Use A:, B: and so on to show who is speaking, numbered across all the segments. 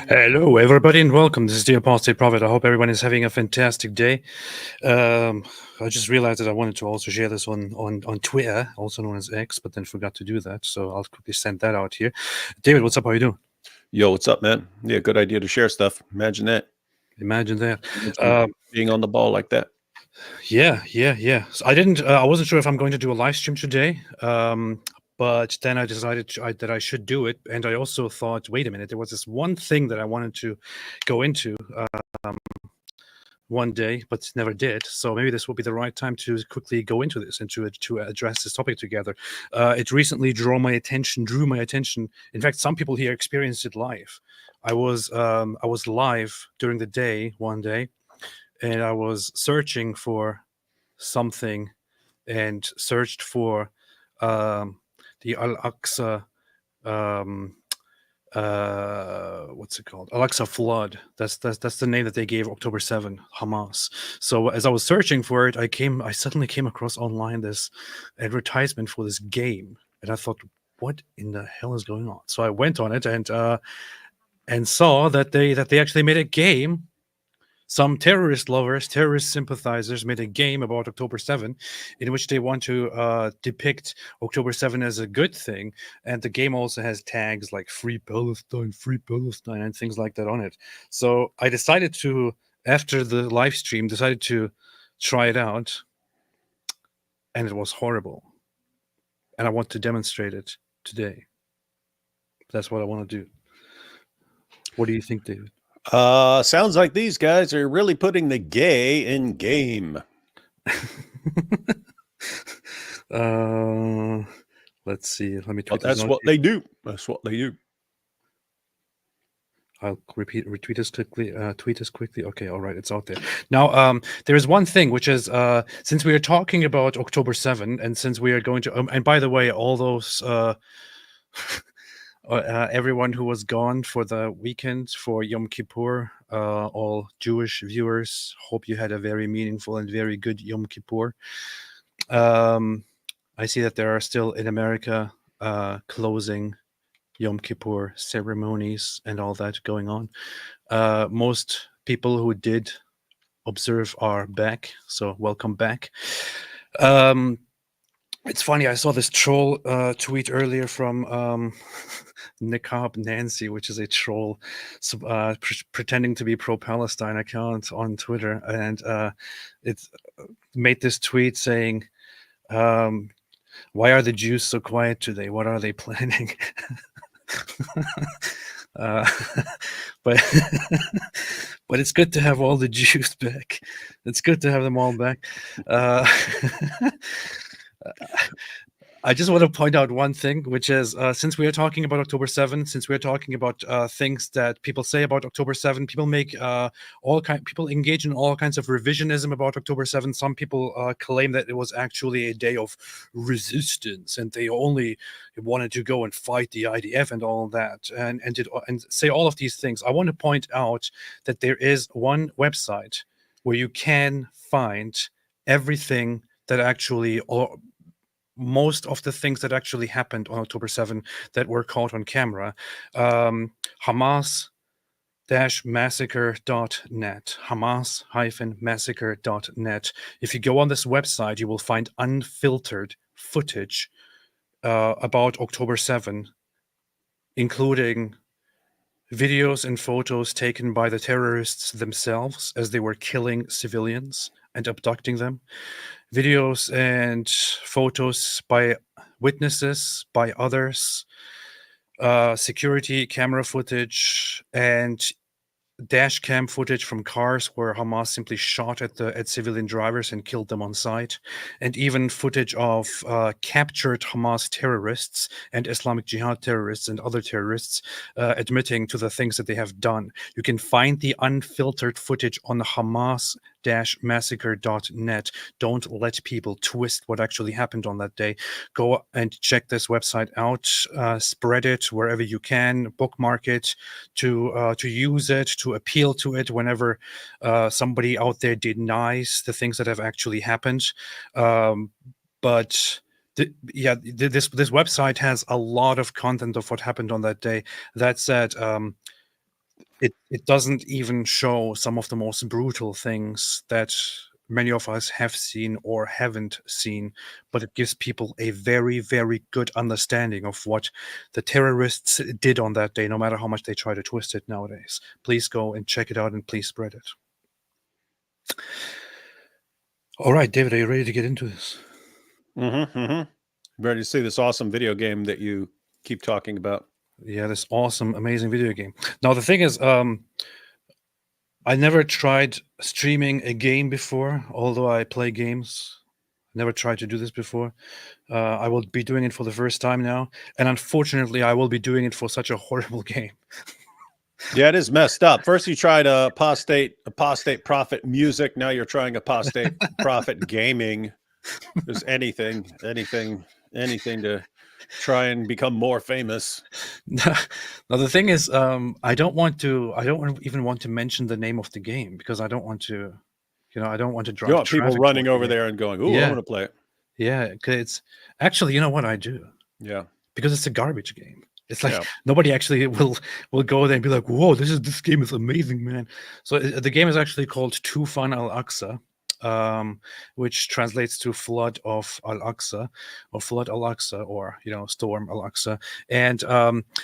A: Hello, everybody, and welcome. This is the Apostate Prophet. I hope everyone is having a fantastic day. I just realized that I wanted to also share this on Twitter, also known as X, but then forgot to do that. So I'll quickly send that out here. David, what's up? How you doing?
B: Yo, what's up, man? Yeah, good idea to share stuff. Imagine that.
A: Imagine that.
B: Imagine being on the ball like that.
A: Yeah. So I wasn't sure if I'm going to do a live stream today. But then I decided that I should do it, and I also thought, wait a minute, there was this one thing that I wanted to go into. One day, but never did. So maybe this will be the right time to quickly go into this and to address this topic together. It recently drew my attention. In fact, some people here experienced it live. I was live during the day one day, and I was searching for something, and searched for the Al-Aqsa. What's it called? Al-Aqsa flood. That's the name that they gave October 7, Hamas. So as I was searching for it, I suddenly came across online this advertisement for this game, and I thought, what in the hell is going on? So I went on it and saw that they actually made a game. Some terrorist lovers, terrorist sympathizers made a game about October 7 in which they want to depict October 7 as a good thing. And the game also has tags like Free Palestine, and things like that on it. So I decided to, after the live stream, decided to try it out. And it was horrible. And I want to demonstrate it today. That's what I want to do. What do you think, David?
B: Sounds like these guys are really putting the gay in game.
A: Let's see. Let me
B: Well, that's what they do. That's what they do.
A: I'll retweet this quickly. Tweet this quickly. Okay, all right, it's out there now. There is one thing, which is since we are talking about October 7, and since we are going to, and by the way, all those everyone who was gone for the weekend for Yom Kippur, all Jewish viewers, hope you had a very meaningful and very good Yom Kippur. I see that there are still in America closing Yom Kippur ceremonies and all that going on. Most people who did observe are back, so welcome back. It's funny, I saw this troll tweet earlier from Niqab Nancy, which is a troll pretending to be pro-Palestine account on Twitter, and it made this tweet saying, why are the Jews so quiet today? What are they planning? But but it's good to have all the Jews back. It's good to have them all back. I just want to point out one thing, which is since we are talking about October 7, since we're talking about things that people say about October 7, people make people engage in all kinds of revisionism about October 7. Some people claim that it was actually a day of resistance, and they only wanted to go and fight the IDF and all that, and say all of these things. I want to point out that there is one website where you can find everything that actually, or most of the things that actually happened on October 7 that were caught on camera. Hamas-massacre.net. Hamas-massacre.net. If you go on this website, you will find unfiltered footage about October 7, including videos and photos taken by the terrorists themselves as they were killing civilians and abducting them. Videos and photos by witnesses, by others, security camera footage, and dash cam footage from cars where Hamas simply shot at civilian drivers and killed them on sight, and even footage of captured Hamas terrorists and Islamic Jihad terrorists and other terrorists admitting to the things that they have done. You can find the unfiltered footage on Hamas-massacre.net. Don't let people twist what actually happened on that day. Go and check this website out. Spread it wherever you can. Bookmark it to use it, to appeal to it whenever somebody out there denies the things that have actually happened. But this website has a lot of content of what happened on that day. That said, it doesn't even show some of the most brutal things that many of us have seen or haven't seen, but it gives people a very, very good understanding of what the terrorists did on that day, no matter how much they try to twist it nowadays. Please go and check it out and please spread it. All right, David, are you ready to get into this?
B: Ready to see this awesome video game that you keep talking about?
A: Yeah, this awesome, amazing video game. Now, the thing is, I never tried streaming a game before, although I play games. Never tried to do this before. I will be doing it for the first time now, and unfortunately, I will be doing it for such a horrible game.
B: Yeah, it is messed up. First, you tried apostate prophet music. Now you're trying apostate prophet gaming. There's anything to try and become more famous.
A: Now, the thing is, I don't even want to mention the name of the game because I don't want to, I don't want to drive.
B: You want people running
A: toward
B: over
A: the game.
B: there and going, "Ooh, I
A: Yeah.
B: want to play it."
A: Yeah, 'cause it's actually, you know what I do?
B: Yeah.
A: Because it's a garbage game. It's like
B: Yeah.
A: nobody actually will go there and be like, "Whoa, this game is amazing, man!" So the game is actually called Tufan al-Aqsa, which translates to Flood of Al-Aqsa, or Flood Al-Aqsa, or Storm Al-Aqsa, and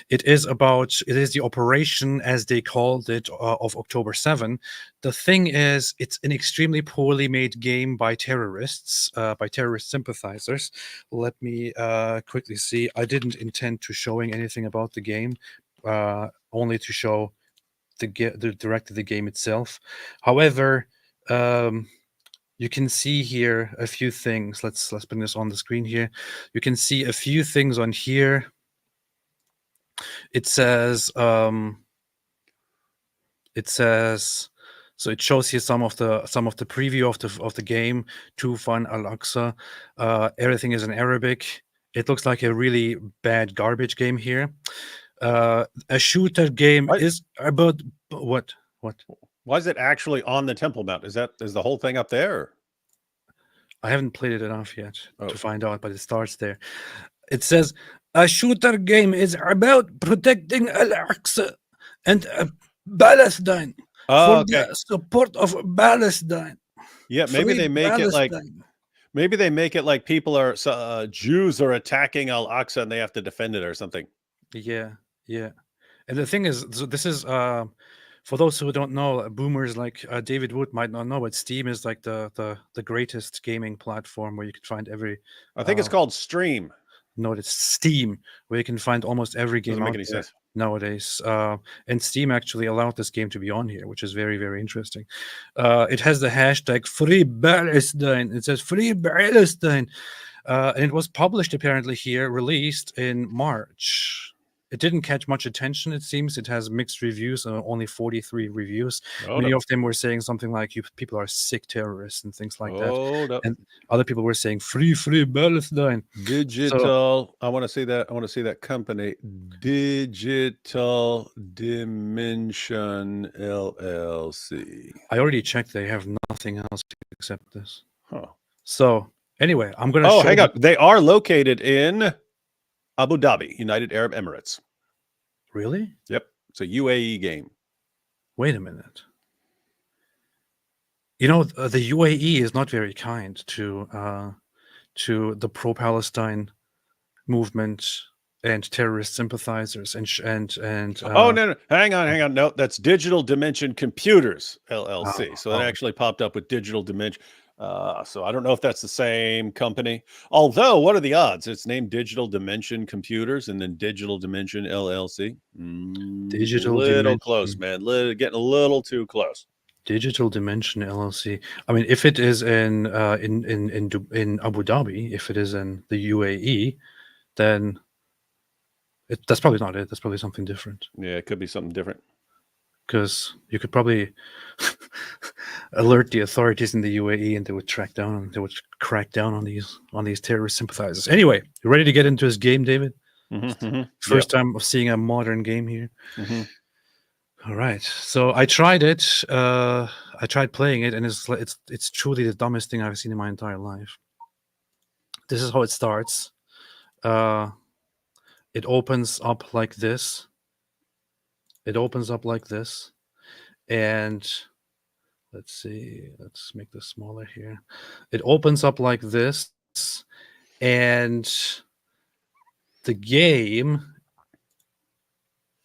A: it is the operation, as they called it, of October 7. The thing is, it's an extremely poorly made game by terrorists, by terrorist sympathizers. Let me quickly see. I didn't intend to showing anything about the game, only to show the directly the game itself. However, you can see here a few things. Let's bring this on the screen here. You can see a few things on here. It says so it shows here some of the preview of the game, Tufan al-Aqsa. Everything is in Arabic. It looks like a really bad garbage game here. A shooter game is about what?
B: Why is it actually on the Temple Mount? Is the whole thing up there?
A: I haven't played it enough yet to find out, but it starts there. It says a shooter game is about protecting Al-Aqsa and Palestine for the support of Palestine.
B: Yeah, maybe they make it like people are Jews are attacking Al-Aqsa and they have to defend it or something.
A: Yeah. And the thing is, so this is for those who don't know, boomers like David Wood might not know, but Steam is like the greatest gaming platform where you can find every.
B: I think it's called Stream.
A: No, it's Steam, where you can find almost every game
B: Doesn't make
A: out
B: any
A: there
B: sense
A: nowadays. And Steam actually allowed this game to be on here, which is very, very interesting. It has the hashtag Free Palestine. It says Free Palestine. And it was published apparently here, released in March. It didn't catch much attention, it seems. It has mixed reviews, only 43 reviews. Many of them were saying something like, people are sick terrorists and things like that. And other people were saying, free Palestine.
B: Digital. I want to see that. I want to see that company. Digital Dimension LLC.
A: I already checked. They have nothing else except this.
B: Huh.
A: So anyway, I'm going to
B: show hang on. They are located in Abu Dhabi, United Arab Emirates.
A: Really?
B: Yep. It's a UAE game.
A: Wait a minute. The UAE is not very kind to the pro-Palestine movement and terrorist sympathizers and
B: no, hang on. No, that's Digital Dimension Computers LLC. So that actually popped up with Digital Dimension. So I don't know if that's the same company. Although, what are the odds? It's named Digital Dimension Computers and then Digital Dimension LLC.
A: Digital
B: Dimension. Close, man. Getting a little too close.
A: Digital Dimension LLC. I mean, if it is in Abu Dhabi, if it is in the UAE, then that's probably not it. That's probably something different.
B: Yeah, it could be something different.
A: Because you could probably alert the authorities in the UAE, and they would crack down on these terrorist sympathizers. Anyway, you ready to get into this game, David? First time of seeing a modern game here. All right, so I tried it. I tried playing it, and it's truly the dumbest thing I've seen in my entire life. This is how it starts. It opens up like this. It opens up like this, and let's see. Let's make this smaller here. It opens up like this, and the game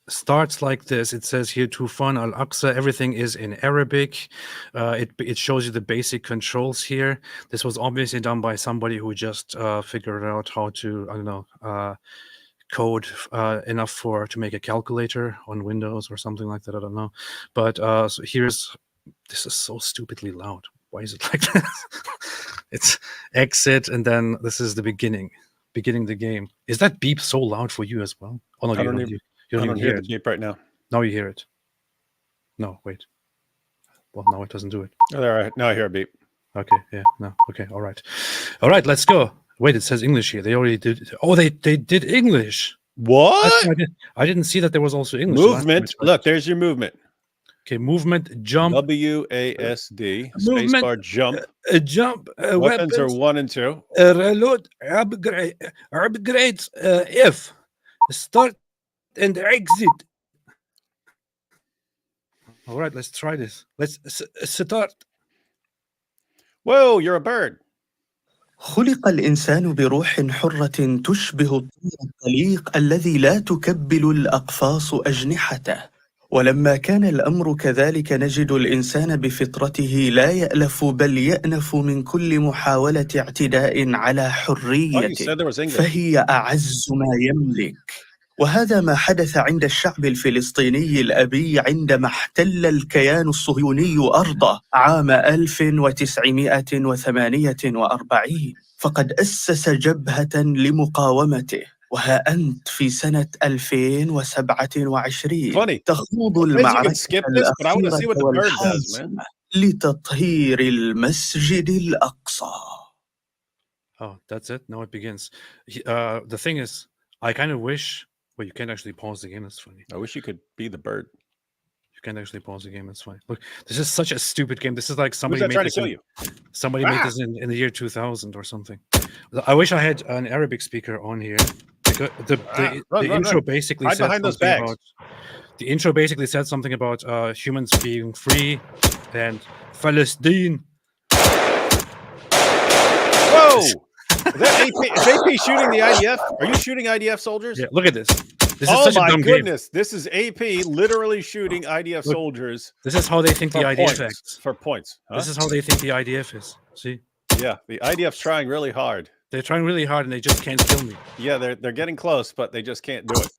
A: starts like this. It says here Tufan al-Aqsa. Everything is in Arabic. It shows you the basic controls here. This was obviously done by somebody who just figured out how to, I don't know, code enough to make a calculator on Windows or something like that. I don't know. But so this is so stupidly loud. Why is it like this? It's exit, and then this is the beginning the game. Is that beep so loud for you as well? Oh no,
B: I don't even hear the beep right now.
A: Now you hear it. No, wait. Well, now it doesn't do it.
B: Oh, there. Now I hear a beep.
A: Okay, yeah, no. Okay, all right. All right, let's go. Wait, it says English here. They already did. Oh, they did English.
B: What?
A: I didn't see that there was also English.
B: Movement. Look, there's your movement.
A: Okay, movement, jump.
B: WASD.
A: Movement,
B: Spacebar, jump.
A: Jump.
B: Weapons are 1 and 2.
A: Reload. Upgrades. F. Start and exit. All right, let's try this. Let's start.
B: Whoa, you're a bird.
C: خلق الإنسان بروح حرة تشبه الطير الطليق الذي لا تكبل الأقفاص أجنحته. ولما كان الأمر كذلك نجد الإنسان بفطرته لا يألف بل يأنف من كل محاولة اعتداء على حريته، فهي أعز ما يملك. وهذا ما حدث عند الشعب الفلسطيني الأبي عندما احتل الكيان الصهيوني أرضه عام 1948، فقد أسس جبهة لمقاومته. وها أنت في سنة 2027 تخوض المعركة الأخيرة والحاسمة لتطهير المسجد الأقصى.
A: Oh, that's it? Now it begins. The thing is, I kind of wish... Well, you can't actually pause the game. That's funny.
B: I wish you could be the bird.
A: You can't actually pause the game. That's fine. Look, this is such a stupid game. This is like somebody made
B: trying
A: this
B: to kill you.
A: Somebody made this in the year 2000 or something. I wish I had an Arabic speaker on here. Because the intro basically said something about... The intro basically said something about humans being free and Palestine.
B: Whoa! Is AP shooting the IDF? Are you shooting IDF soldiers?
A: Yeah, look at this. This is such a dumb
B: goodness.
A: Game.
B: This is AP literally shooting IDF soldiers.
A: This is how they think the IDF acts.
B: For points. Huh?
A: This is how they think the IDF is. See?
B: Yeah, the IDF's trying really hard.
A: They're trying really hard and they just can't kill me.
B: Yeah, they're getting close, but they just can't do it.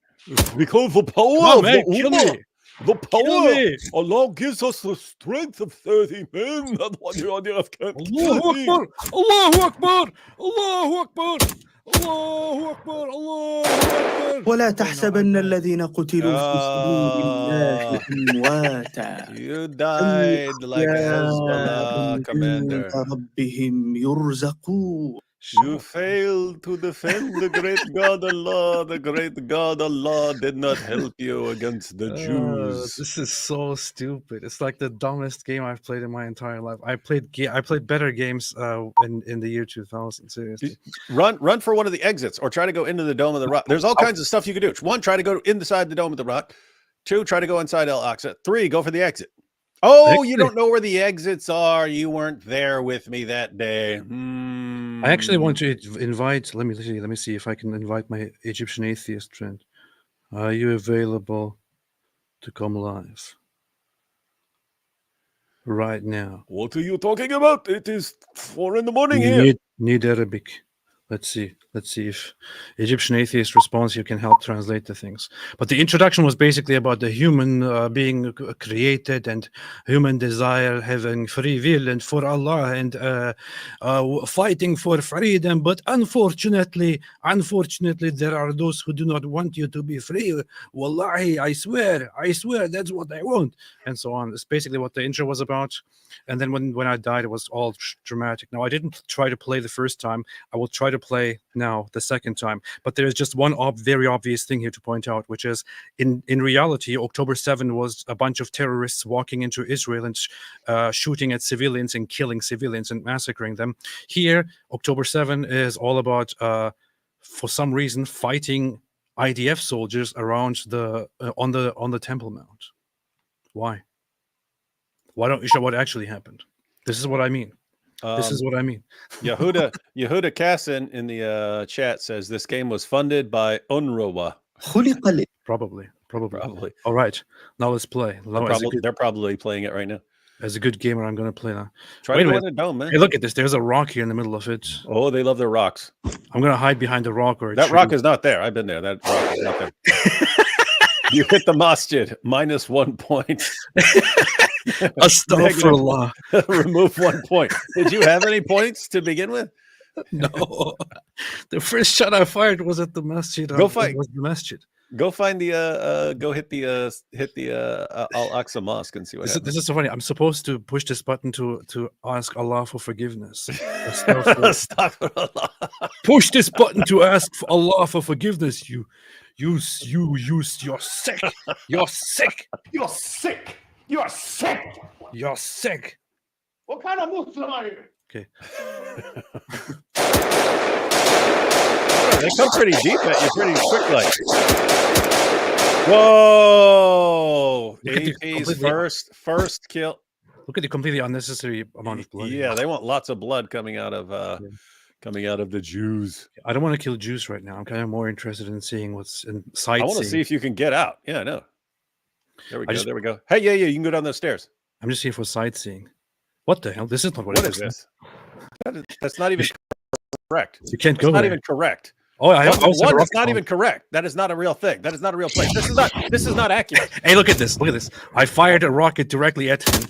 B: Because the power
A: Come on, man, kill me.
B: The power, Allah gives us the strength of 30 men. That's what the IDF can't kill me.
A: Allahu Akbar! Allahu Akbar! Allahu Akbar! Allahu Akbar!
C: ولا تحسبن الذين قتلوا في سبيل الله أمواتا.
B: You died like a Hezbollah commander.
C: ربهم يرزقون.
B: You failed to defend the great God Allah. The great God Allah did not help you against the Jews.
A: This is so stupid. It's like the dumbest game I've played in my entire life. I played better games in the year 2000. Seriously.
B: Run for one of the exits, or try to go into the Dome of the Rock. There's all kinds of stuff you can do. 1, try to go inside the Dome of the Rock. 2, try to go inside Al-Aqsa. 3, go for the exit. Oh, you don't know where the exits are. You weren't there with me that day.
A: I actually want to invite... Let me see if I can invite my Egyptian atheist friend. Are you available to come live right now?
B: What are you talking about? It is 4 in the morning here.
A: Need Arabic. Let's see if Egyptian atheist response here can help translate the things. But the introduction was basically about the human being created and human desire having free will and for Allah and fighting for freedom. But unfortunately, there are those who do not want you to be free. Wallahi, I swear, that's what I want. And so on. It's basically what the intro was about. And then when I died, it was all dramatic. Now, I didn't try to play the first time. I will try to play now the second time. But there's just one very obvious thing here to point out, which is in reality, October 7 was a bunch of terrorists walking into Israel and shooting at civilians and killing civilians and massacring them. Here, October 7 is all about, for some reason, fighting IDF soldiers around the on the Temple Mount. Why? Why don't you show what actually happened? This is what I mean. This is what I mean.
B: Yehuda Kassan in the chat says this game was funded by UNRWA.
A: Probably. All right, now let's play.
B: They're probably playing it right now.
A: As a good gamer, I'm going to play that.
B: Try to go in the dome, man.
A: Hey, look at this. There's a rock here in the middle of it.
B: Oh, they love their rocks.
A: I'm going to hide behind the rock.
B: That rock is not there. I've been there. That rock is not there. You hit the masjid. -1 point.
A: Astaghfirullah.
B: Remove 1 point. Did you have any points to begin with?
A: No. The first shot I fired was at the masjid.
B: Go fight.
A: Was the masjid.
B: Go find the go hit the Al-Aqsa Mosque and see what happens.
A: This is so funny. I'm supposed to push this button to ask Allah for forgiveness.
B: Astaghfirullah.
A: Push this button to ask for Allah for forgiveness. You're sick. You're sick.
D: You're sick. You're sick.
A: You're sick.
D: What kind of Muslim are you?
A: Okay.
B: They come pretty deep at you, pretty quick like. Whoa! AP's first kill.
A: Look at the completely unnecessary amount of blood.
B: Yeah, they want lots of blood coming out of the Jews.
A: I don't want to kill Jews right now. I'm kind of more interested in seeing what's inside.
B: I want to see if you can get out. Yeah, I know. There we go. There we go. Hey, yeah, you can go down those stairs.
A: I'm just here for sightseeing. What the hell? This is not what
B: it is. This? That's not even correct.
A: You can't go.
B: That's not even correct.
A: Oh,
B: that's not even correct. That is not a real thing. That is not a real place. This is not accurate.
A: Hey, look at this. Look at this. I fired a rocket directly at him,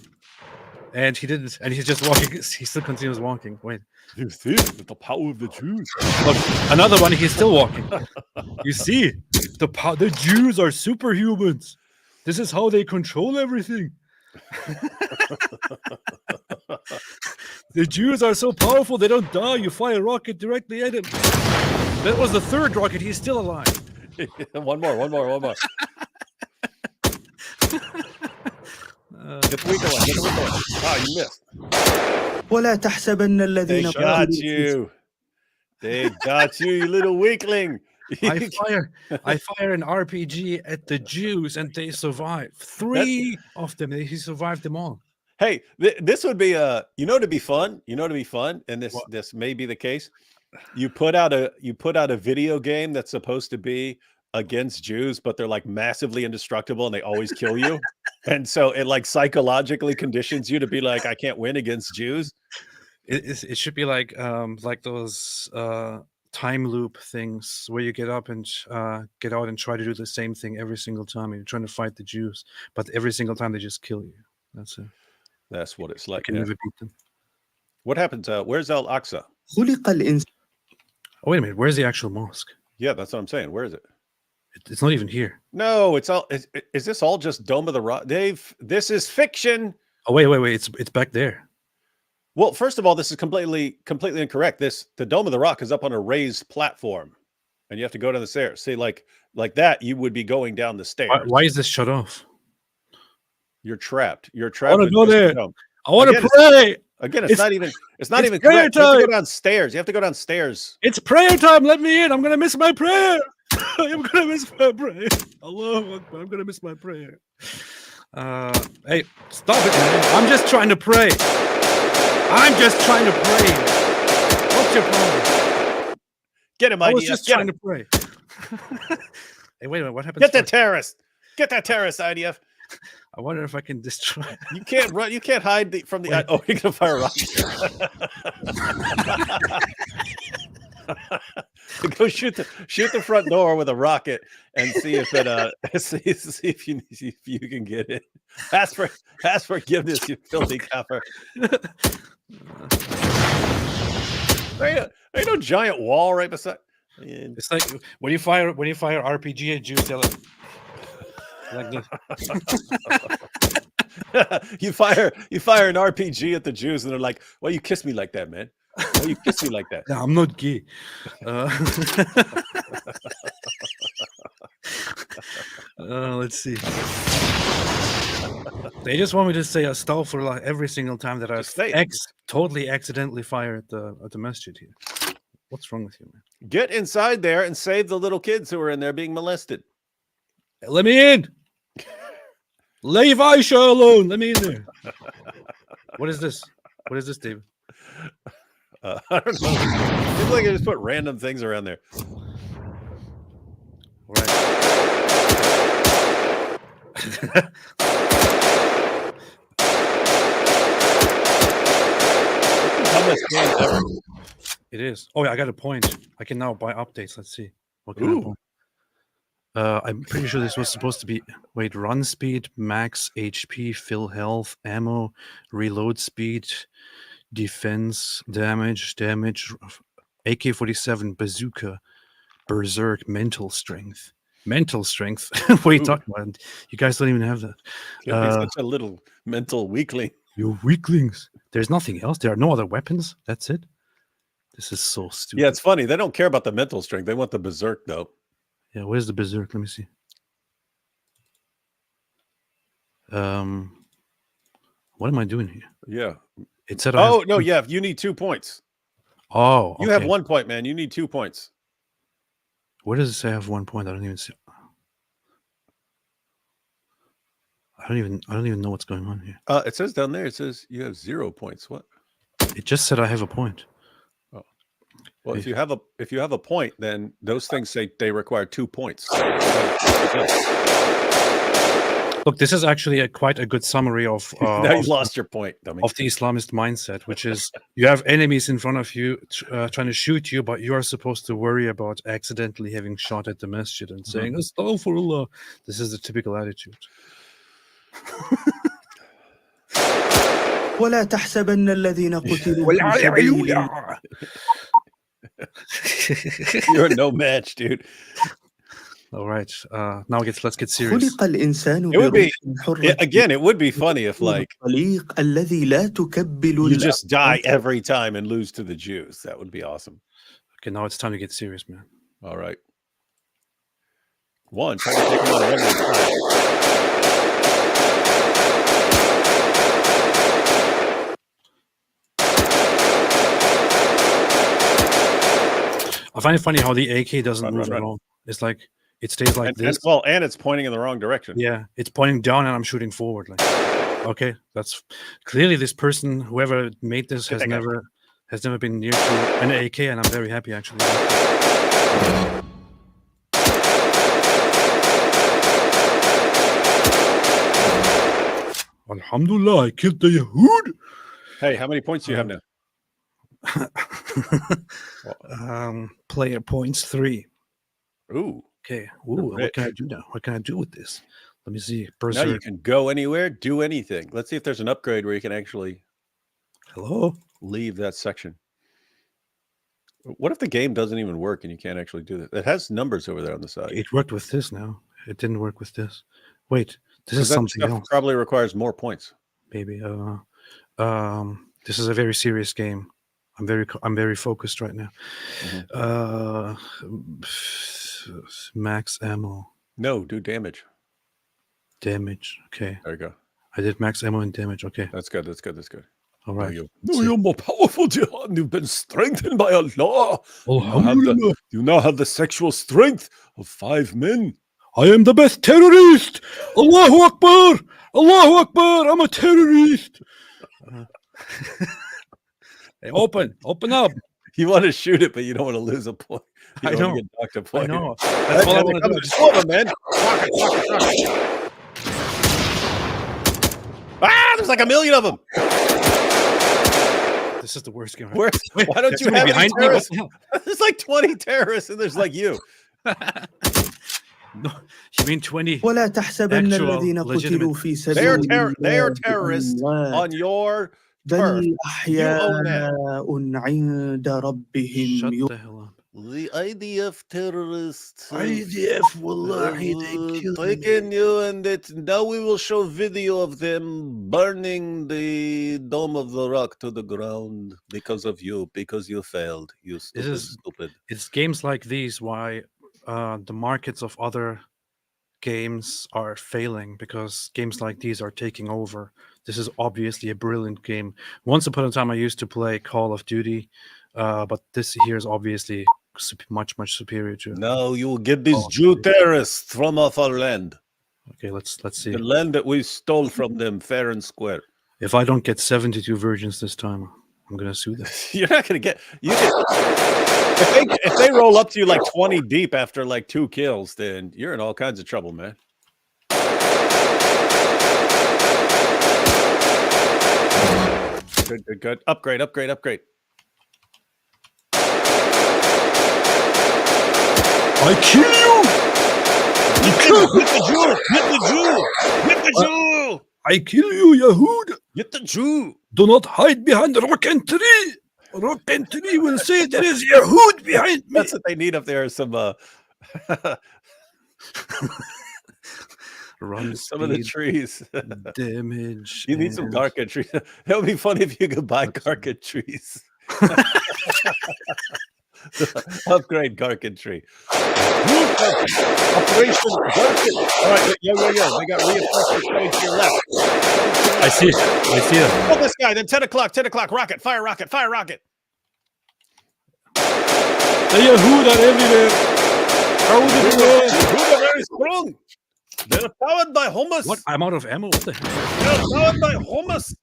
A: and he didn't. And he's just walking. He still continues walking. Wait.
B: You see the power of the Jews.
A: Look, another one. He's still walking. You see, the Jews are superhumans. This is how they control everything. The Jews are so powerful, they don't die. You fire a rocket directly at him. That was the third rocket. He's still alive.
B: One more.
A: Get
B: the weaker one. Oh, you missed. They got you. They got you, you little weakling.
A: I fire an RPG at the Jews and they survive. Three of them. He survived them all.
B: Hey, this would be to be fun. And this may be the case. You put out a video game that's supposed to be against Jews, but they're like massively indestructible and they always kill you. And so it like psychologically conditions you to be like, I can't win against Jews.
A: It should be like those time loop things where you get up and get out and try to do the same thing every single time. You're trying to fight the Jews, but every single time they just kill you. That's it.
B: That's what it's like.
A: You can never beat them.
B: What happens? Where's Al-Aqsa?
A: Oh, wait a minute. Where's the actual mosque?
B: Yeah, that's what I'm saying. Where is it?
A: It's not even here.
B: No, it's all. Is this all just Dome of the Rock? Dave, this is fiction.
A: Oh, wait. It's back there.
B: Well, first of all, this is completely incorrect. The Dome of the Rock is up on a raised platform, and you have to go down the stairs. See, like that, you would be going down the stairs.
A: Why is this shut off?
B: You're trapped. You're
A: I
B: trapped.
A: want to go there. I want to pray.
B: Again, it's not even correct.
A: Prayer
B: You have to
A: time.
B: go downstairs. You have to go downstairs.
A: It's prayer time. Let me in. I'm gonna miss my prayer. I'm gonna miss my prayer. Allahu Akbar. I'm gonna miss my prayer. Hey, stop it, man. I'm just trying to pray. What's your problem?
B: Get him,
A: I was
B: IDF.
A: just
B: Get
A: trying
B: him.
A: to pray. Hey, wait a minute. What happens?
B: Get that terrorist. Get that terrorist, IDF.
A: I wonder if I can destroy.
B: You can't run. You can't hide from the. Oh, you're gonna fire a rocket. Go shoot the front door with a rocket and see if it see if you can get it. Ask forgiveness, you filthy kafir. There ain't no giant wall right beside.
A: It's like when you fire RPG at Jews, they're like this.
B: You fire an RPG at the Jews and they're like, "Why you kiss me like that, man? Why you kiss me like that?"
A: Yeah, I'm not gay. Let's see. They just want me to say astaghfirullah every single time that I totally accidentally fire at the masjid here. What's wrong with you, man?
B: Get inside there and save the little kids who are in there being molested.
A: Let me in. Leave Aisha alone. Let me in there. What is this? What is this, David?
B: I don't know. It seems like I just put random things around there.
A: All right.
B: Dumbest game ever.
A: It is. Oh, yeah, I got a point. I can now buy updates. Let's see. What can I
B: Ooh.
A: buy? I'm pretty sure this was supposed to be, wait, run speed, max HP, fill health, ammo, reload speed, defense, damage, AK-47, bazooka, berserk, mental strength. Mental strength? What are you
B: Ooh.
A: talking about? You guys don't even have that.
B: You're such a little mental weakling.
A: You weaklings. There's nothing else. There are no other weapons. That's it. This is so stupid.
B: Yeah, it's funny. They don't care about the mental strength. They want the berserk, though.
A: Yeah, where's the berserk? Let me see. What am I doing here?
B: Yeah.
A: It said
B: Oh, no, yeah. You need 2 points.
A: Oh,
B: You have
A: okay.
B: 1 point, man. You need 2 points.
A: Where does it say I have 1 point? I don't even see. I don't even know what's going on here.
B: It says down there, it says you have 0 points. What?
A: It just said I have a point.
B: Oh. Well, if you have a point, then those things say they require 2 points.
A: Look, this is actually quite a good summary of
B: Now you lost your point, dummy.
A: of the Islamist mindset, which is you have enemies in front of you trying to shoot you, but you are supposed to worry about accidentally having shot at the masjid and saying, Astaghfirullah. This is the typical attitude.
C: ولا تحسبن الذين قتلوا في سبيل الله.
B: You're no match, dude.
A: All right. Now let's get serious.
C: خلق الإنسان
B: It would be
C: بروح حرة
B: again. It would be funny if like
C: الطليق الذي لا تكبل
B: you just die
C: الأقدام.
B: every time and lose to the Jews. That would be awesome.
A: Okay, now it's time to get serious, man.
B: All right. One, try to take them on one at a time.
A: I find it funny how the AK doesn't
B: Run,
A: move
B: run,
A: at
B: run.
A: all. It's like it stays like this.
B: And it's pointing in the wrong direction.
A: Yeah, it's pointing down and I'm shooting forward. Like, okay, that's clearly this person, whoever made this, has
B: Take that.
A: never been near to an AK, and I'm very happy actually. Alhamdulillah, I killed the Yahud.
B: Hey, how many points do you have now?
A: Player points 3.
B: Ooh.
A: Okay. Ooh,
B: Rich.
A: what can I do now? What can I do with this? Let me see.
B: Now
A: Berserk.
B: you can go anywhere, do anything. Let's see if there's an upgrade where you can actually
A: Hello.
B: leave that section. What if the game doesn't even work and you can't actually do that? It has numbers over there on the side.
A: It worked with this now. It didn't work with this. Wait, this is
B: That
A: something
B: stuff
A: else.
B: probably requires more points.
A: Maybe. This is a very serious game. I'm very focused right now. Max ammo.
B: No, do damage.
A: Damage. Okay.
B: There you go.
A: I did max ammo and damage. Okay.
B: That's good. That's good. That's good.
A: All
B: Now
A: right.
B: you-
A: Let's see.
B: you're more powerful, Jihan. You've been strengthened by Allah.
A: Alhamdulillah.
B: You now have the sexual strength of 5 men.
A: I am the best terrorist. Allahu Akbar. Allahu Akbar. I'm a terrorist. Hey, open up.
B: You want to shoot it, but you don't want to lose a point. You
A: I
B: don't want
A: know.
B: to get knocked a
A: I
B: point.
A: know. That's all I want to do.
B: There's 4 of them, man. Rock it. Ah, there's like a million of them.
A: This is the worst game.
B: Why don't
A: There's
B: you
A: somebody
B: have any
A: behind me? What
B: terrorists?
A: the hell?
B: There's like 20 terrorists, and there's like you.
A: No, you mean 20?
C: ولا تحسبن
A: Actual
C: الذين قتلوا
A: legitimate-
C: في سبيل
B: They are
C: الله
B: terrorists
C: أموات
B: on your
C: بل
B: turf.
C: أحياء عند ربهم
A: Shut
C: يرزقون.
A: the hell up.
B: The IDF terrorists.
A: IDF, wallahi, they killed me.
B: taken you, and now we will show video of them burning the Dome of the Rock to the ground because of you, because you failed. You stupid.
A: It's games like these why the markets of other games are failing, because games like these are taking over. This is obviously a brilliant game. Once upon a time, I used to play Call of Duty. but this here is obviously much superior to.
B: No, you will get these
A: Oh,
B: Jew
A: okay.
B: terrorists from off our land.
A: Okay, let's see.
B: The land that we stole from them fair and square.
A: If I don't get 72 virgins this time, I'm gonna sue them.
B: You're not gonna get if they roll up to you like 20 deep after like 2 kills, then you're in all kinds of trouble, man. Good. Upgrade.
A: I kill you!
B: Hit the Jew!
A: I kill you, Yahud!
B: Get the Jew!
A: Do not hide behind the rock and tree! Rock and tree will say there is Yahud behind me!
B: That's what they need up there. Is some
A: Run
B: some of the trees.
A: damage.
B: You need some carpet trees. That would be funny if you could buy carpet trees. Upgrade carpentry. Operation Carpet. All right, yo. They got reinforcements coming to your left.
A: I see them.
B: Oh, this guy. Then 10 o'clock. Rocket. Fire rocket.
A: The Yahud are everywhere. How would it
B: Yahud are very strong. They're powered by hummus.
A: What? I'm out of ammo. What the hell?
B: They're powered by hummus.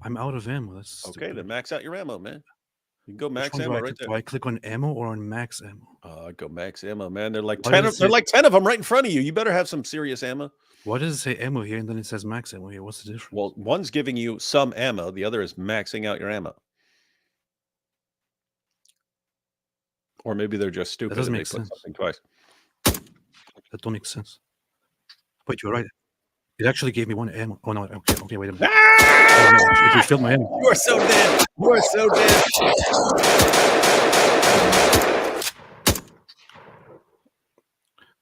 A: I'm out of ammo. That's
B: Okay,
A: stupid.
B: then max out your ammo, man. You can go
A: Which
B: max
A: one do
B: ammo
A: I
B: right
A: click?
B: there.
A: Do I click on ammo or on max ammo?
B: I'd go max ammo, man. They're like
A: Why
B: 10.
A: does it
B: They're
A: say-
B: like 10 of them right in front of you. You better have some serious ammo.
A: Why does it say ammo here and then it says max ammo here? What's the difference?
B: Well, one's giving you some ammo. The other is maxing out your ammo. Or maybe they're just stupid.
A: doesn't
B: and
A: make
B: they put
A: sense.
B: something twice.
A: That don't make sense. Wait, you're right. It actually gave me one ammo. Oh no, okay, wait a minute.
B: Ah!
A: Oh, no, it refilled my ammo.
B: You are so dead. You are so dead.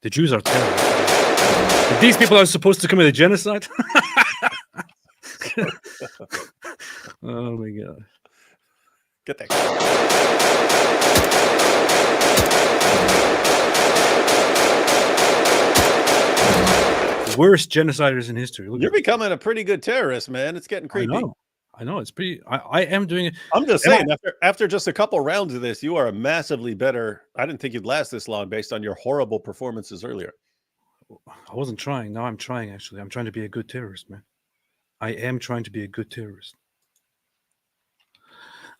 A: The Jews are terrible. These people are supposed to commit a genocide? Oh my god.
B: Get that.
A: Worst genociders in history. Look
B: You're
A: at it.
B: becoming a pretty good terrorist, man. It's getting creepy.
A: I know. It's pretty. I am doing it.
B: I'm just
A: Am I-
B: saying, after just a couple rounds of this, you are a massively better. I didn't think you'd last this long based on your horrible performances earlier.
A: I wasn't trying. Now I'm trying, actually. I'm trying to be a good terrorist, man. I am trying to be a good terrorist.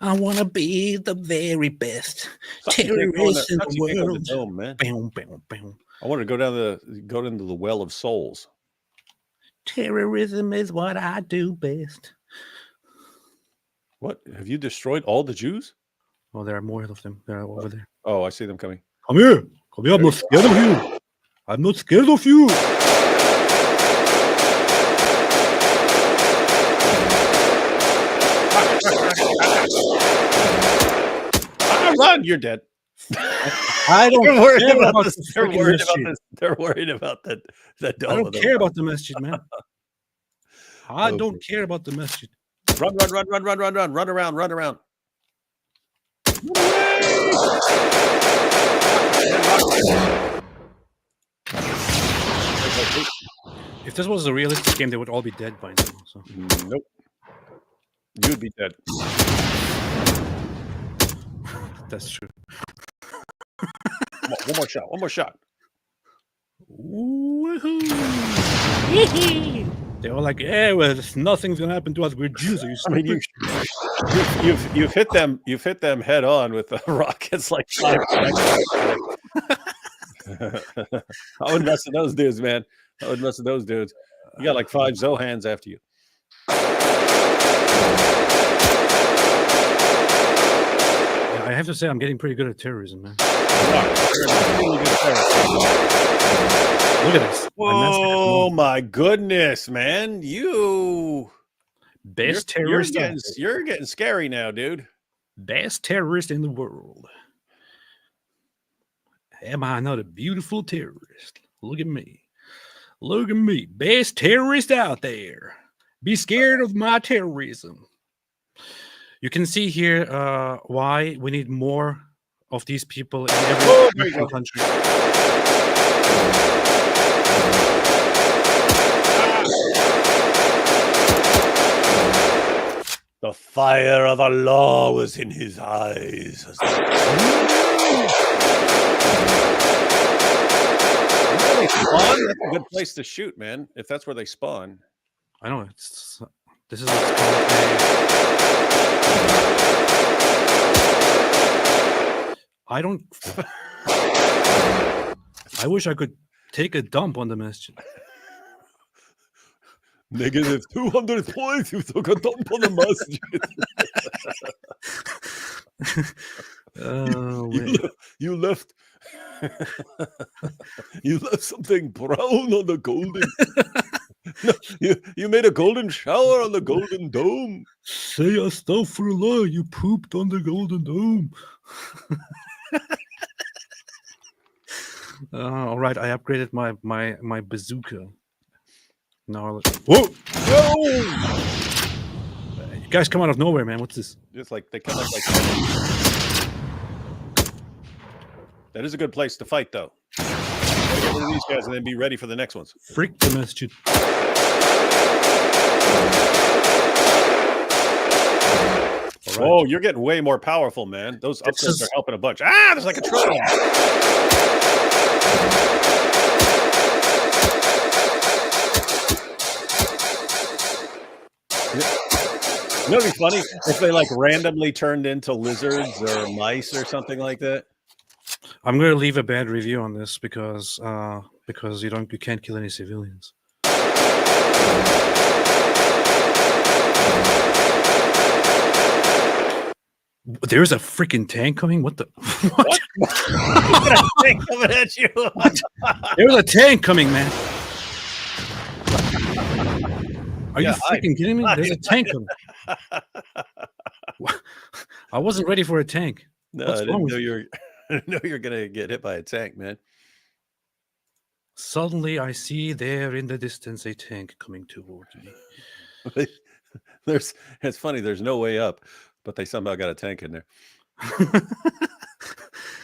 A: I want to be the very best terrorist in the world.
B: Dome, man.
A: Bam, bam, bam.
B: I want to go into the well of souls.
A: Terrorism is what I do best.
B: What? Have you destroyed all the Jews?
A: Oh, there are more of them. They're over there.
B: Oh, I see them coming.
A: Come here. Come here. I'm not scared of you. I'm not scared of you.
B: Run! You're dead.
A: I don't
B: They're worried
A: care
B: about
A: about
B: this.
A: the
B: They're
A: freaking
B: worried about
A: masjid.
B: this. They're worried about the dome.
A: I
B: of
A: don't
B: the
A: care
B: rock.
A: about the masjid, man. I
B: Oh,
A: don't care about the masjid.
B: Run around.
A: If this was a realistic game, they would all be dead by now. So
B: Nope. You'd be dead.
A: that's true.
B: Come on, one more shot.
A: Woohoo! They were like, "Yeah, well, nothing's gonna happen to us. We're Jews." Are you
B: I mean,
A: stupid?
B: you've hit them head on with the rockets like 5 times. I wouldn't mess with those dudes, man. I wouldn't mess with those dudes. You got like 5 Zohans after you.
A: Yeah, I have to say, I'm getting pretty good at terrorism, man.
B: You're a really good terrorist.
A: Look at this.
B: Oh my goodness, man!
A: Best terrorist.
B: You're getting scary now, dude.
A: Best terrorist in the world. Am I not a beautiful terrorist? Look at me. Look at me. Best terrorist out there. Be scared of my terrorism. You can see here why we need more of these people in every country.
B: The fire of Allah was in his eyes. They spawn? That's a good place to shoot, man. If that's where they spawn.
A: I know this is what's called I don't. I wish I could take a dump on the masjid.
B: Negative 200 points. You took a dump on the masjid. You left. You left something brown on the golden. No, you made a golden shower on the golden dome.
A: Say astaghfirullah, you pooped on the golden dome. All right, I upgraded my bazooka. Now, whoa! You guys come out of nowhere, man. What's this?
B: Just like they come up like that is a good place to fight, though. Gotta get rid of these guys and then be ready for the next ones.
A: Freak the masjid.
B: Right. Oh, you're getting way more powerful, man. Those upgrades are helping a bunch. Ah, there's like a troll. You know what'd be funny? If they like randomly turned into lizards or mice or something like that.
A: I'm gonna leave a bad review on this because you can't kill any civilians. There's a freaking tank coming. What the? What?
B: Tank coming at you.
A: What? There's a tank coming, man. Are you freaking kidding me? There's a tank coming. I wasn't ready for a tank.
B: No, I didn't know you were gonna get hit by a tank, man.
A: Suddenly, I see there in the distance a tank coming towards me.
B: It's funny. There's no way up, but they somehow got a tank in there.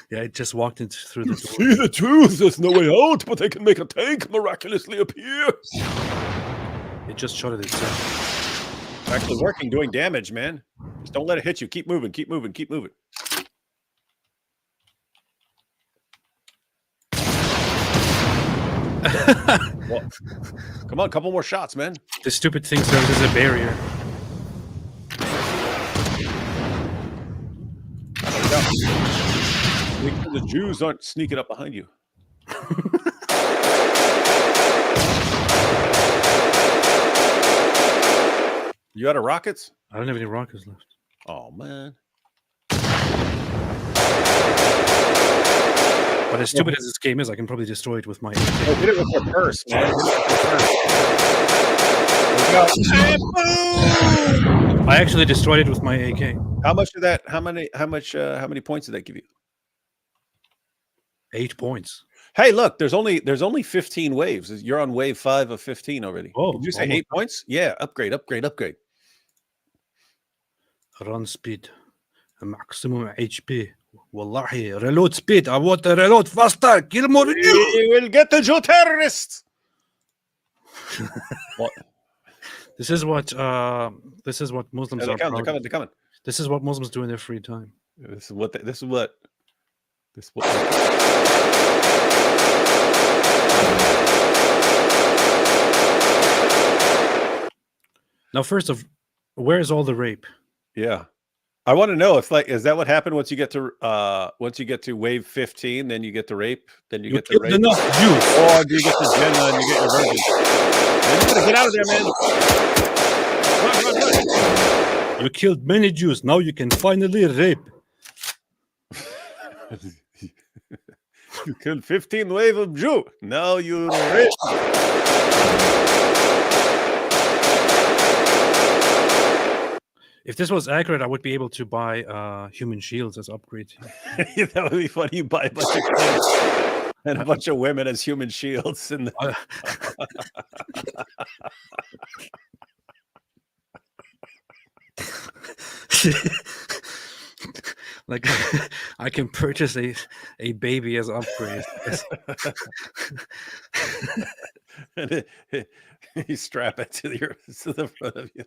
A: Yeah, it just walked through the door.
B: See the truth. There's no way out, but they can make a tank miraculously appear.
A: It just shot at itself.
B: Actually working, doing damage, man. Just don't let it hit you. Keep moving. Keep moving. Keep moving. Well, come on, a couple more shots, man.
A: The stupid thing serves as a barrier.
B: Make sure the Jews aren't sneaking up behind you. You out of rockets?
A: I don't have any rockets left.
B: Oh, man.
A: But as stupid as this game is, I can probably destroy it with my AK.
B: Oh, hit it with your purse, man.
A: I actually destroyed it with my AK.
B: How much of that? How many points did that give you?
A: 8 points.
B: Hey, look, there's only 15 waves. You're on wave 5 of 15 already.
A: Oh,
B: did you say 8 points? Yeah, upgrade.
A: Run speed, maximum HP. Wallahi, reload speed. I want to reload faster. Kill more.
B: We will get the Jew terrorists. What?
A: This is what Muslims are.
B: They're coming.
A: This is what Muslims do in their free time.
B: This is what.
A: Now, first of, where is all the rape?
B: Yeah, I want to know if is that what happened once you get to wave 15, then you get the rape, then you get the rape,
A: enough Jews,
B: or do you get the Jannah and you get your virgin? Man, you gotta get out of there, man! Run.
A: You killed many Jews. Now you can finally rape.
B: You killed 15 wave of Jew. Now you rape.
A: If this was accurate, I would be able to buy human shields as upgrades.
B: That would be funny. You buy a bunch of kids and a bunch of women as human shields. And
A: like I can purchase a baby as upgrade.
B: You strap it to the front of you.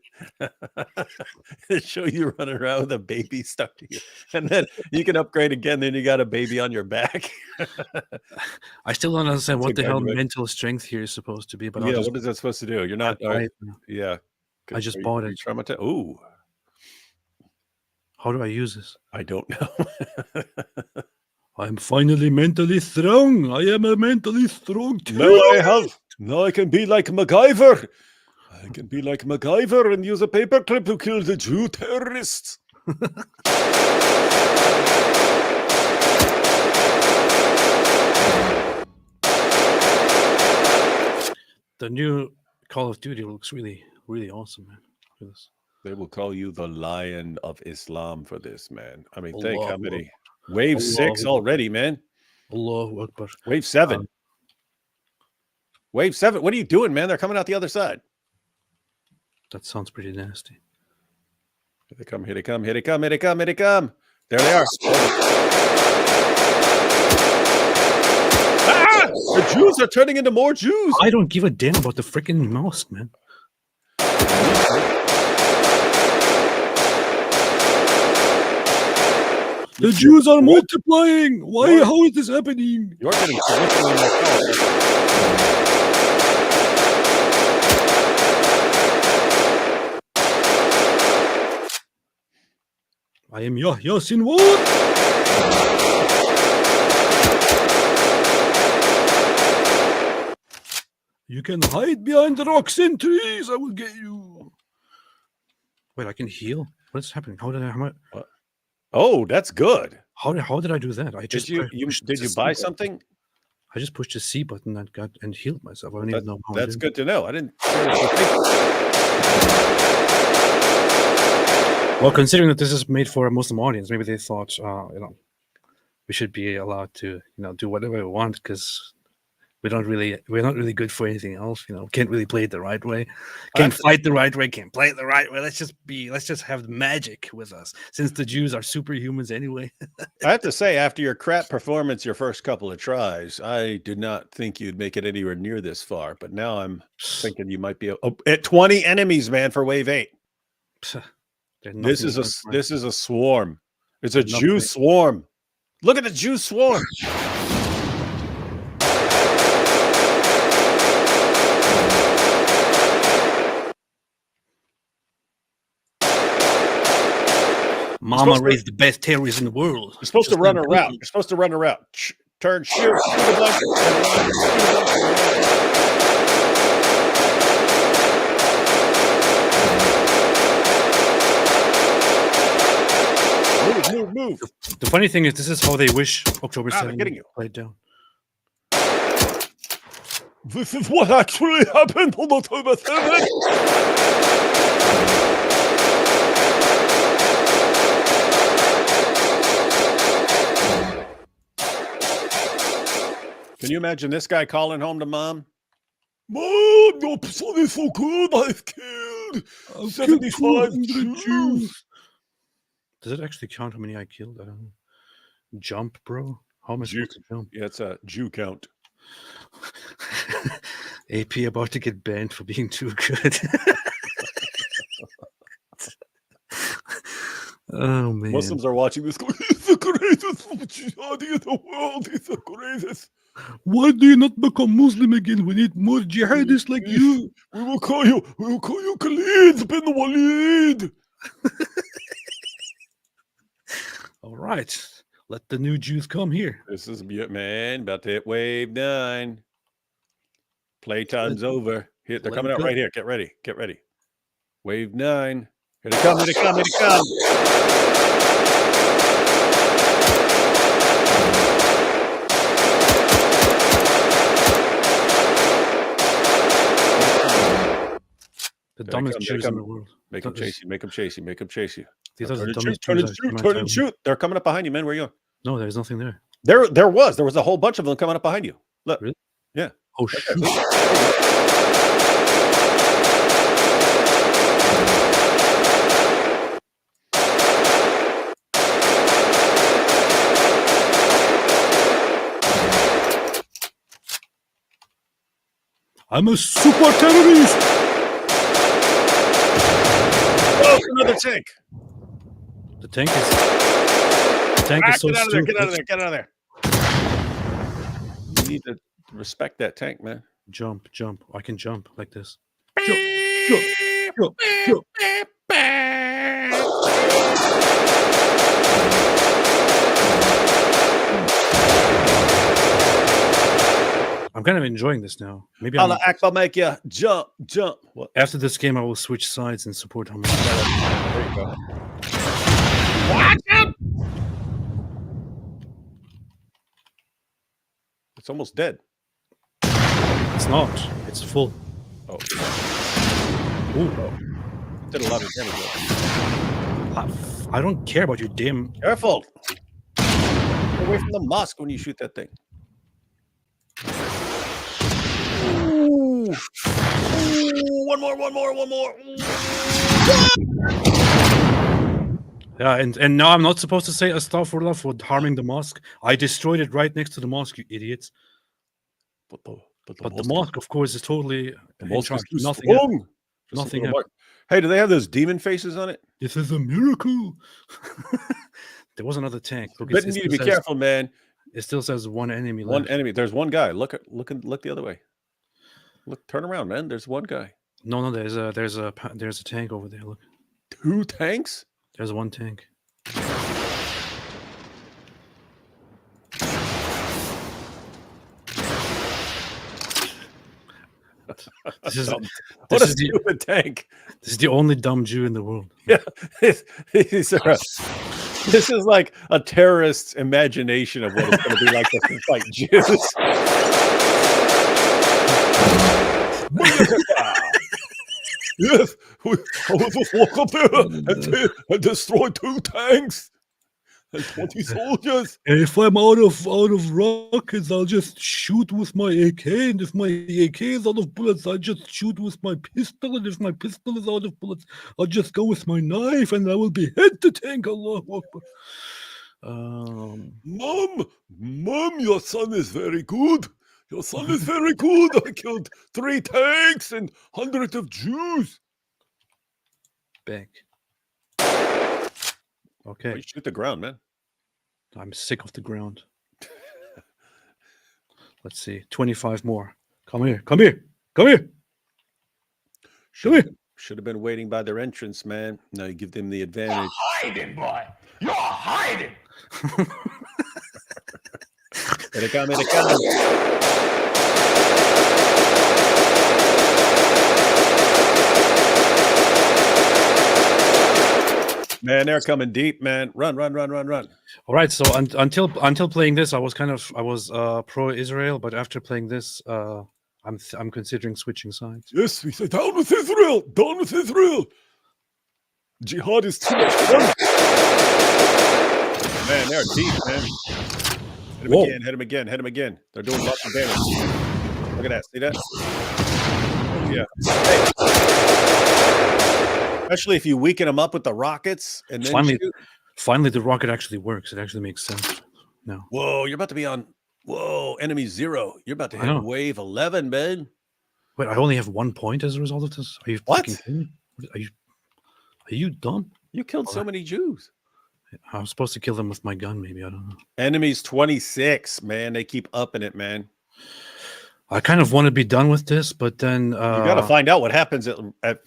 B: They show you running around with a baby stuck to you. And then you can upgrade again, then you got a baby on your back.
A: I still don't understand
B: That's
A: what
B: a
A: the hell
B: graduation.
A: mental strength here is supposed to be, but
B: Yeah, what is that supposed to do? You're not
A: buy it now.
B: yeah.
A: I just bought it.
B: Traumatized? Ooh,
A: How do I use this?
B: I don't know.
A: I'm finally mentally strong. I am a mentally strong
B: Now I can be like MacGyver. I can be like MacGyver and use a paperclip to kill the Jew terrorists.
A: The new Call of Duty looks really, really awesome, man. Look at this.
B: They will call you the Lion of Islam for this, man. I mean, think how
A: Allahu
B: many. Wave 6
A: Allahu
B: already, man.
A: Allahu Akbar.
B: Wave 7. Wave 7. What are you doing, man? They're coming out the other side.
A: That sounds pretty nasty.
B: Here they come, here they come, here they come, here they come, here they come. There they are. Ah! The Jews are turning into more Jews.
A: I don't give a damn about the freaking mosque, man. The Jews are multiplying. Why? How is this happening?
B: You're getting significantly more powerful.
A: I am Yahya Sinwar. You can hide behind the rocks and trees. I will get you. Wait, I can heal. What is happening? How did I?
B: Oh, that's good.
A: How did I do that? I just
B: Did you buy something?
A: I just pushed the C button and healed myself. I don't even know how.
B: That's good to know. I didn't.
A: Well, considering that this is made for a Muslim audience, maybe they thought, we should be allowed to, do whatever we want because we're not really good for anything else. Can't really play it the right way, can't fight the right way, can't play it the right way. Let's just have magic with us, since the Jews are superhumans anyway.
B: I have to say, after your crap performance, your first couple of tries, I did not think you'd make it anywhere near this far. But now I'm thinking you might be at 20 enemies, man, for wave 8. This is a swarm. It's a Jew swarm. Look at the Jew swarm.
A: Mama raised the best terrorists in the world.
B: You're supposed to run a route. You're supposed to run a route. Turn, shoot, shoot a bunch, Move.
A: The funny thing is, this is how they wish October 7th played down.
B: This is what actually happened on October 7th. Can you imagine this guy calling home to mom? Mom, your son is so good. I've killed 75 Jews.
A: Does it actually count how many I killed? I don't know. Jump, bro. How am I supposed to jump?
B: Yeah, it's a Jew count.
A: AP about to get banned for being too good. Oh man!
B: Muslims are watching this. He's the greatest jihadi in the world. He's the greatest.
A: Why do you not become Muslim again? We need more jihadists like you.
B: We will call you Khalid bin Walid.
A: All right, let the new Jews come here.
B: This is man about to hit wave 9. Playtime's over. Here, they're coming out right here. Get ready. Get ready. Wave 9. Here they come. Here they come. Here they come.
A: The dumbest Jews in the world.
B: Make them chase you. Make them chase you. Make them chase you.
A: These are the dumbest
B: Turn and
A: Jews.
B: shoot. Turn and shoot. They're coming up behind you, man. Where are you?
A: No, there's nothing there.
B: There was a whole bunch of them coming up behind you. Look.
A: Really?
B: Yeah.
A: Oh shoot. I'm a super terrorist.
B: Oh, another tank.
A: The tank is so
B: Get out of there.
A: stupid.
B: Get out of there. Get out of there. You need to respect that tank, man.
A: Jump. I can jump like this. Jump. I'm kind of enjoying this now. Maybe
B: Allah Akbar, make you jump. What?
A: after this game I will switch sides and support Hamas.
B: There you go. Watch out! It's almost dead.
A: It's not. It's full.
B: Oh.
A: Ooh.
B: Did a lot of damage.
A: I don't care about your damn.
B: Careful. Get away from the mosque when you shoot that thing. Ooh. Ooh, one more.
A: Yeah, and now I'm not supposed to say astaghfirullah for harming the mosque. I destroyed it right next to the mosque, you idiots. But the mosque, of course, is totally in charge. Nothing happened. Nothing happened.
B: Hey, do they have those demon faces on it?
A: This is a miracle. There was another tank. Look,
B: But you need to be careful, man.
A: It still says one enemy left.
B: One enemy. There's one guy. Look the other way. Look, turn around, man. There's one guy.
A: No, there's a tank over there. Look,
B: 2 tanks.
A: there's one tank. This is
B: What a
A: the
B: stupid tank.
A: this is the only dumb Jew in the world.
B: Yeah, this is like a terrorist's imagination of what it's going to be like to fight Jews. Yes, I will just walk up there and destroy 2 tanks and 20 soldiers.
A: And if I'm out of rockets, I'll just shoot with my AK. And if my AK is out of bullets, I'll just shoot with my pistol. And if my pistol is out of bullets, I'll just go with my knife, and I will behead the tank. Allahu Akbar.
B: Mom, your son is very good. Your son is very good. I killed 3 tanks and hundreds of Jews.
A: Back.
B: Oh,
A: Okay,
B: you shoot the ground, man.
A: I'm sick of the ground. Let's see, 25 more. Come here.
B: Should have been waiting by their entrance, man. Now you give them the advantage.
D: Hiding, boy. You're hiding.
B: Here they come. Man, they're coming deep, man. Run.
A: All right, so until playing this, I was pro-Israel, but after playing this, I'm considering switching sides.
B: Yes, we say down with Israel. Jihad is too much fun. Man, they're deep, man. Hit him again. They're doing lots of damage. Look at that. See that? Yeah. Hey. Especially if you weaken them up with the rockets and then
A: finally the rocket actually works. It actually makes sense now.
B: Whoa, you're about to be on. Whoa, enemy 0. You're about to hit wave 11, man.
A: Wait, I only have 1 point as a result of this. Are you
B: What?
A: fucking kidding me? Are you dumb?
B: You killed so many Jews.
A: I was supposed to kill them with my gun, maybe. I don't know.
B: Enemies 26, man. They keep upping it, man.
A: I kind of want to be done with this, but then
B: You got to find out what happens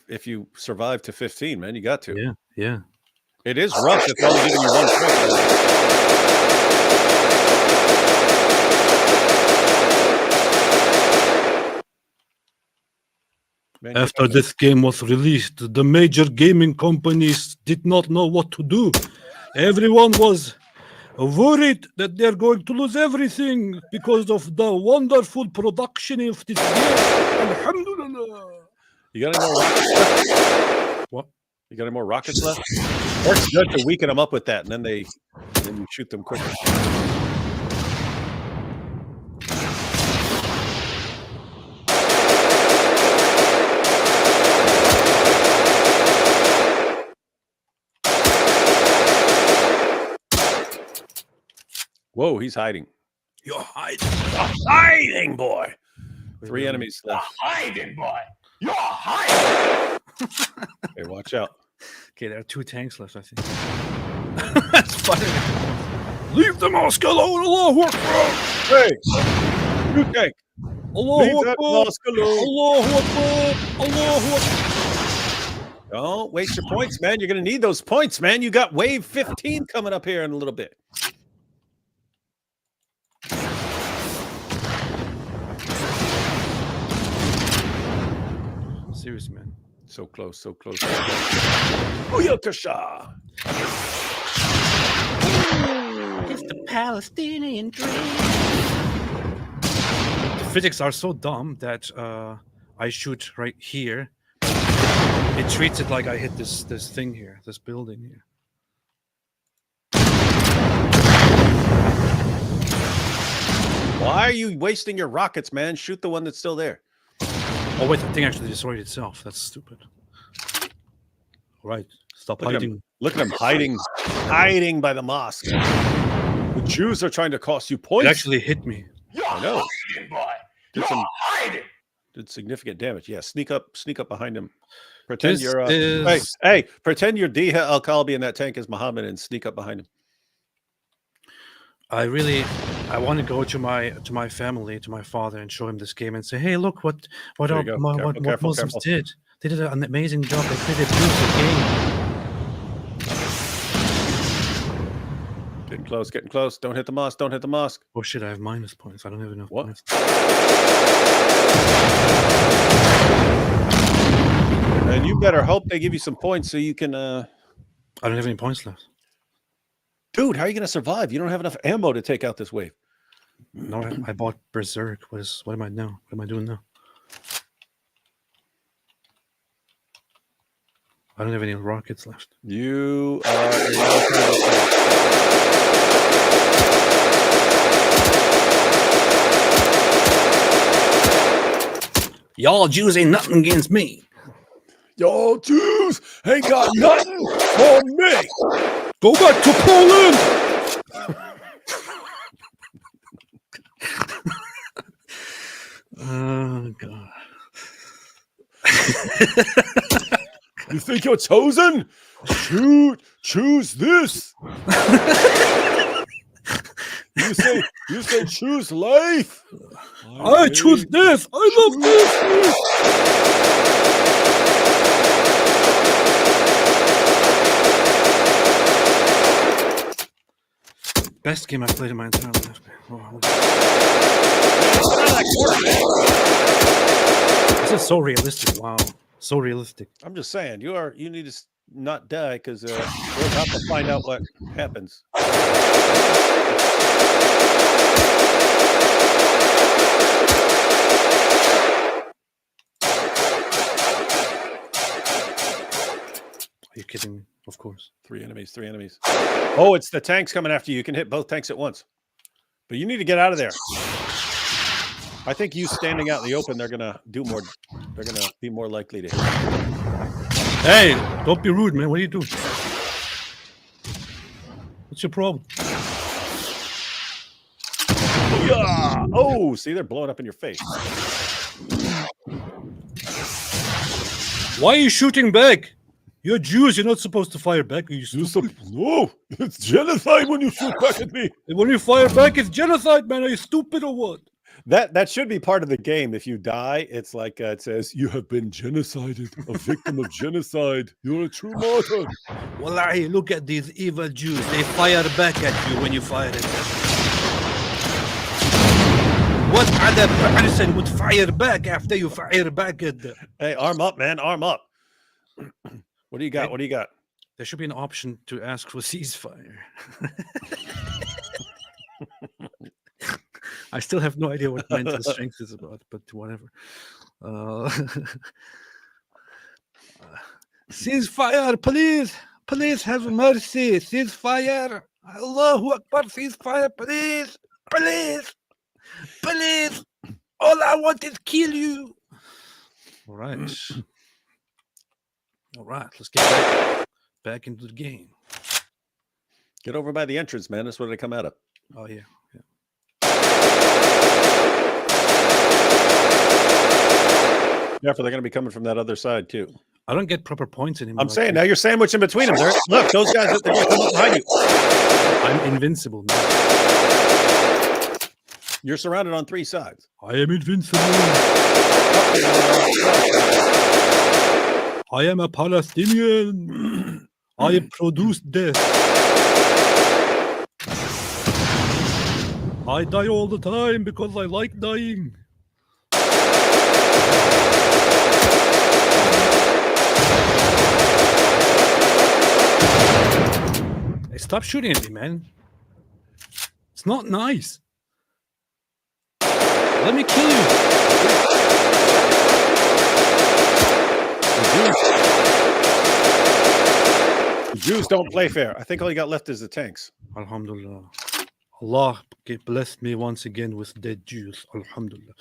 B: if you survive to 15, man. You got to.
A: Yeah.
B: It is rough if only getting your 1 point. Man,
A: After this game was released, the major gaming companies did not know what to do. Everyone was worried that they're going to lose everything because of the wonderful production of this game. Alhamdulillah.
B: You got any more rockets left?
A: What?
B: You got any more rockets left? Or it's good to weaken them up with that, and then you shoot them quicker. Whoa, he's hiding.
A: You're hiding.
B: You're hiding, boy. 3 enemies
D: You're
B: left.
D: hiding, boy. You're hiding.
B: Okay, watch out.
A: Okay, there are 2 tanks left, I think. That's funny. Leave the mosque alone, Allahu Akbar!
B: Hey, you tank.
A: Allahu
B: Leave that
A: Akbar!
B: mosque alone.
A: Allahu Akbar! Allahu Akbar!
B: Don't waste your points, man. You're going to need those points, man. You got wave 15 coming up here in a little bit.
A: Seriously, man.
B: So close, so close. Booyakasha!
A: It's the Palestinian dream. The physics are so dumb that I shoot right here. It treats it like I hit this thing here, this building here.
B: Why are you wasting your rockets, man? Shoot the one that's still there.
A: Oh wait, the thing actually destroyed itself. That's stupid. All right, stop hiding.
B: Look at him hiding by the mosque. The Jews are trying to cost you points.
A: It actually hit me.
D: You're
B: I know.
D: hiding, boy.
B: Did
D: You're
B: some-
D: hiding.
B: Did significant damage. Yeah, sneak up behind him. Pretend
A: This
B: you're
A: is-
B: hey, pretend you're Diha al-Kalbi in that tank as Muhammad and sneak up behind him.
A: I want to go to my family, to my father, and show him this game and say, hey, look what
B: There
A: our,
B: you go.
A: what
B: Careful,
A: Muslims
B: careful.
A: did. They did an amazing job. They created a beautiful game.
B: Getting close. Don't hit the mosque. Don't hit the mosque.
A: Oh shit, I have minus points. I don't have enough
B: What?
A: points.
B: And you better hope they give you some points so you can
A: I don't have any points left.
B: Dude, how are you going to survive? You don't have enough ammo to take out this wave.
A: No, I bought Berserk. What am I now? What am I doing now? I don't have any rockets left.
B: You are in no kind of
A: Y'all Jews ain't nothing against me.
B: Yo, Jews ain't got nothing on me.
A: Go back to Poland. Oh god.
B: You think you're chosen? Choose this. You say choose life.
A: I choose this. I love this. Best game I've played in my entire life. Oh, this is so realistic. Wow, so realistic.
B: I'm just saying, you need to not die because we're about to find out what happens.
A: Are you kidding me? Of course.
B: 3 enemies. Oh, it's the tanks coming after you. You can hit both tanks at once. But you need to get out of there. I think you standing out in the open, they're gonna do more. They're gonna be more likely to hit.
A: Hey, don't be rude, man. What are you doing? What's your problem?
B: Yeah. Oh, see, they're blowing up in your face.
A: Why are you shooting back? You're Jews. You're not supposed to fire back. Are you stupid?
B: No, it's genocide when you shoot back at me.
A: When you fire back, it's genocide, man. Are you stupid or what?
B: That should be part of the game. If you die, it's like it says you have been genocided, a victim of genocide. You're a true martyr.
A: Wallahi, look at these evil Jews. They fire back at you when you fire at them. What other person would fire back after you fire back at them?
B: Hey, arm up, man, arm up. What do you got? What do you got?
A: There should be an option to ask for ceasefire. I still have no idea what mental strength is about, but whatever. Ceasefire, please. Please have mercy. Ceasefire. Allahu Akbar. Ceasefire, please. Please. Please. All I want is kill you. All right. All right. Let's get back into the game.
B: Get over by the entrance, man. That's where they come out of.
A: Oh, yeah.
B: Therefore, they're going to be coming from that other side too.
A: I don't get proper points anymore.
B: I'm saying now you're sandwiched in between them. Look, those guys, they're going to come up behind you.
A: I'm invincible, man.
B: You're surrounded on 3 sides.
A: I am invincible. I am a Palestinian. I produce death. I die all the time because I like dying. Hey, stop shooting at me, man. It's not nice. Let me kill you.
B: The Jews don't play fair. I think all you got left is the tanks.
A: Alhamdulillah. Allah blessed me once again with dead Jews. Alhamdulillah.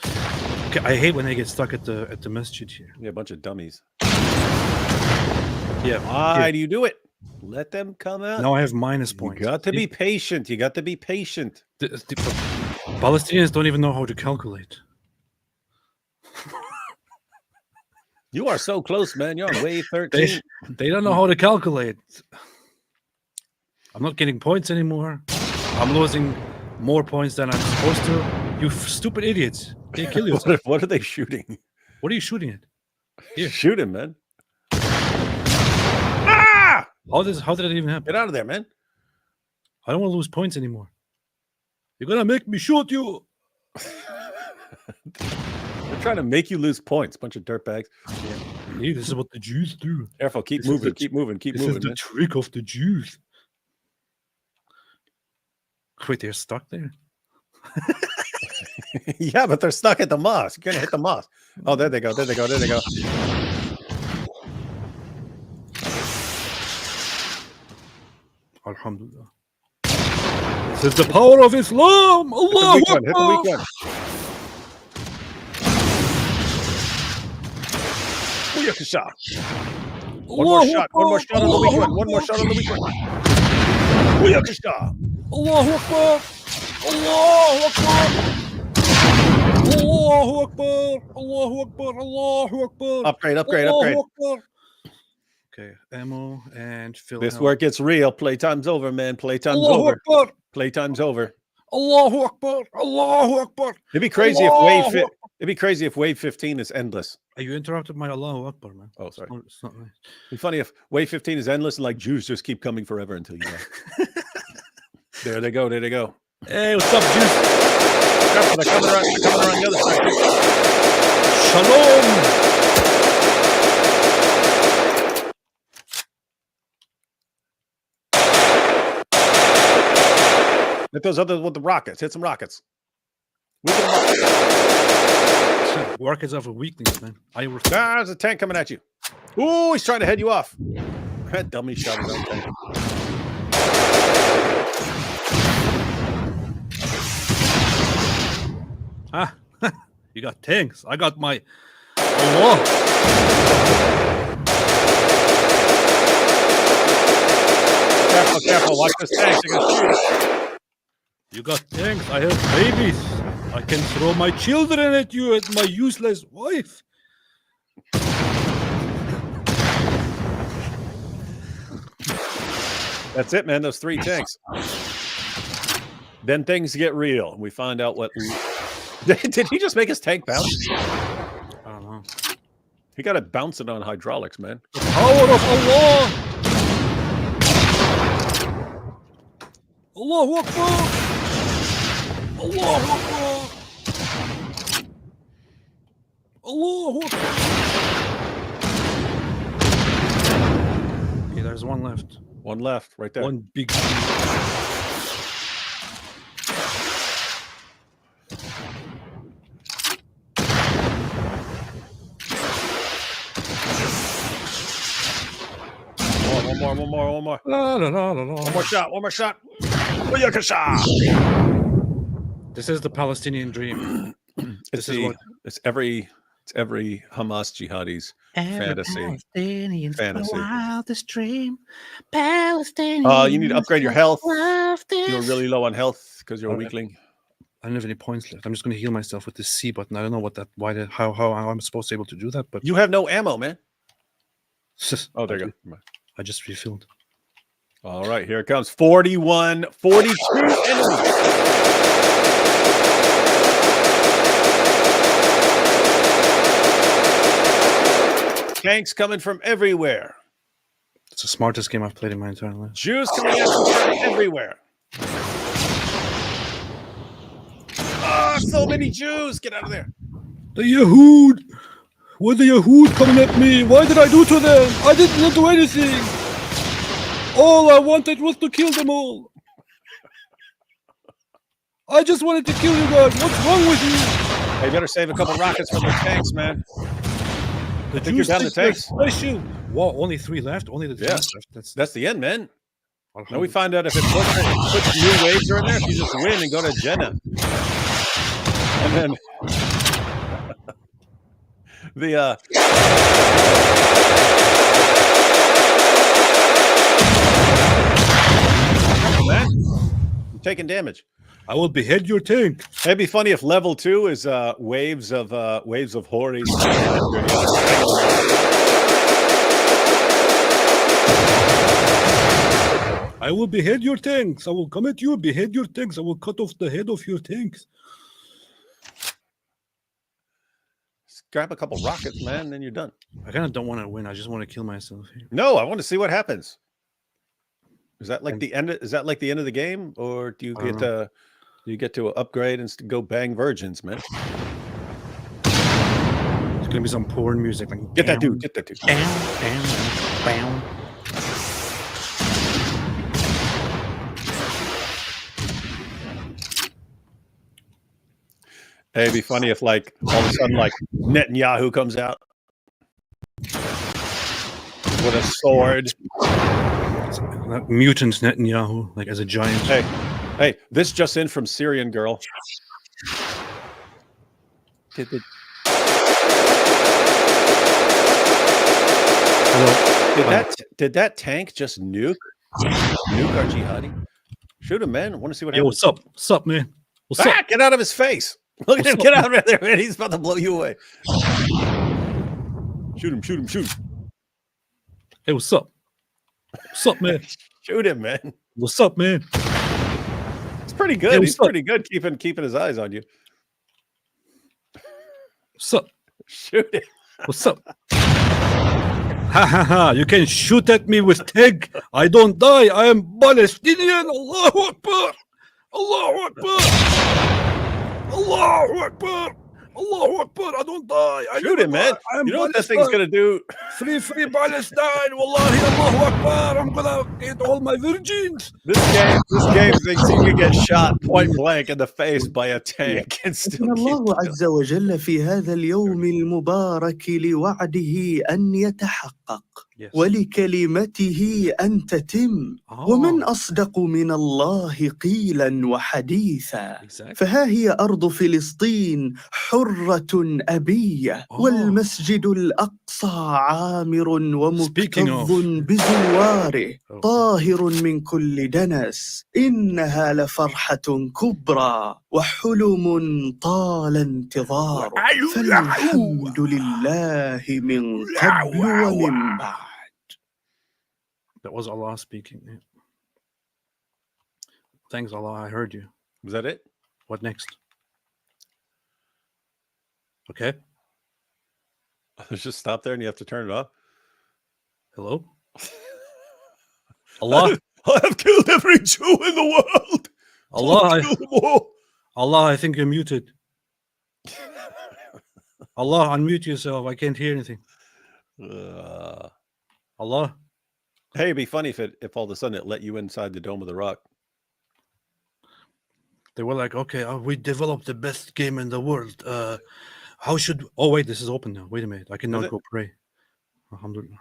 A: Okay, I hate when they get stuck at the masjid here.
B: Yeah, a bunch of dummies.
A: Yeah.
B: Why do you do it? Let them come out.
A: Now I have minus points.
B: You got to be patient. You got to be patient.
A: The Palestinians don't even know how to calculate.
B: You are so close, man. You're on wave 13.
A: They don't know how to calculate. I'm not getting points anymore. I'm losing more points than I'm supposed to. You stupid idiots. They kill you.
B: What are they shooting?
A: What are you shooting at? Here.
B: Shoot him, man. Ah!
A: How did it even happen?
B: Get out of there, man.
A: I don't want to lose points anymore. You're gonna make me shoot you.
B: They're trying to make you lose points. Bunch of dirtbags.
A: Hey, this is what the Jews do.
B: Careful. Keep moving. Keep moving. Keep moving.
A: This is the trick of the Jews. Wait, they're stuck there?
B: Yeah, but they're stuck at the mosque. You're gonna hit the mosque. Oh, there they go. There they go. There they go.
A: Alhamdulillah. This is the power of Islam. Allah.
B: Hit the weak one. Booyakasha. One more shot. One more shot on the weak one. One more shot on the weak one. Booyakasha.
A: Allahu Akbar. Allahu Akbar. Allahu Akbar. Allahu Akbar. Allahu Akbar.
B: Upgrade.
A: Allahu Akbar. Okay, ammo and fill.
B: This where it gets real. Playtime's over, man. Playtime's
A: Allahu
B: over.
A: Akbar.
B: Playtime's over.
A: Allahu Akbar. Allahu Akbar.
B: It'd be crazy if wave 15 is endless.
A: You interrupted my Allahu Akbar, man.
B: Oh, sorry.
A: It's not nice.
B: It'd be funny if wave 15 is endless and like Jews just keep coming forever until you die. There they go. There they go.
A: Hey, what's up, Jews?
B: Careful, they're coming around the other side.
A: Shalom.
B: Hit those others with the rockets. Hit some rockets.
A: Rockets are for weaklings, man.
B: There's a tank coming at you. Ooh, he's trying to head you off. That dummy shot his own tank.
A: Ah, you got tanks. I got my Allah.
B: Careful. Watch this tank. They're gonna shoot.
A: You got tanks. I have babies. I can throw my children at you, at my useless wife.
B: That's it, man. Those 3 tanks. Then things get real. We find out what. Did he just make his tank bounce?
A: I don't know.
B: He got it bouncing on hydraulics, man.
A: The power of Allah. Allahu Akbar. Allahu Akbar. Allahu Akbar. Okay, there's one left.
B: One left, right there.
A: One big.
B: One more.
A: La, la, la, la, la.
B: One more shot. Booyakasha!
A: This is the Palestinian dream.
B: It's every Hamas jihadi's fantasy.
A: Wildest dream. Palestinian.
B: You need to upgrade your health. You're really low on health because you're a weakling.
A: I don't have any points left. I'm just going to heal myself with this C button. I don't know what that. How I'm supposed to be able to do that. But
B: You have no ammo, man. Oh, there you go.
A: I just refilled.
B: All right, here it comes. 41, 42 enemies. Tanks coming from everywhere.
A: It's the smartest game I've played in my entire life.
B: Jews coming at you from everywhere. Ah, so many Jews. Get out of there.
A: The Yahud! Why the Yahud coming at me? Why did I do to them? I did not do anything. All I wanted was to kill them all. I just wanted to kill you guys. What's wrong with you?
B: Hey, you better save a couple rockets from the tanks, man.
A: The
B: think you're down the tanks?
A: Special. Wow, only 3 left. Only the 3 left.
B: That's the end, man. Now we find out if it puts new waves are in there. If you just win and go to Jeddah, and then the man, I'm taking damage.
A: I will behead your tank.
B: It'd be funny if level 2 is waves of Horis.
A: I will behead your tanks. I will come at you, behead your tanks. I will cut off the head of your tanks.
B: Just grab a couple rockets, man, and then you're done.
A: I kind of don't want to win. I just want to kill myself here.
B: No, I want to see what happens. Is that like the end? Is that like the end of the game, or do you get to upgrade and go bang virgins, man?
A: There's gonna be some porn music. Like,
B: get that dude. Get that dude.
A: Bam.
B: Hey, it'd be funny if, like, all of a sudden, like, Netanyahu comes out with a sword.
A: That mutant Netanyahu, like as a giant.
B: Hey, this just in from Syrian girl. Hello. Did that tank just nuke our jihadi? Shoot him, man. I want to see what happens.
A: What's up? What's up, man? What's up?
B: Get out of his face. Look at him. Get out of there, man. He's about to blow you away. Shoot him.
A: Hey, what's up? What's up, man?
B: Shoot him, man.
A: What's up, man?
B: It's pretty good.
A: Hey,
B: he's pretty good keeping his eyes on you.
A: What's up?
B: Shoot him.
A: What's up? Ha ha ha! You can shoot at me with TIG. I don't die. I am Palestinian. Allahu Akbar. Allahu Akbar. Allahu Akbar. Allahu Akbar. I don't die.
B: Shoot him, man. You know what that thing's going to do?
A: Free Palestine. Wallahi, Allahu Akbar. I'm going to get all my virgins.
B: This game thinks you can get shot point blank in the face by a tank and still
C: الله عز وجل في هذا اليوم المبارك لوعده أن يتحقق ولكلمته أن تتم ومن أصدق من الله قيلا وحديثا فها هي أرض فلسطين حرة أبية والمسجد الأقصى عامر ومكتظ بزواره طاهر من كل دنس إنها لفرحة كبرى وحلم طال انتظاره فالحمد لله من قبل ومن بعد.
A: That was Allah speaking. Thanks, Allah. I heard you.
B: Was that it?
A: What next? Okay.
B: Let's just stop there and you have to turn it off.
A: Hello? Allah?
B: I have killed every Jew in the world.
A: Allah, I think you're muted. Allah, unmute yourself. I can't hear anything. Allah?
B: Hey, it'd be funny if all of a sudden it let you inside the Dome of the Rock.
A: They were like, okay, we developed the best game in the world. How should... Oh, wait, this is open now. Wait a minute. I can now go pray. Alhamdulillah.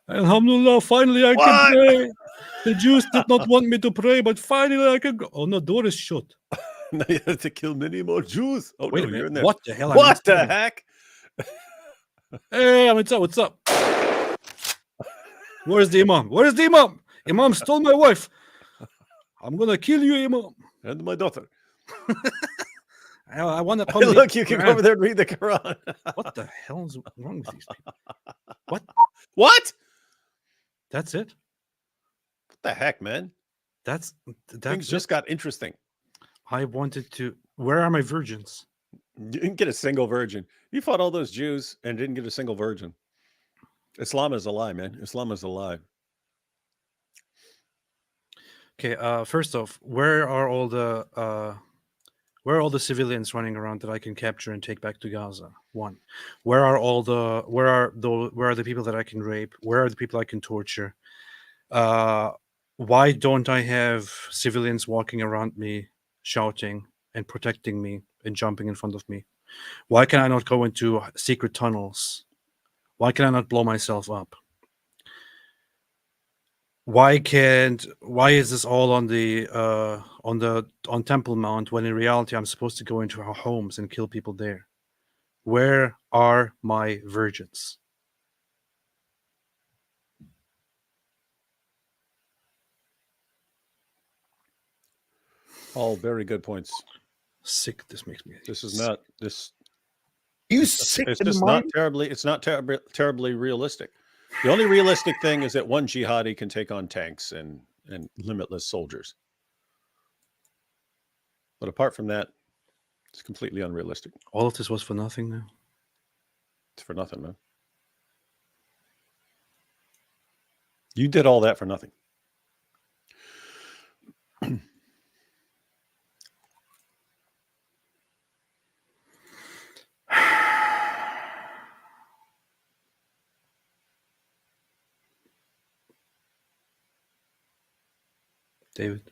A: Alhamdulillah, finally I can pray. The Jews did not want me to pray, but finally I can go. Oh, no, door is shut.
B: Now you have to kill many more Jews. Oh,
A: wait
B: no,
A: a minute.
B: You're in there.
A: What the hell?
B: What the heck?
A: Hey, what's up? Where's the Imam? Where's the Imam? Imam stole my wife. I'm going to kill you, Imam.
B: And my daughter.
A: I want to
B: Hey, look, you can go over there and read the Quran.
A: What the hell is wrong with these people? What?
B: What?
A: That's it?
B: What the heck, man?
A: That's
B: Things
A: it?
B: just got interesting.
A: I wanted to. Where are my virgins?
B: You didn't get a single virgin. You fought all those Jews and didn't get a single virgin. Islam is a lie, man. Islam is a lie.
A: Okay. First off, where are all the civilians running around that I can capture and take back to Gaza? One. Where are the people that I can rape? Where are the people I can torture? Why don't I have civilians walking around me, shouting and protecting me and jumping in front of me? Why can I not go into secret tunnels? Why can I not blow myself up? Why is this all on Temple Mount when in reality I'm supposed to go into our homes and kill people there? Where are my virgins?
B: All very good points.
A: Sick. This makes me.
B: This is not this.
A: You sick.
B: It's just not terribly. It's not terribly realistic. The only realistic thing is that one jihadi can take on tanks and limitless soldiers. But apart from that, it's completely unrealistic.
A: All of this was for nothing now.
B: It's for nothing, man. You did all that for nothing.
A: David,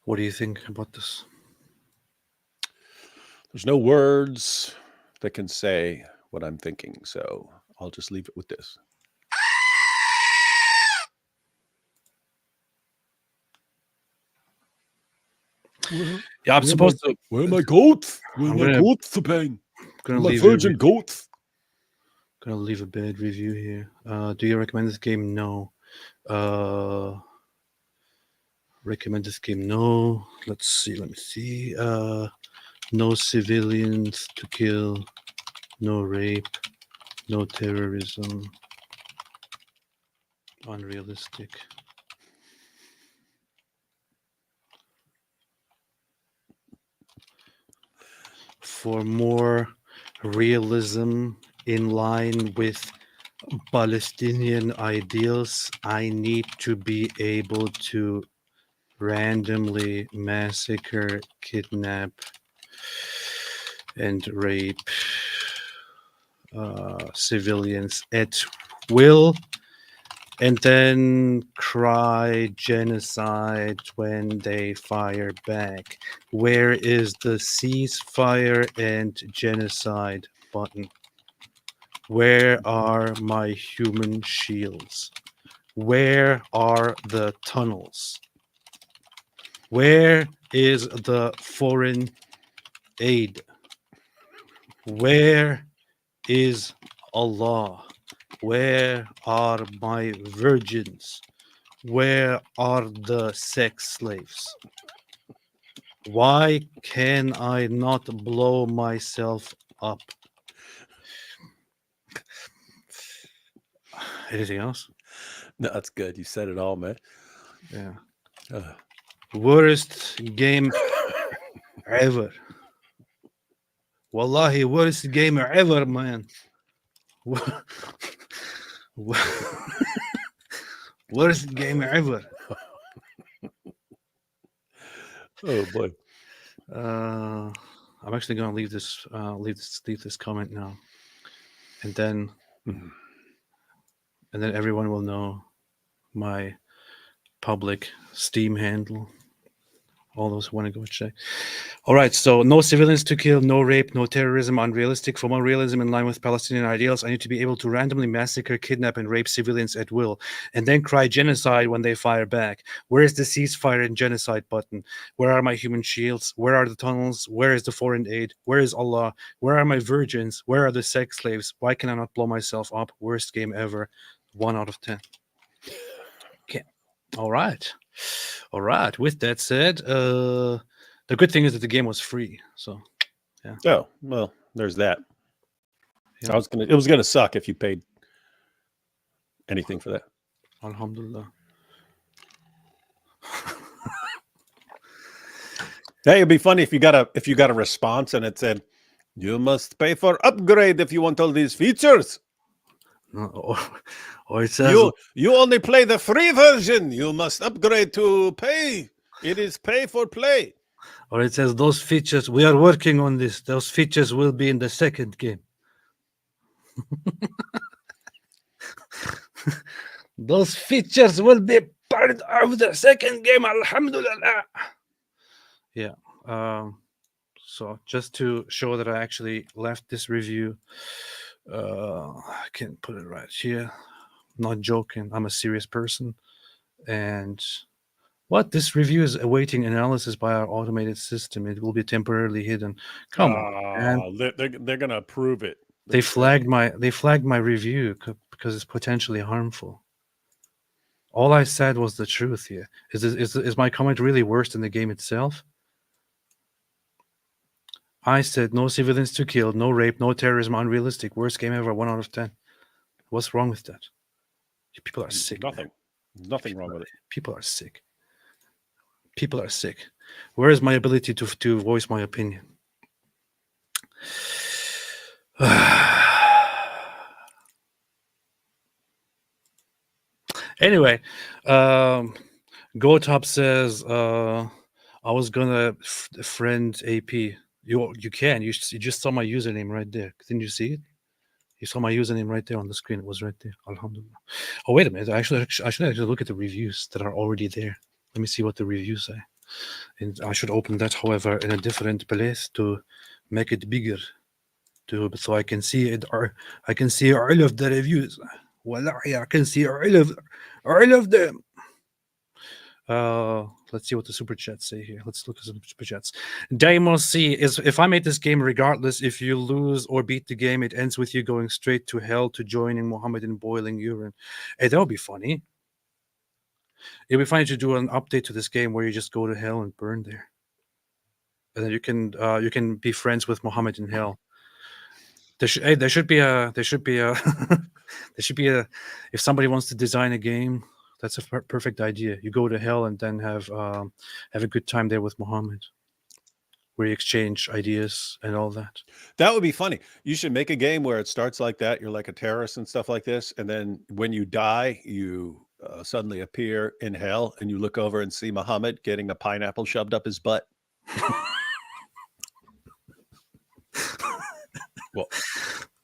A: what do you think about this?
B: There's no words that can say what I'm thinking, so I'll just leave it with this.
A: Yeah, I'm supposed to.
B: Where are my goats? Where are
A: I'm
B: my
A: gonna-
B: goats, the pain?
A: Gonna
B: My
A: leave
B: virgin goats.
A: Gonna leave a bad review here. Do you recommend this game? No. Recommend this game? No. Let's see. Let me see. No civilians to kill. No rape. No terrorism. Unrealistic. For more realism in line with Palestinian ideals, I need to be able to randomly massacre, kidnap, and rape civilians at will, and then cry genocide when they fire back. Where is the ceasefire and genocide button? Where are my human shields? Where are the tunnels? Where is the foreign aid? Where is Allah? Where are my virgins? Where are the sex slaves? Why can I not blow myself up? Anything else?
B: No, that's good. You said it all, man.
A: Yeah.
B: Uh,
A: Worst game ever. Wallahi, worst game ever, man. Worst game ever.
B: oh boy.
A: I'm actually gonna leave this comment now, and then everyone will know my public Steam handle. All those who want to go check. All right, so no civilians to kill, no rape, no terrorism, unrealistic. For more realism in line with Palestinian ideals, I need to be able to randomly massacre, kidnap, and rape civilians at will, and then cry genocide when they fire back. Where is the ceasefire and genocide button? Where are my human shields? Where are the tunnels? Where is the foreign aid? Where is Allah? Where are my virgins? Where are the sex slaves? Why can I not blow myself up? Worst game ever. 1 out of 10. Okay. All right. All right. With that said, the good thing is that the game was free. So
B: Oh, well, there's that.
A: Yeah.
B: It was gonna suck if you paid anything for that.
A: Alhamdulillah.
B: Hey, it'd be funny if you got a response and it said, "You must pay for upgrade if you want all these features.
A: No, or it says
B: You only play the free version. You must upgrade to pay. It is pay for play."
A: or it says those features, we are working on this. Those features will be in the second game. Those features will be part of the second game. Alhamdulillah. Yeah. So just to show that I actually left this review, I can put it right here. Not joking. I'm a serious person. And this review is awaiting analysis by our automated system. It will be temporarily hidden. Come on, man.
B: They're gonna approve it.
A: They flagged my review because it's potentially harmful. All I said was the truth here. Is my comment really worse than the game itself? I said no civilians to kill, no rape, no terrorism, unrealistic, worst game ever, 1 out of 10. What's wrong with that? People are sick.
B: Nothing wrong with it.
A: People are sick. People are sick. Where is my ability to voice my opinion? Anyway, GoTop says I was gonna friend AP. You can. You just saw my username right there. Didn't you see it? You saw my username right there on the screen. It was right there. Alhamdulillah. Oh, wait a minute. I should actually look at the reviews that are already there. Let me see what the reviews say. And I should open that, however, in a different place to make it bigger, so I can see it. Or I can see all of the reviews. Wallahi, I can see all of them. Let's see what the super chats say here. Let's look at some super chats. Daimon C is, if I made this game, regardless if you lose or beat the game, it ends with you going straight to hell to joining Muhammad in boiling urine. Hey, that would be funny. It'd be funny to do an update to this game where you just go to hell and burn there, and then you can be friends with Muhammad in hell. There should be a if somebody wants to design a game, that's a perfect idea. You go to hell and then have a good time there with Muhammad, where you exchange ideas and all that.
B: That would be funny. You should make a game where it starts like that. You're like a terrorist and stuff like this, and then when you die, you suddenly appear in hell, and you look over and see Muhammad getting a pineapple shoved up his butt. Well,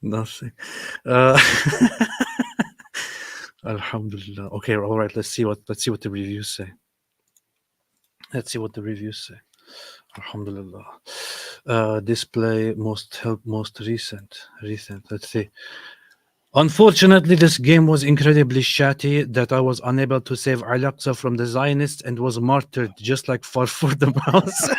A: nothing. Alhamdulillah. Okay, all right. Let's see what the reviews say. Alhamdulillah. Display most recent. Let's see. Unfortunately, this game was incredibly shatty that I was unable to save Al-Aqsa from the Zionists and was martyred just like Farfur the mouse.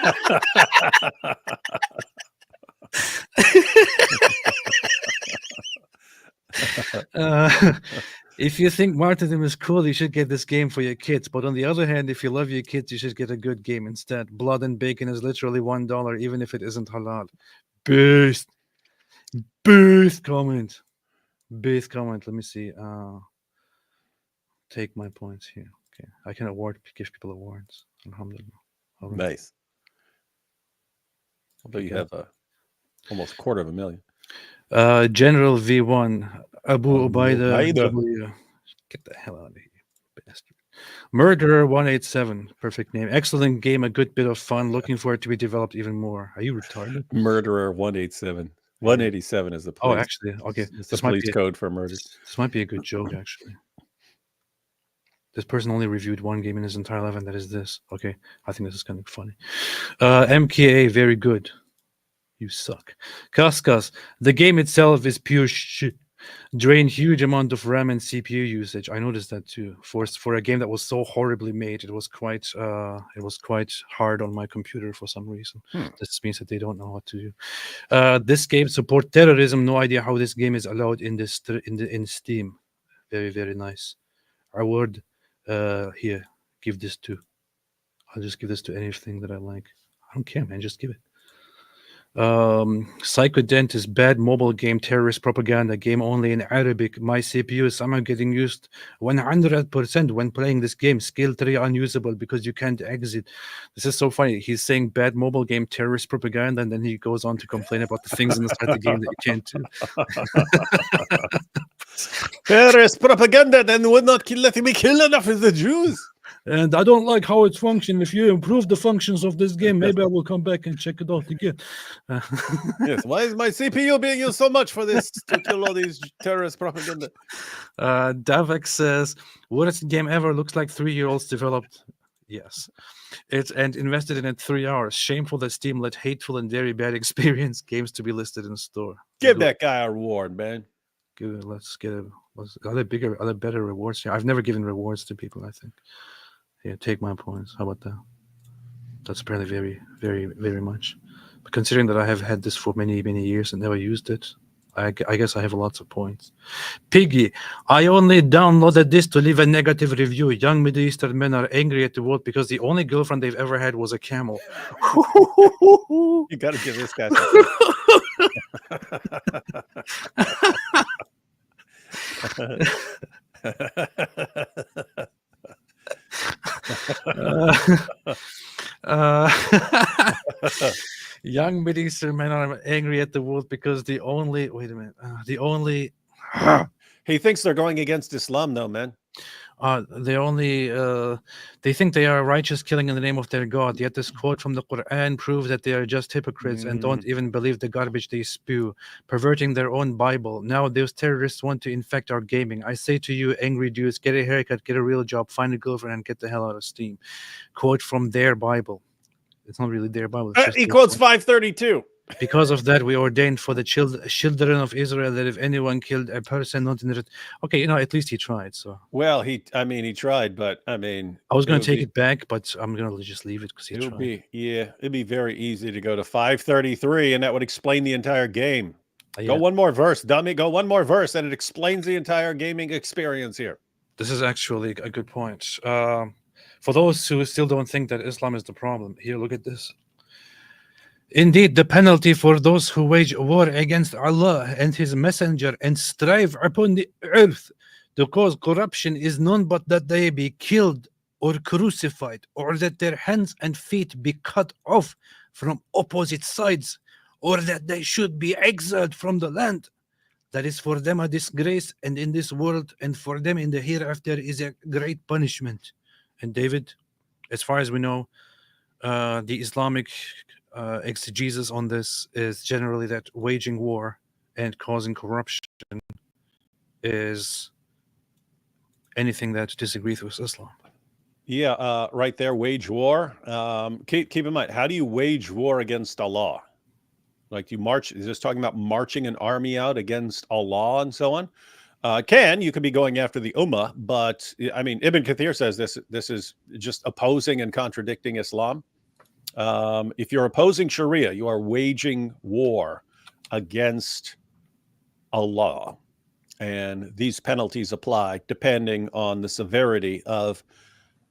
A: If you think martyrdom is cool, you should get this game for your kids. But on the other hand, if you love your kids, you should get a good game instead. Blood and bacon is literally $1, even if it isn't halal. Beast comment. Let me see. Take my points here. Okay, I can give people awards. Alhamdulillah. All right.
B: Nice. Although you have almost 250,000.
A: General V1 Abu Ubaida. Get the hell out of here, bastard. Murderer 187, perfect name. Excellent game, a good bit of fun. Looking for it to be developed even more. Are you retarded?
B: Murderer 187. 187 is the police.
A: Oh, actually, okay.
B: It's the police code for murder.
A: This might be a good joke, actually. This person only reviewed one game in his entire life, and that is this. Okay, I think this is kind of funny. MKA, very good. You suck. Kaskas, the game itself is pure shit. Drain huge amount of RAM and CPU usage. I noticed that too. For a game that was so horribly made, it was quite hard on my computer for some reason. This means that they don't know what to do. This game supports terrorism. No idea how this game is allowed in Steam. Very, very nice. Award here. give this to. I'll just give this to anything that I like. I don't care, man. Just give it. Psychodent is bad mobile game, terrorist propaganda, game only in Arabic. My CPU is somehow getting used 100% when playing this game. Skill tree unusable because you can't exit. This is so funny. He's saying bad mobile game, terrorist propaganda, and then he goes on to complain about the things inside the game that you can't do.
B: Terrorist propaganda, then would not let me kill enough of the Jews.
A: And I don't like how it functions. If you improve the functions of this game, maybe I will come back and check it out again.
B: Yes, why is my CPU being used so much for this to kill all these terrorist propaganda?
A: Davek says, worst game ever, looks like 3-year-olds developed. Yes. And invested in it 3 hours. Shameful that Steam let hateful and very bad experience games to be listed in store.
B: Give that guy a reward, man.
A: Let's get other better rewards here. I've never given rewards to people, I think. Yeah, take my points. How about that? That's apparently very, very, very much. But considering that I have had this for many, many years and never used it, I guess I have lots of points. Piggy, I only downloaded this to leave a negative review. Young Middle Eastern men are angry at the world because the only girlfriend they've ever had was a camel.
B: You got to give this guy
A: Young Middle Eastern men are angry at the world because the only
B: he thinks they're going against Islam, though, man.
A: They think they are righteous, killing in the name of their God. Yet this quote from the Quran proves that they are just hypocrites and don't even believe the garbage they spew, perverting their own Bible. Now those terrorists want to infect our gaming. I say to you, angry Jews, get a haircut, get a real job, find a girlfriend, and get the hell out of Steam. Quote from their Bible. It's not really their Bible.
B: He quotes 532.
A: Because of that, we ordained for the children of Israel that if anyone killed a person not in it, okay, at least he tried. So
B: well, he tried, but I
A: was going to take it back, but I'm going to just leave it because he tried.
B: It'd be very easy to go to 533, and that would explain the entire game.
A: Yeah.
B: Go one more verse, dummy. Go one more verse, and it explains the entire gaming experience here.
A: This is actually a good point. For those who still don't think that Islam is the problem, here, look at this. Indeed, the penalty for those who wage war against Allah and His Messenger and strive upon the earth to cause corruption is none but that they be killed or crucified, or that their hands and feet be cut off from opposite sides, or that they should be exiled from the land. That is for them a disgrace, and in this world, and for them in the hereafter is a great punishment. And David, as far as we know, the Islamic exegesis on this is generally that waging war and causing corruption is anything that disagrees with Islam.
B: Yeah, right there, wage war. Keep in mind, how do you wage war against Allah? Like you march, is this talking about marching an army out against Allah and so on? You could be going after the Ummah, but Ibn Kathir says this is just opposing and contradicting Islam. If you're opposing Sharia, you are waging war against Allah, and these penalties apply depending on the severity of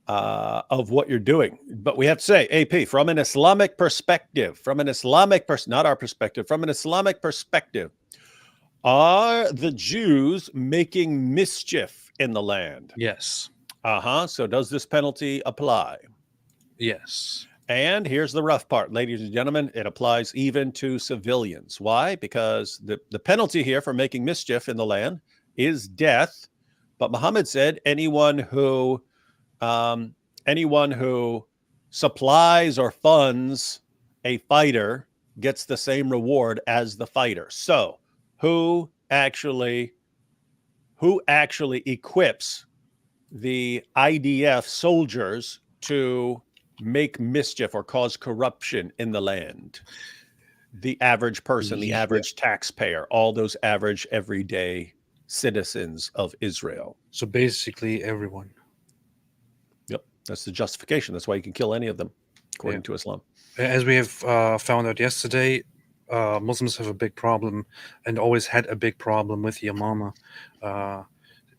B: what you're doing. But we have to say, AP, from an Islamic perspective, not our perspective, from an Islamic perspective, are the Jews making mischief in the land?
A: Yes.
B: So does this penalty apply?
A: Yes.
B: And here's the rough part, ladies and gentlemen. It applies even to civilians. Why? Because the penalty here for making mischief in the land is death. But Muhammad said anyone who supplies or funds a fighter gets the same reward as the fighter. So who actually equips the IDF soldiers to make mischief or cause corruption in the land? The average person, the average taxpayer, all those average everyday citizens of Israel.
A: So basically everyone.
B: Yep. That's the justification. That's why you can kill any of them, according to Islam.
A: As we have found out yesterday, Muslims have a big problem and always had a big problem with Yamama,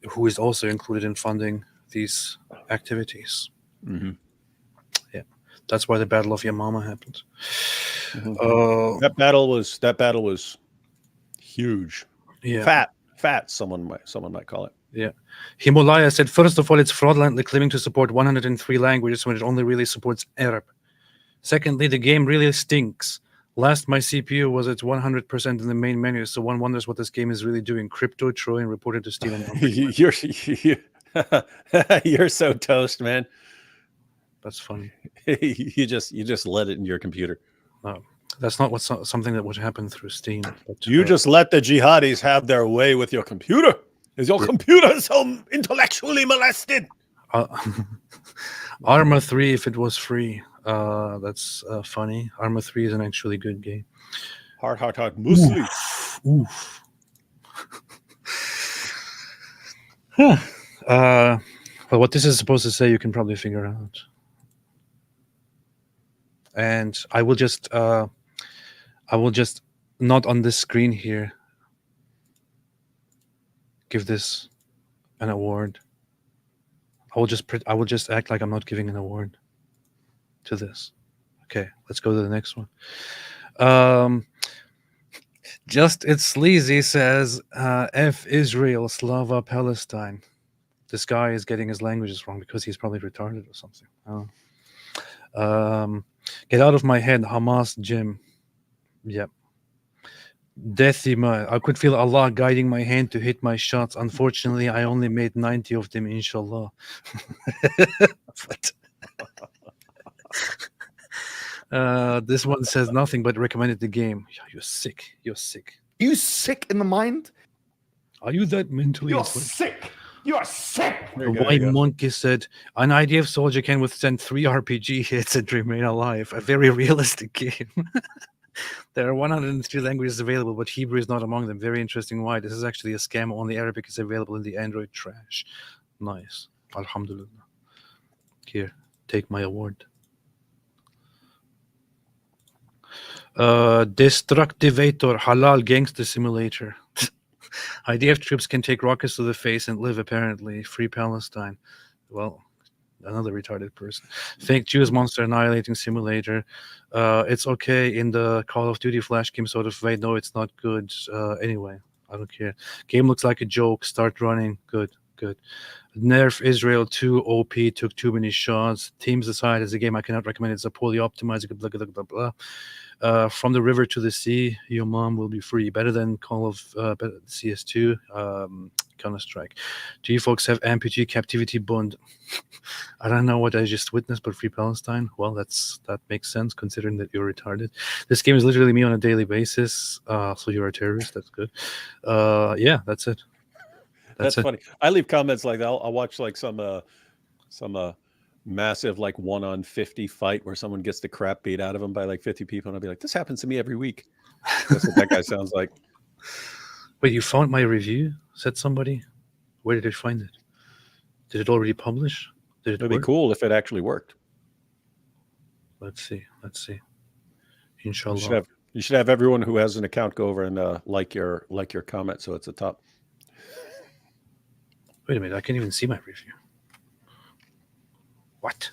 A: who is also included in funding these activities.
B: Mm-hmm.
A: That's why the Battle of Yamama happened.
B: Mm-hmm. That battle was huge.
A: Yeah.
B: Fat. Someone might call it.
A: Yeah. Himalaya said, first of all, it's fraudulently claiming to support 103 languages when it only really supports Arab. Secondly, the game really stinks. Last, my CPU was at 100% in the main menu, so one wonders what this game is really doing. Crypto Troy reported to Steven.
B: You're so toast, man.
A: That's funny.
B: you just let it in your computer.
A: No, that's not something that would happen through Steam. But,
B: you just let the jihadis have their way with your computer. Is your computer so intellectually molested?
A: Arma 3, if it was free. That's funny. Arma 3 is an actually good game.
B: Hard. Musli.
A: Oof. Well, what this is supposed to say, you can probably figure out. And I will just not on this screen here give this an award. I will just act like I'm not giving an award to this. Okay, let's go to the next one. Just It's Sleazy says, F Israel, Slava Palestine. This guy is getting his languages wrong because he's probably retarded or something. Get out of my head, Hamas Jim. Yep. Decima. I could feel Allah guiding my hand to hit my shots. Unfortunately, I only made 90 of them, inshallah. This one says nothing but recommended the game. You're sick. You're sick.
D: You sick in the mind?
A: Are you that mentally?
D: You're sick. You are sick.
A: The White Monkey said, an IDF soldier can withstand 3 RPG hits and remain alive. A very realistic game. There are 103 languages available, but Hebrew is not among them. Very interesting. Why? This is actually a scam. Only Arabic is available in the Android trash. Nice. Alhamdulillah. Here, take my award. Destructivator, Halal Gangster Simulator. IDF troops can take rockets to the face and live, apparently. Free Palestine. Well, another retarded person. Fake Jews Monster Annihilating Simulator. It's okay in the Call of Duty Flash game sort of way. No, it's not good. Anyway, I don't care. Game looks like a joke. Start running. Good. Nerf Israel 2 OP, took too many shots. Teams aside, as a game I cannot recommend. It's a poorly optimized, blah, blah, blah, blah. From the river to the sea, your mom will be free. Better than Call of CS2, Counter-Strike. Do you folks have amputee captivity bond? I don't know what I just witnessed, but Free Palestine, well, that makes sense considering that you're retarded. This game is literally me on a daily basis, so you're a terrorist. That's good. Yeah, that's it.
B: That's funny. I leave comments like that. I'll watch like some massive like 1-on-50 fight where someone gets the crap beat out of them by like 50 people, and I'll be like, this happens to me every week. That's what that guy sounds like.
A: Wait, you found my review? Said somebody? Where did you find it? Did it already publish?
B: It'd be cool if it actually worked.
A: Let's see. Inshallah.
B: You should have everyone who has an account go over and like your comment so it's the top.
A: Wait a minute, I can't even see my review. What?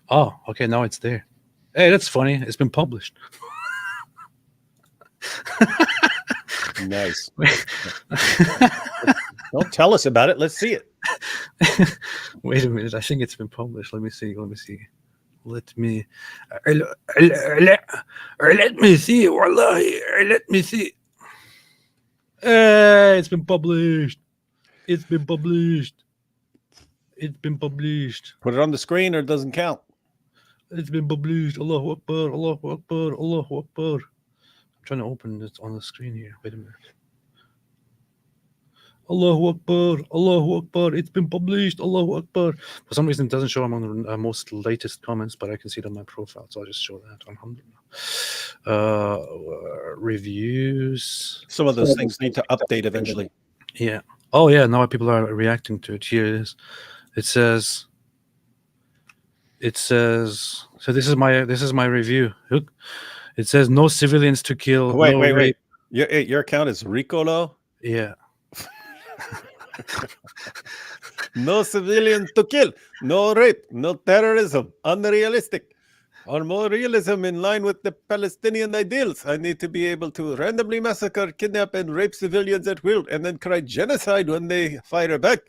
A: Oh, okay, now it's there. Hey, that's funny. It's been published.
B: Nice. Don't tell us about it. Let's see it.
A: Wait a minute. I think it's been published. Let me see. Let me see. Let me see. Wallahi. Let me see. Hey, it's been published. It's been published. It's been published.
B: Put it on the screen or it doesn't count.
A: It's been published. Allahu Akbar. Allahu Akbar. Allahu Akbar. I'm trying to open it on the screen here. Wait a minute. Allahu Akbar. Allahu Akbar. It's been published. Allahu Akbar. For some reason, it doesn't show among the most latest comments, but I can see it on my profile, so I'll just show that. Alhamdulillah. Reviews.
B: Some of those things need to update eventually.
A: Yeah. Oh, yeah. Now people are reacting to it. Here it is. It says. So this is my review. Look. It says no civilians to kill.
B: Wait. Your account is Ricolo?
A: Yeah.
B: No civilian to kill, no rape, no terrorism, unrealistic. Or more realism in line with the Palestinian ideals. I need to be able to randomly massacre, kidnap, and rape civilians at will, and then cry genocide when they fire back.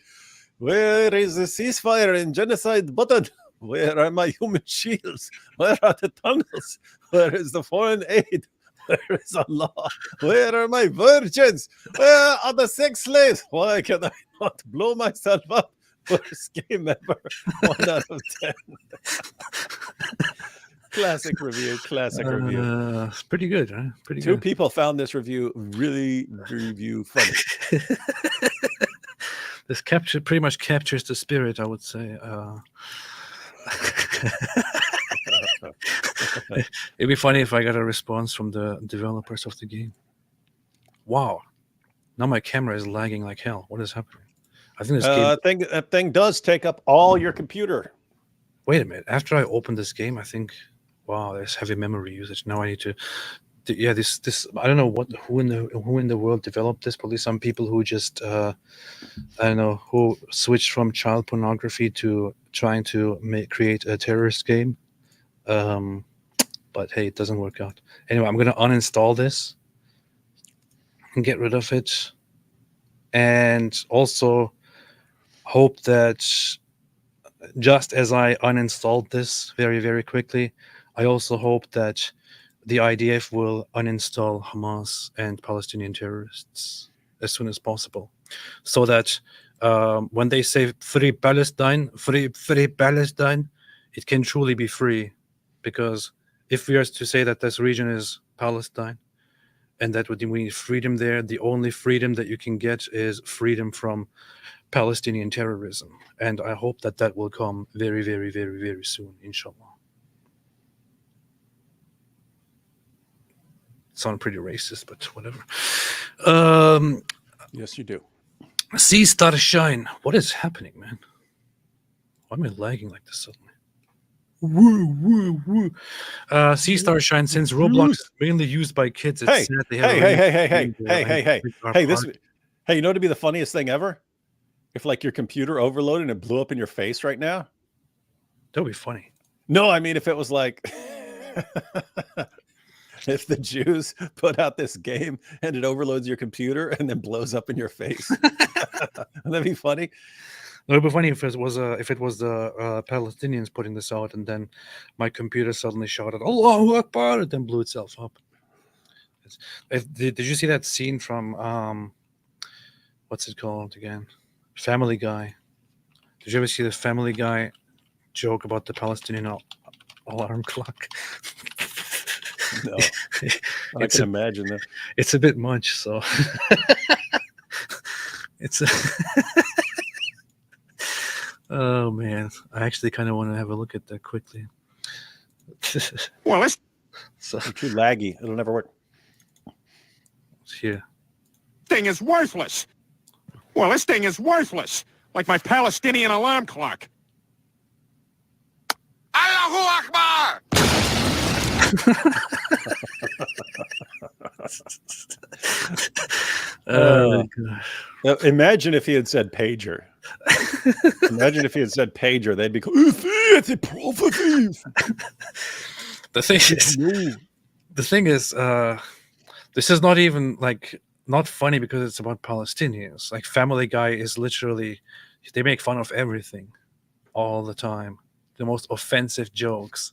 B: Where is the ceasefire and genocide button? Where are my human shields? Where are the tunnels? Where is the foreign aid? Where is Allah? Where are my virgins? Where are the sex slaves? Why can I not blow myself up? Worst game ever. 1 out of 10. Classic review.
A: It's pretty good, huh? Pretty
B: Two
A: good.
B: people found this review really funny.
A: This pretty much captures the spirit, I would say. It'd be funny if I got a response from the developers of the game. Wow. Now my camera is lagging like hell. What is happening? I think this game...
B: That thing does take up all your computer.
A: Wait a minute. After I open this game, I think, wow, there's heavy memory usage. Now I need to... Yeah, this I don't know who in the world developed this. Probably some people who just I don't know, who switched from child pornography to trying to create a terrorist game. But hey, it doesn't work out. Anyway, I'm gonna uninstall this and get rid of it, and also hope that just as I uninstalled this very, very quickly, I also hope that the IDF will uninstall Hamas and Palestinian terrorists as soon as possible, so that when they say free Palestine, free Palestine, it can truly be free. Because if we are to say that this region is Palestine, and that would mean freedom there, the only freedom that you can get is freedom from Palestinian terrorism. And I hope that that will come very, very, very, very soon, inshallah. Sound pretty racist, but whatever.
B: Yes, you do.
A: Sea Star Shine. What is happening, man? Why am I lagging like this suddenly? Sea Star Shine, since Roblox is mainly used by kids, it's sad they have
B: Hey, you know what would be the funniest thing ever? If like your computer overloaded and it blew up in your face right now?
A: That would be funny.
B: No, I mean if it was like if the Jews put out this game and it overloads your computer and then blows up in your face. Wouldn't that be funny?
A: It would be funny if it was the Palestinians putting this out, and then my computer suddenly shouted "Allahu Akbar" and then blew itself up. Did you see that scene from what's it called again? Family Guy. Did you ever see the Family Guy joke about the Palestinian alarm clock?
B: No, I can imagine that.
A: It's a bit much, so it's. Oh man, I actually kind of want to have a look at that quickly.
D: Well, it's
B: too laggy. It'll never work.
A: Here.
D: thing is worthless. Well, this thing is worthless, like my Palestinian alarm clock. Allahu Akbar!
B: Imagine if he had said pager. Imagine if he had said pager, they'd be it's a prophecy.
A: The thing is, this is not even not funny because it's about Palestinians. Like Family Guy is literally, they make fun of everything all the time. The most offensive jokes.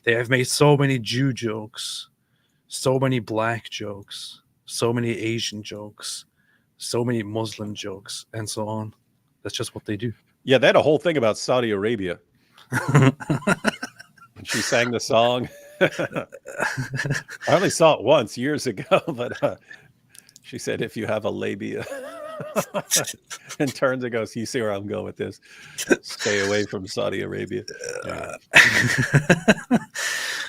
A: They have made so many Jew jokes, so many black jokes, so many Asian jokes, so many Muslim jokes, and so on. That's just what they do.
B: Yeah, they had a whole thing about Saudi Arabia. And she sang the song. I only saw it once years ago, but she said, if you have a labia, and turns and goes, you see where I'm going with this. Stay away from Saudi Arabia.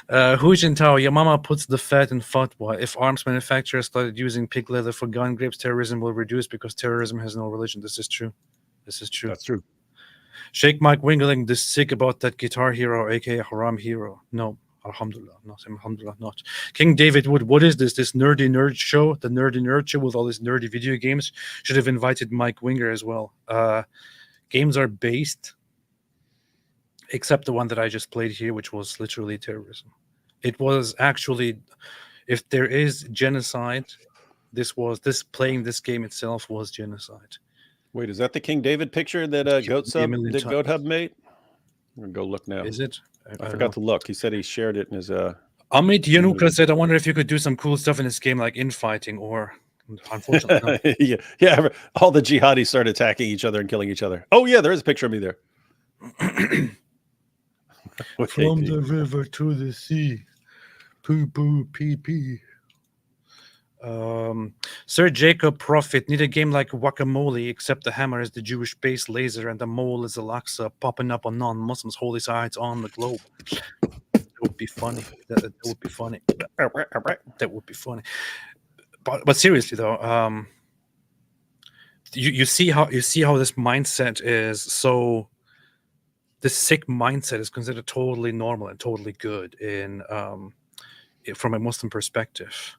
A: Hu Jintao, your mama puts the fat in fatwa. If arms manufacturers started using pig leather for gun grips, terrorism will reduce because terrorism has no religion. This is true. This is true.
B: That's true.
A: Sheikh Mike Wingling, this sick about that Guitar Hero, aka Haram Hero. No, Alhamdulillah, not. Alhamdulillah, not. King David Wood, what is this? This nerdy nerd show? The nerdy nerd show with all these nerdy video games? Should have invited Mike Winger as well. Games are based, except the one that I just played here, which was literally terrorism. It was actually, if there is genocide, playing this game itself was genocide.
B: Wait, is that the King David picture that Goat Hub made? I'm gonna go look now.
A: Is it?
B: I forgot to look. He said he shared it in his.
A: Amit Yanuka said, "I wonder if you could do some cool stuff in this game, like infighting." Or, unfortunately,
B: no. yeah. All the jihadis start attacking each other and killing each other. Oh yeah, there is a picture of me there.
A: From the river to the sea, poo poo pee pee. Sir Jacob Prophet, need a game like Guacamole, except the hammer is the Jewish base laser and the mole is Al-Aqsa popping up on non-Muslims' holy sites on the globe. That would be funny. That would be funny. That would be funny. But seriously though, you see how this mindset is so. This sick mindset is considered totally normal and totally good in from a Muslim perspective.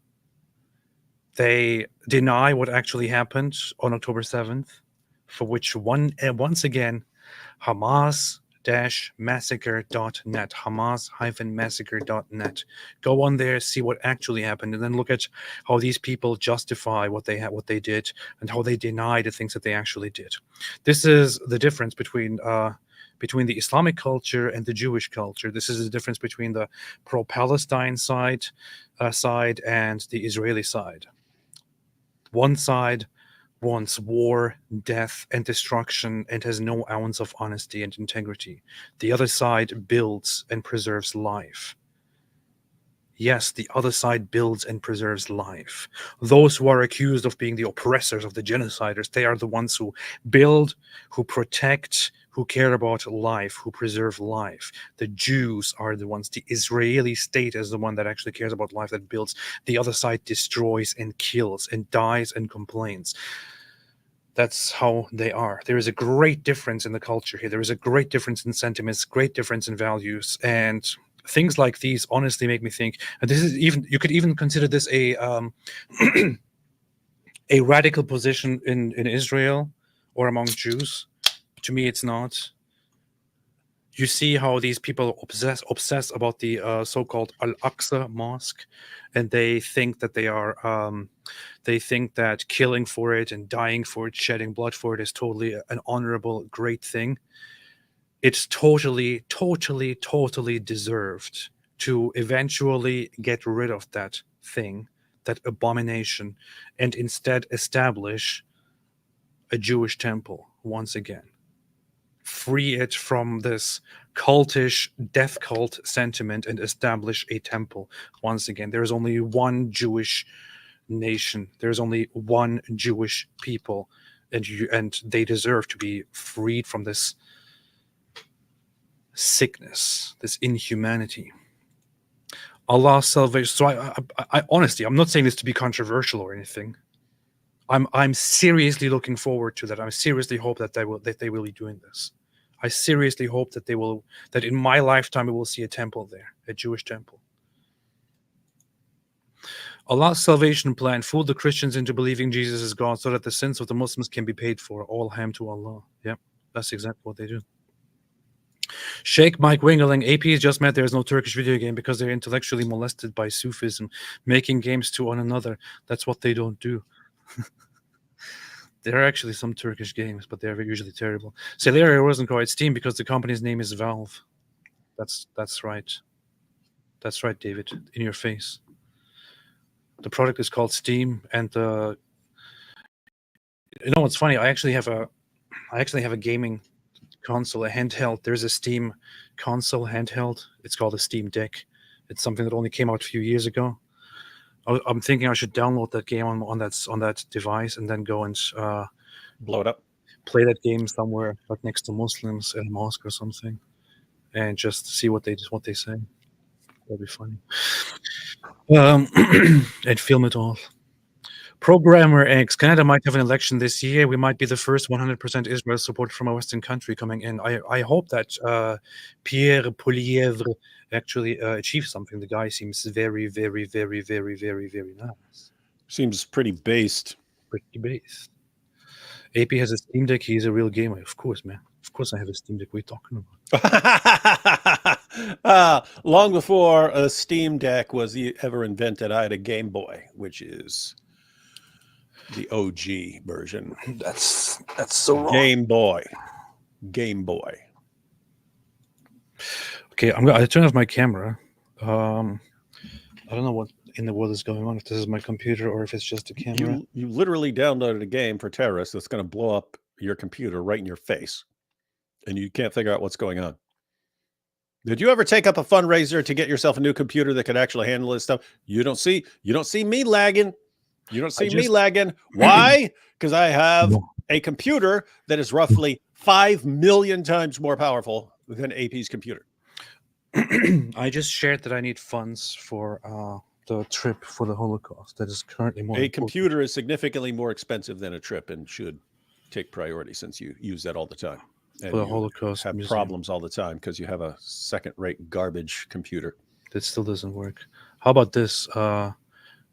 A: They deny what actually happened on October 7th, for which once again, Hamas-massacre.net, Hamas-massacre.net. Go on there, see what actually happened, and then look at how these people justify what they did and how they deny the things that they actually did. This is the difference between the Islamic culture and the Jewish culture. This is the difference between the pro-Palestine side and the Israeli side. One side wants war, death, and destruction and has no ounce of honesty and integrity. The other side builds and preserves life. Yes, the other side builds and preserves life. Those who are accused of being the oppressors, of the genociders, they are the ones who build, who protect, who care about life, who preserve life. The Jews are the ones, the Israeli state is the one that actually cares about life, that builds. The other side destroys and kills and dies and complains. That's how they are. There is a great difference in the culture here. There is a great difference in sentiments, great difference in values, and things like these honestly make me think, and this is even, you could even consider this a a radical position in Israel or among Jews. To me, it's not. You see how these people obsess about the so-called Al-Aqsa Mosque, and they think that they think that killing for it and dying for it, shedding blood for it is totally an honorable, great thing. It's totally deserved to eventually get rid of that thing, that abomination, and instead establish a Jewish temple once again. Free it from this cultish death cult sentiment and establish a temple once again. There is only one Jewish nation. There's only one Jewish people, and they deserve to be freed from this sickness, this inhumanity. Allah's salvation. So I honestly, I'm not saying this to be controversial or anything. I'm seriously looking forward to that. I seriously hope that they will be doing this. I seriously hope that that in my lifetime we will see a temple there, a Jewish temple. Allah's salvation plan fooled the Christians into believing Jesus is God so that the sins of the Muslims can be paid for. All ham to Allah. Yep, that's exactly what they do. Sheikh Mike Wingerling, AP just meant there is no Turkish video game because they're intellectually molested by Sufism, making games to one another. That's what they don't do. There are actually some Turkish games, but they're usually terrible. Celeria wasn't quite Steam because the company's name is Valve. That's right. That's right, David. In your face. The product is called Steam, and you know what's funny? I actually have a gaming console, a handheld. There's a Steam console handheld. It's called a Steam Deck. It's something that only came out a few years ago. I'm thinking I should download that game on that device and then go and
B: blow it up,
A: play that game somewhere like next to Muslims in a mosque or something, and just see what they say. That'd be funny. And film it all. Programmer X. Canada might have an election this year. We might be the first 100% Israel support from a Western country coming in. I hope that Pierre Poilievre actually achieves something. The guy seems very, very, very, very, very, very nice.
B: Seems pretty based.
A: Pretty base. AP has a Steam Deck. He's a real gamer. Of course, man. Of course I have a Steam Deck. What are you talking about?
B: Long before a Steam Deck was ever invented, I had a Game Boy, which is the OG version.
A: That's so wrong.
B: Game Boy.
A: Okay, I turn off my camera. I don't know what in the world is going on, if this is my computer or if it's just a camera.
B: You literally downloaded a game for terrorists that's going to blow up your computer right in your face, and you can't figure out what's going on. Did you ever take up a fundraiser to get yourself a new computer that could actually handle this stuff? You don't see me lagging. You don't see me lagging. Why? Because I have a computer that is roughly 5 million times more powerful than AP's computer.
A: I just shared that I need funds for the trip for the Holocaust. That is currently more important.
B: Computer is significantly more expensive than a trip and should take priority since you use that all the time. And
A: for the Holocaust
B: have
A: museum.
B: Problems all the time because you have a second-rate garbage computer.
A: That still doesn't work. How about this?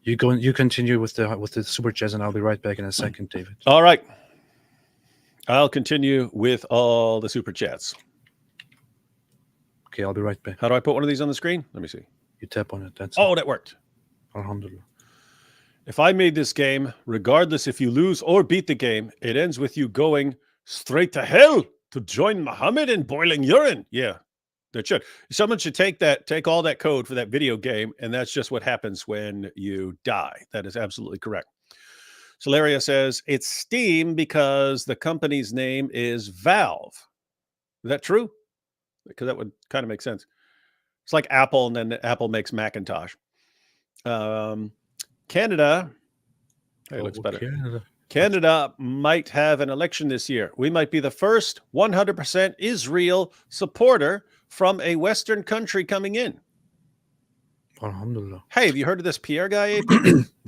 A: You continue with the super chats, and I'll be right back in a second, David.
B: All right. I'll continue with all the super chats.
A: Okay, I'll be right back.
B: How do I put one of these on the screen? Let me see.
A: You tap on it. That's
B: it.
A: That
B: worked.
A: Alhamdulillah.
B: If I made this game, regardless if you lose or beat the game, it ends with you going straight to hell to join Muhammad in boiling urine. Yeah, that should. Someone should take all that code for that video game, and that's just what happens when you die. That is absolutely correct. Solaria says, it's Steam because the company's name is Valve. Is that true? Because that would kind of make sense. It's like Apple, and then Apple makes Macintosh. Canada. Hey, looks better. Canada might have an election this year. We might be the first 100% Israel supporter from a Western country coming in.
A: Alhamdulillah.
B: Hey, have you heard of this Pierre guy?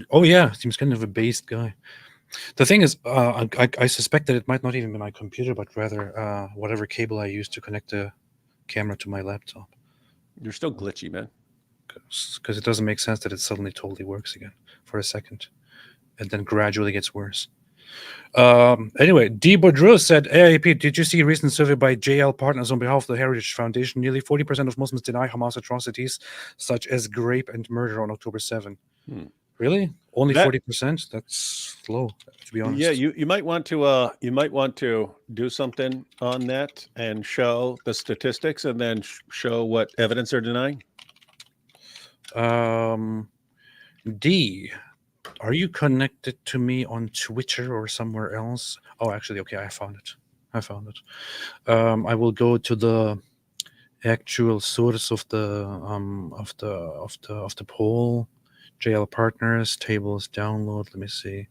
A: Oh, yeah. Seems kind of a based guy. The thing is, I suspect that it might not even be my computer, but rather whatever cable I use to connect the camera to my laptop.
B: You're still glitchy, man.
A: Because it doesn't make sense that it suddenly totally works again for a second and then gradually gets worse. Anyway, D. Boudreau said, AIP, did you see a recent survey by JL Partners on behalf of the Heritage Foundation? Nearly 40% of Muslims deny Hamas atrocities such as rape and murder on October 7. Really? Only 40%? That's low, to be honest.
B: Yeah, you might want to do something on that and show the statistics and then show what evidence they're denying.
A: D, are you connected to me on Twitter or somewhere else? Oh, actually, okay, I found it. I will go to the actual source of the poll. JL Partners, tables, download. Let me see.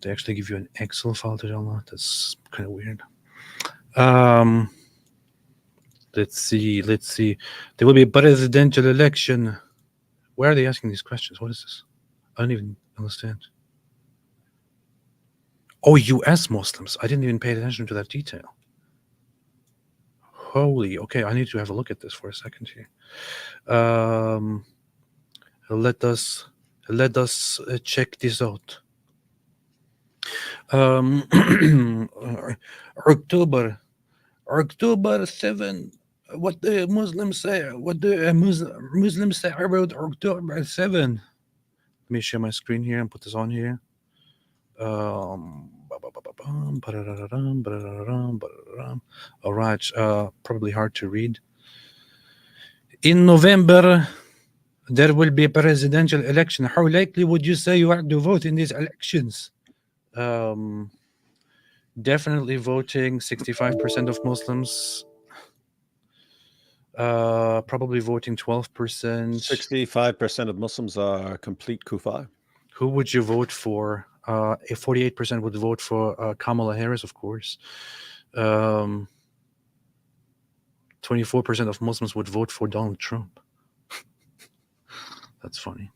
A: They actually give you an Excel file to download. That's kind of weird. Let's see. There will be a presidential election. Why are they asking these questions? What is this? I don't even understand. Oh, U.S. Muslims. I didn't even pay attention to that detail. Holy. Okay, I need to have a look at this for a second here. Let us check this out. October 7. What the Muslims say? What the Muslims say about October 7? Let me share my screen here and put this on here. All right. Probably hard to read. In November, there will be a presidential election. How likely would you say you are to vote in these elections? Definitely voting 65% of Muslims. Probably voting 12%.
B: 65% of Muslims are complete kuffar.
A: Who would you vote for? 48% would vote for Kamala Harris, of course. 24% of Muslims would vote for Donald Trump. That's funny.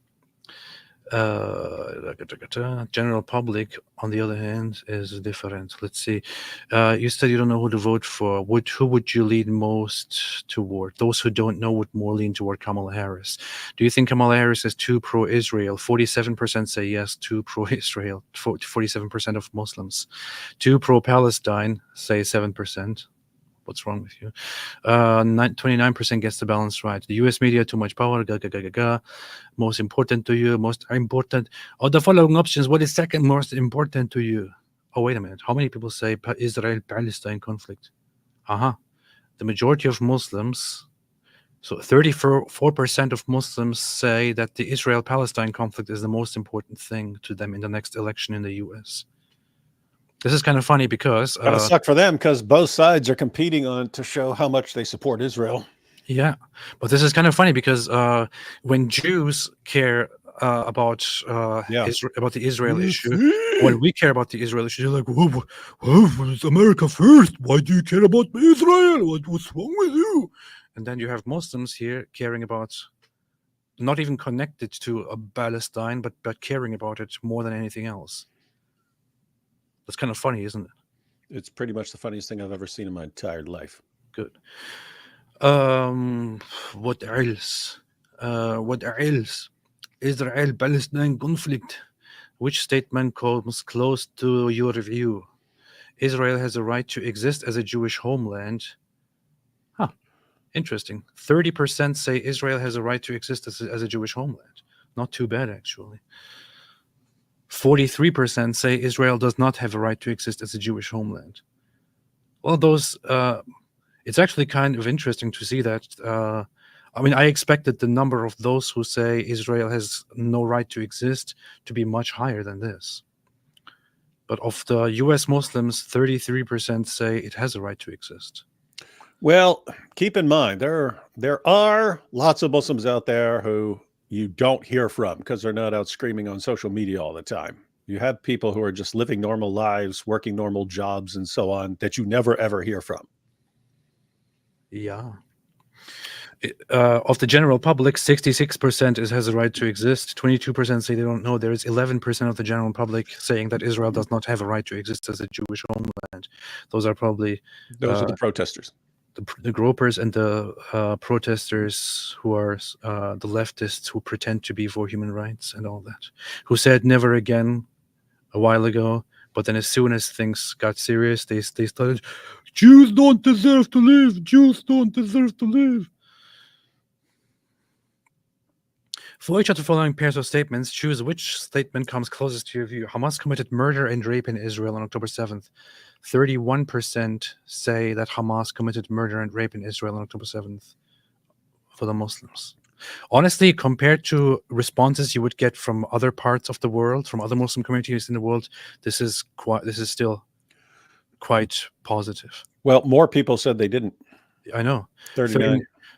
A: General public, on the other hand, is different. Let's see. You said you don't know who to vote for. Who would you lean most toward? Those who don't know would more lean toward Kamala Harris. Do you think Kamala Harris is too pro-Israel? 47% say yes, too pro-Israel. 47% of Muslims. Too pro-Palestine, say 7%. What's wrong with you? 29% gets the balance right. The US media, too much power. Most important to you, most important. Of the following options, what is second most important to you? Oh, wait a minute. How many people say Israel-Palestine conflict? The majority of Muslims, so 34% of Muslims say that the Israel-Palestine conflict is the most important thing to them in the next election in the US. This is kind of funny because
B: Gotta suck for them because both sides are competing on to show how much they support Israel.
A: Yeah, but this is kind of funny because when Jews care about about the Israel issue, when we care about the Israel issue, they're like, "Whoa, it's America first. Why do you care about Israel? What's wrong with you?" And then you have Muslims here caring about, not even connected to Palestine, but caring about it more than anything else. That's kind of funny, isn't it?
B: It's pretty much the funniest thing I've ever seen in my entire life.
A: Good. What else? Israel-Palestine conflict. Which statement comes close to your view? Israel has a right to exist as a Jewish homeland. Interesting. 30% say Israel has a right to exist as a Jewish homeland. Not too bad, actually. 43% say Israel does not have a right to exist as a Jewish homeland. Well, those... it's actually kind of interesting to see that. I mean, I expected the number of those who say Israel has no right to exist to be much higher than this. But of the US Muslims, 33% say it has a right to exist.
B: Well, keep in mind, there are lots of Muslims out there who you don't hear from because they're not out screaming on social media all the time. You have people who are just living normal lives, working normal jobs and so on that you never, ever hear from.
A: Yeah. Of the general public, 66% has a right to exist. 22% say they don't know. There is 11% of the general public saying that Israel does not have a right to exist as a Jewish homeland. Those are probably...
B: Those are the protesters.
A: The gropers and the protesters who are the leftists who pretend to be for human rights and all that, who said never again a while ago, but then as soon as things got serious, they started, Jews don't deserve to live, Jews don't deserve to live. For each of the following pairs of statements, choose which statement comes closest to your view. Hamas committed murder and rape in Israel on October 7th. 31% say that Hamas committed murder and rape in Israel on October 7th for the Muslims. Honestly, compared to responses you would get from other parts of the world, from other Muslim communities in the world, this is still quite positive.
B: Well, more people said they didn't.
A: I know.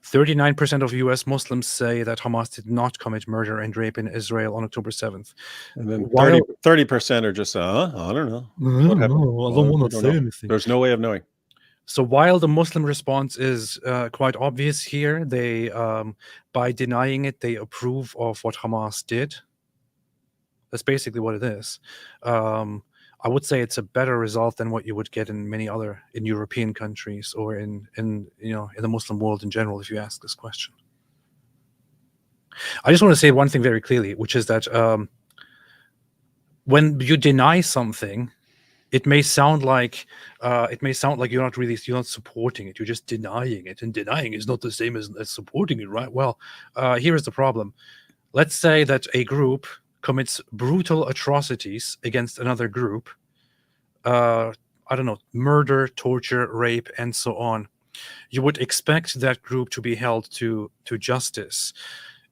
A: 39% of US Muslims say that Hamas did not commit murder and rape in Israel on October 7th.
B: And then 30% are just, I don't know. What happened?
A: I don't want to say anything.
B: There's no way of knowing.
A: So while the Muslim response is quite obvious here, they, by denying it, they approve of what Hamas did. That's basically what it is. I would say it's a better result than what you would get in many other European countries or in the Muslim world in general, if you ask this question. I just want to say one thing very clearly, which is that when you deny something, it may sound like you're not supporting it. You're just denying it, and denying is not the same as supporting it, right? Well, here is the problem. Let's say that a group commits brutal atrocities against another group, I don't know, murder, torture, rape, and so on. You would expect that group to be held to justice.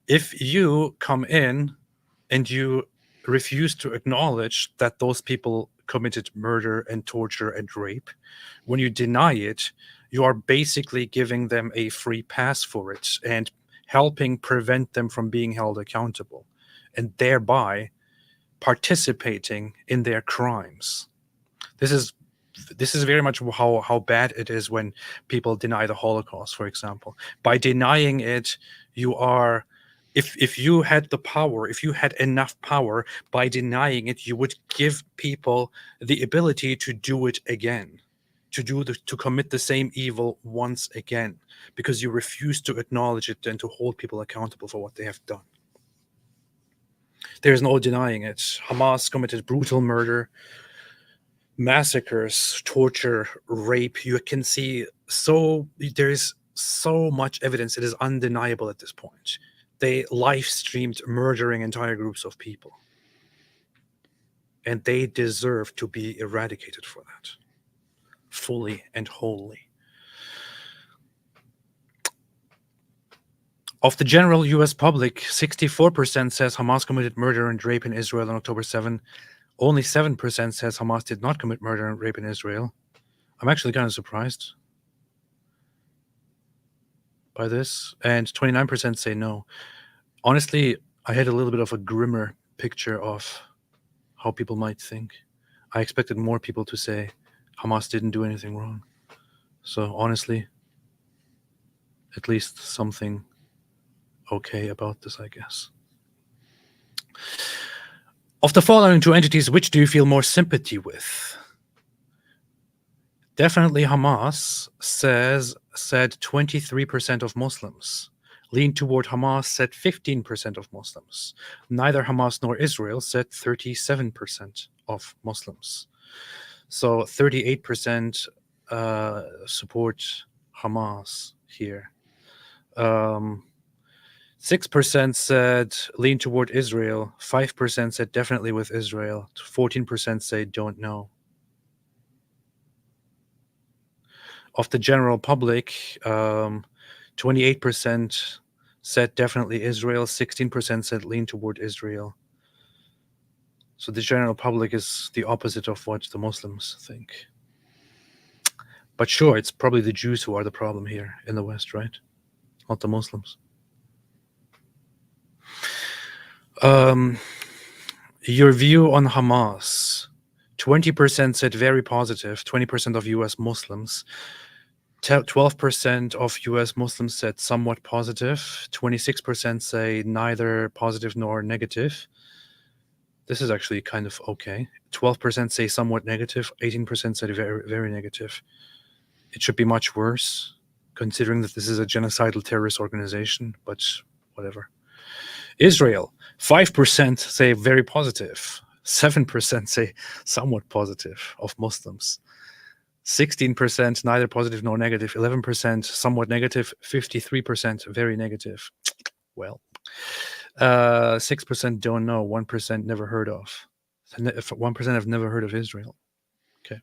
A: If you come in and you refuse to acknowledge that those people committed murder and torture and rape, when you deny it, you are basically giving them a free pass for it and helping prevent them from being held accountable, and thereby participating in their crimes. This is very much how bad it is when people deny the Holocaust, for example. By denying it, you are if you had the power, if you had enough power, by denying it, you would give people the ability to do it again, to commit the same evil once again, because you refuse to acknowledge it and to hold people accountable for what they have done. There's no denying it. Hamas committed brutal murder, massacres, torture, rape. You can see there is so much evidence. It is undeniable at this point. They live streamed murdering entire groups of people, and they deserve to be eradicated for that, fully and wholly. Of the general US public, 64% says Hamas committed murder and rape in Israel on October 7. Only 7% says Hamas did not commit murder and rape in Israel. I'm actually kind of surprised by this. And 29% say no. Honestly, I had a little bit of a grimmer picture of how people might think. I expected more people to say Hamas didn't do anything wrong. So honestly, at least something okay about this, I guess. Of the following two entities, which do you feel more sympathy with? Definitely Hamas said 23% of Muslims. Lean toward Hamas said 15% of Muslims. Neither Hamas nor Israel said 37% of Muslims. So 38% support Hamas here. 6% said lean toward Israel. 5% said definitely with Israel. 14% say don't know. Of the general public, 28% said definitely Israel. 16% said lean toward Israel. So the general public is the opposite of what the Muslims think. But sure, it's probably the Jews who are the problem here in the West, right? Not the Muslims. Your view on Hamas. 20% said very positive. 20% of US Muslims. 12% of US Muslims said somewhat positive. 26% say neither positive nor negative. This is actually kind of okay. 12% say somewhat negative. 18% said very, very negative. It should be much worse, considering that this is a genocidal terrorist organization, but whatever. Israel, 5% say very positive. 7% say somewhat positive of Muslims. 16% neither positive nor negative. 11% somewhat negative. 53% very negative. Well, 6% don't know. 1% never heard of. 1% have never heard of Israel. Okay.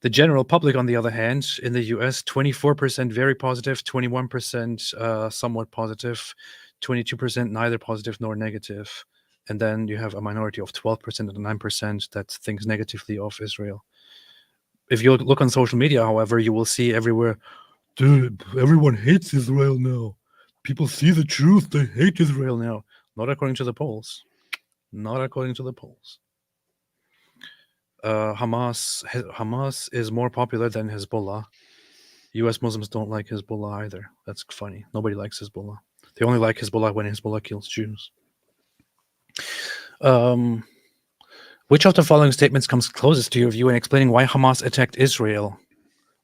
A: The general public, on the other hand, in the US, 24% very positive, 21% somewhat positive, 22% neither positive nor negative. And then you have a minority of 12% and 9% that thinks negatively of Israel. If you look on social media, however, you will see everywhere, dude, everyone hates Israel now. People see the truth. They hate Israel now. Not according to the polls. Not according to the polls. Hamas is more popular than Hezbollah. US Muslims don't like Hezbollah either. That's funny. Nobody likes Hezbollah. They only like Hezbollah when Hezbollah kills Jews. Which of the following statements comes closest to your view in explaining why Hamas attacked Israel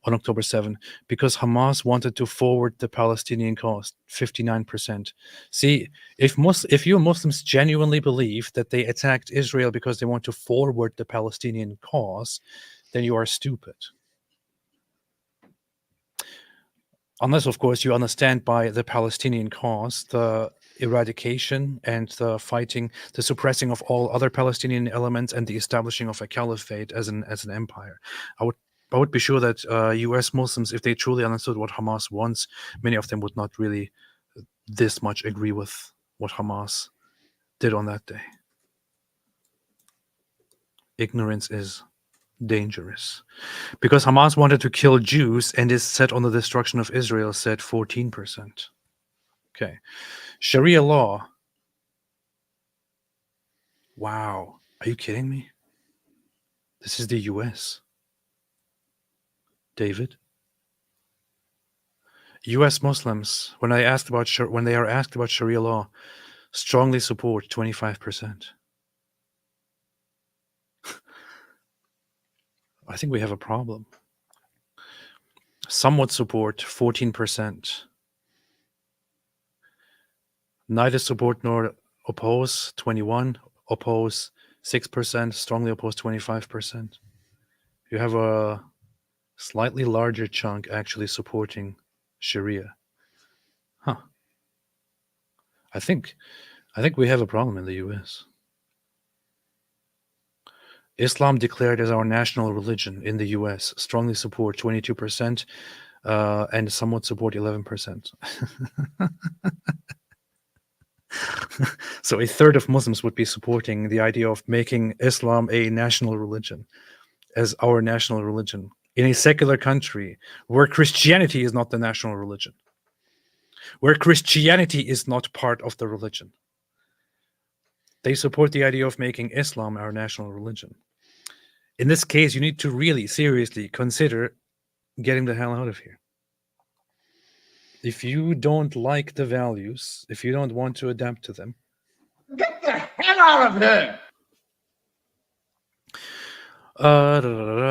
A: on October 7? Because Hamas wanted to forward the Palestinian cause, 59%. See, if you Muslims genuinely believe that they attacked Israel because they want to forward the Palestinian cause, then you are stupid. Unless, of course, you understand by the Palestinian cause the eradication and the fighting, the suppressing of all other Palestinian elements and the establishing of a caliphate as an empire. I would be sure that US Muslims, if they truly understood what Hamas wants, many of them would not really this much agree with what Hamas did on that day. Ignorance is dangerous. Because Hamas wanted to kill Jews and is set on the destruction of Israel, said 14%. Okay. Sharia law. Wow. Are you kidding me? This is the US. David? U.S. Muslims, when they are asked about Sharia law, strongly support 25%. I think we have a problem. Somewhat support 14%. Neither support nor oppose 21%. Oppose 6%. Strongly oppose 25%. You have a slightly larger chunk actually supporting Sharia. Huh. I think we have a problem in the US. Islam declared as our national religion in the US strongly support 22% and somewhat support 11%. So a third of Muslims would be supporting the idea of making Islam a national religion, as our national religion, in a secular country where Christianity is not the national religion, where Christianity is not part of the religion. They support the idea of making Islam our national religion. In this case, you need to really seriously consider getting the hell out of here. If you don't like the values, if you don't want to adapt to them,
D: Get the hell out of here!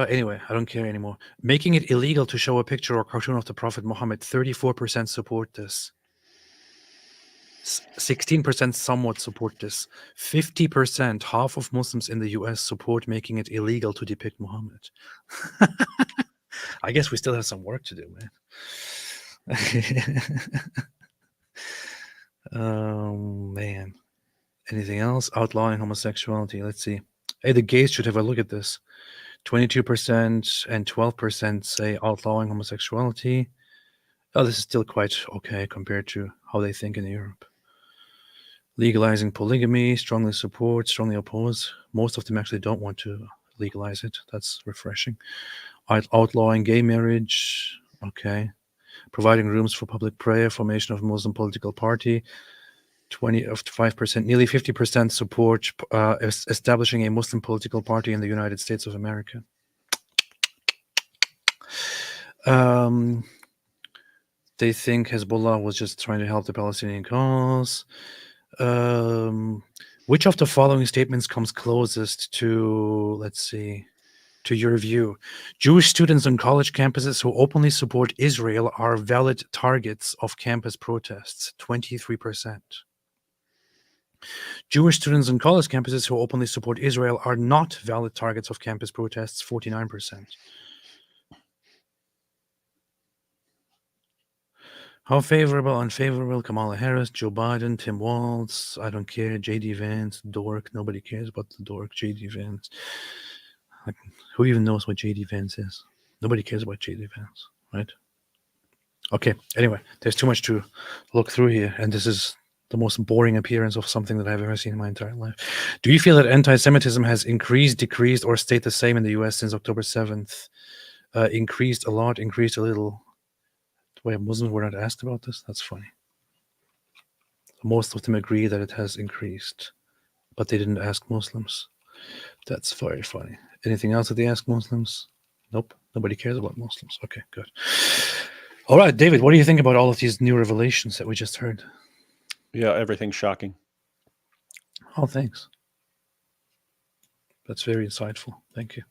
A: Anyway, I don't care anymore. Making it illegal to show a picture or cartoon of the Prophet Muhammad, 34% support this. 16% somewhat support this. 50%, half of Muslims in the US support making it illegal to depict Muhammad. I guess we still have some work to do, man. Oh, man. Anything else? Outlawing homosexuality. Let's see. Hey, the gays should have a look at this. 22% and 12% say outlawing homosexuality. Oh, this is still quite okay compared to how they think in Europe. Legalizing polygamy, strongly support, strongly oppose. Most of them actually don't want to legalize it. That's refreshing. Outlawing gay marriage. Okay. Providing rooms for public prayer, formation of Muslim political party. 25%, nearly 50% support establishing a Muslim political party in the United States of America. They think Hezbollah was just trying to help the Palestinian cause. Which of the following statements comes closest to, let's see, to your view? Jewish students on college campuses who openly support Israel are valid targets of campus protests, 23%. Jewish students on college campuses who openly support Israel are not valid targets of campus protests, 49%. How favorable, unfavorable? Kamala Harris, Joe Biden, Tim Walz, I don't care, J.D. Vance, dork, nobody cares about the dork, J.D. Vance. Like, who even knows what J.D. Vance is? Nobody cares about J.D. Vance, right? Okay, anyway, there's too much to look through here, and this is the most boring appearance of something that I've ever seen in my entire life. Do you feel that anti-Semitism has increased, decreased, or stayed the same in the U.S. since October 7th? Increased a lot, increased a little. Wait, Muslims were not asked about this? That's funny. Most of them agree that it has increased, but they didn't ask Muslims. That's very funny. Anything else that they ask Muslims? Nope. Nobody cares about Muslims. Okay, good. All right, David, what do you think about all of these new revelations that we just heard?
B: Yeah, everything's shocking.
A: Oh, thanks. That's very insightful. Thank you.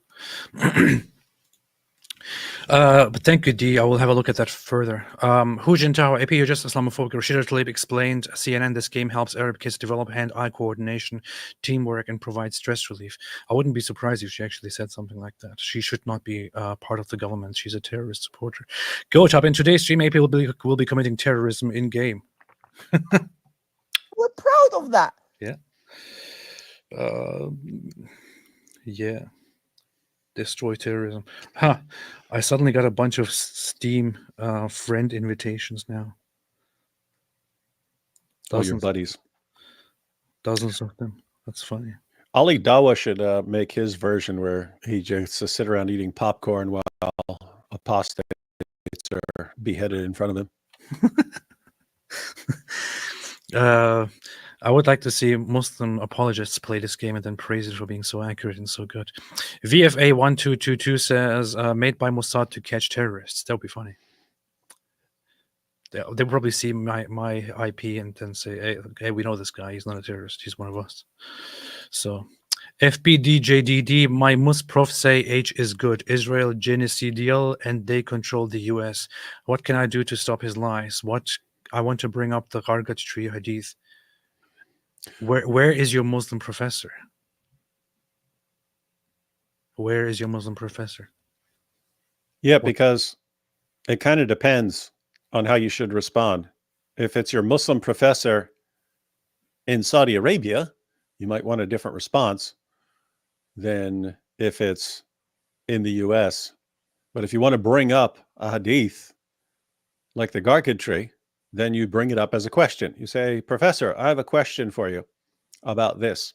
A: But thank you, D. I will have a look at that further. Hu Jintao, AP, you're just Islamophobic. Rashida Tlaib explained, CNN, this game helps Arab kids develop hand-eye coordination, teamwork, and provide stress relief. I wouldn't be surprised if she actually said something like that. She should not be part of the government. She's a terrorist supporter. Go top. In today's stream, AP will be committing terrorism in-game.
E: We're proud of that.
A: Yeah. Yeah. Destroy terrorism. I suddenly got a bunch of Steam friend invitations now.
B: All your buddies.
A: Dozens of them. That's funny.
B: Ali Dawa should make his version where he just sit around eating popcorn while apostates are beheaded in front of him.
A: I would like to see Muslim apologists play this game and then praise it for being so accurate and so good. VFA1222 says, made by Mossad to catch terrorists. That would be funny. They'll probably see my IP and then say, hey, we know this guy. He's not a terrorist. He's one of us. So, FPDJDD, my Musprof say H is good. Israel genocidal and they control the US. What can I do to stop his lies? I want to bring up the Gargat tree hadith. Where is your Muslim professor? Where is your Muslim professor?
B: Yeah, because it kind of depends on how you should respond. If it's your Muslim professor in Saudi Arabia, you might want a different response than if it's in the US. But if you want to bring up a hadith like the Garkid tree, then you bring it up as a question. You say, Professor, I have a question for you about this.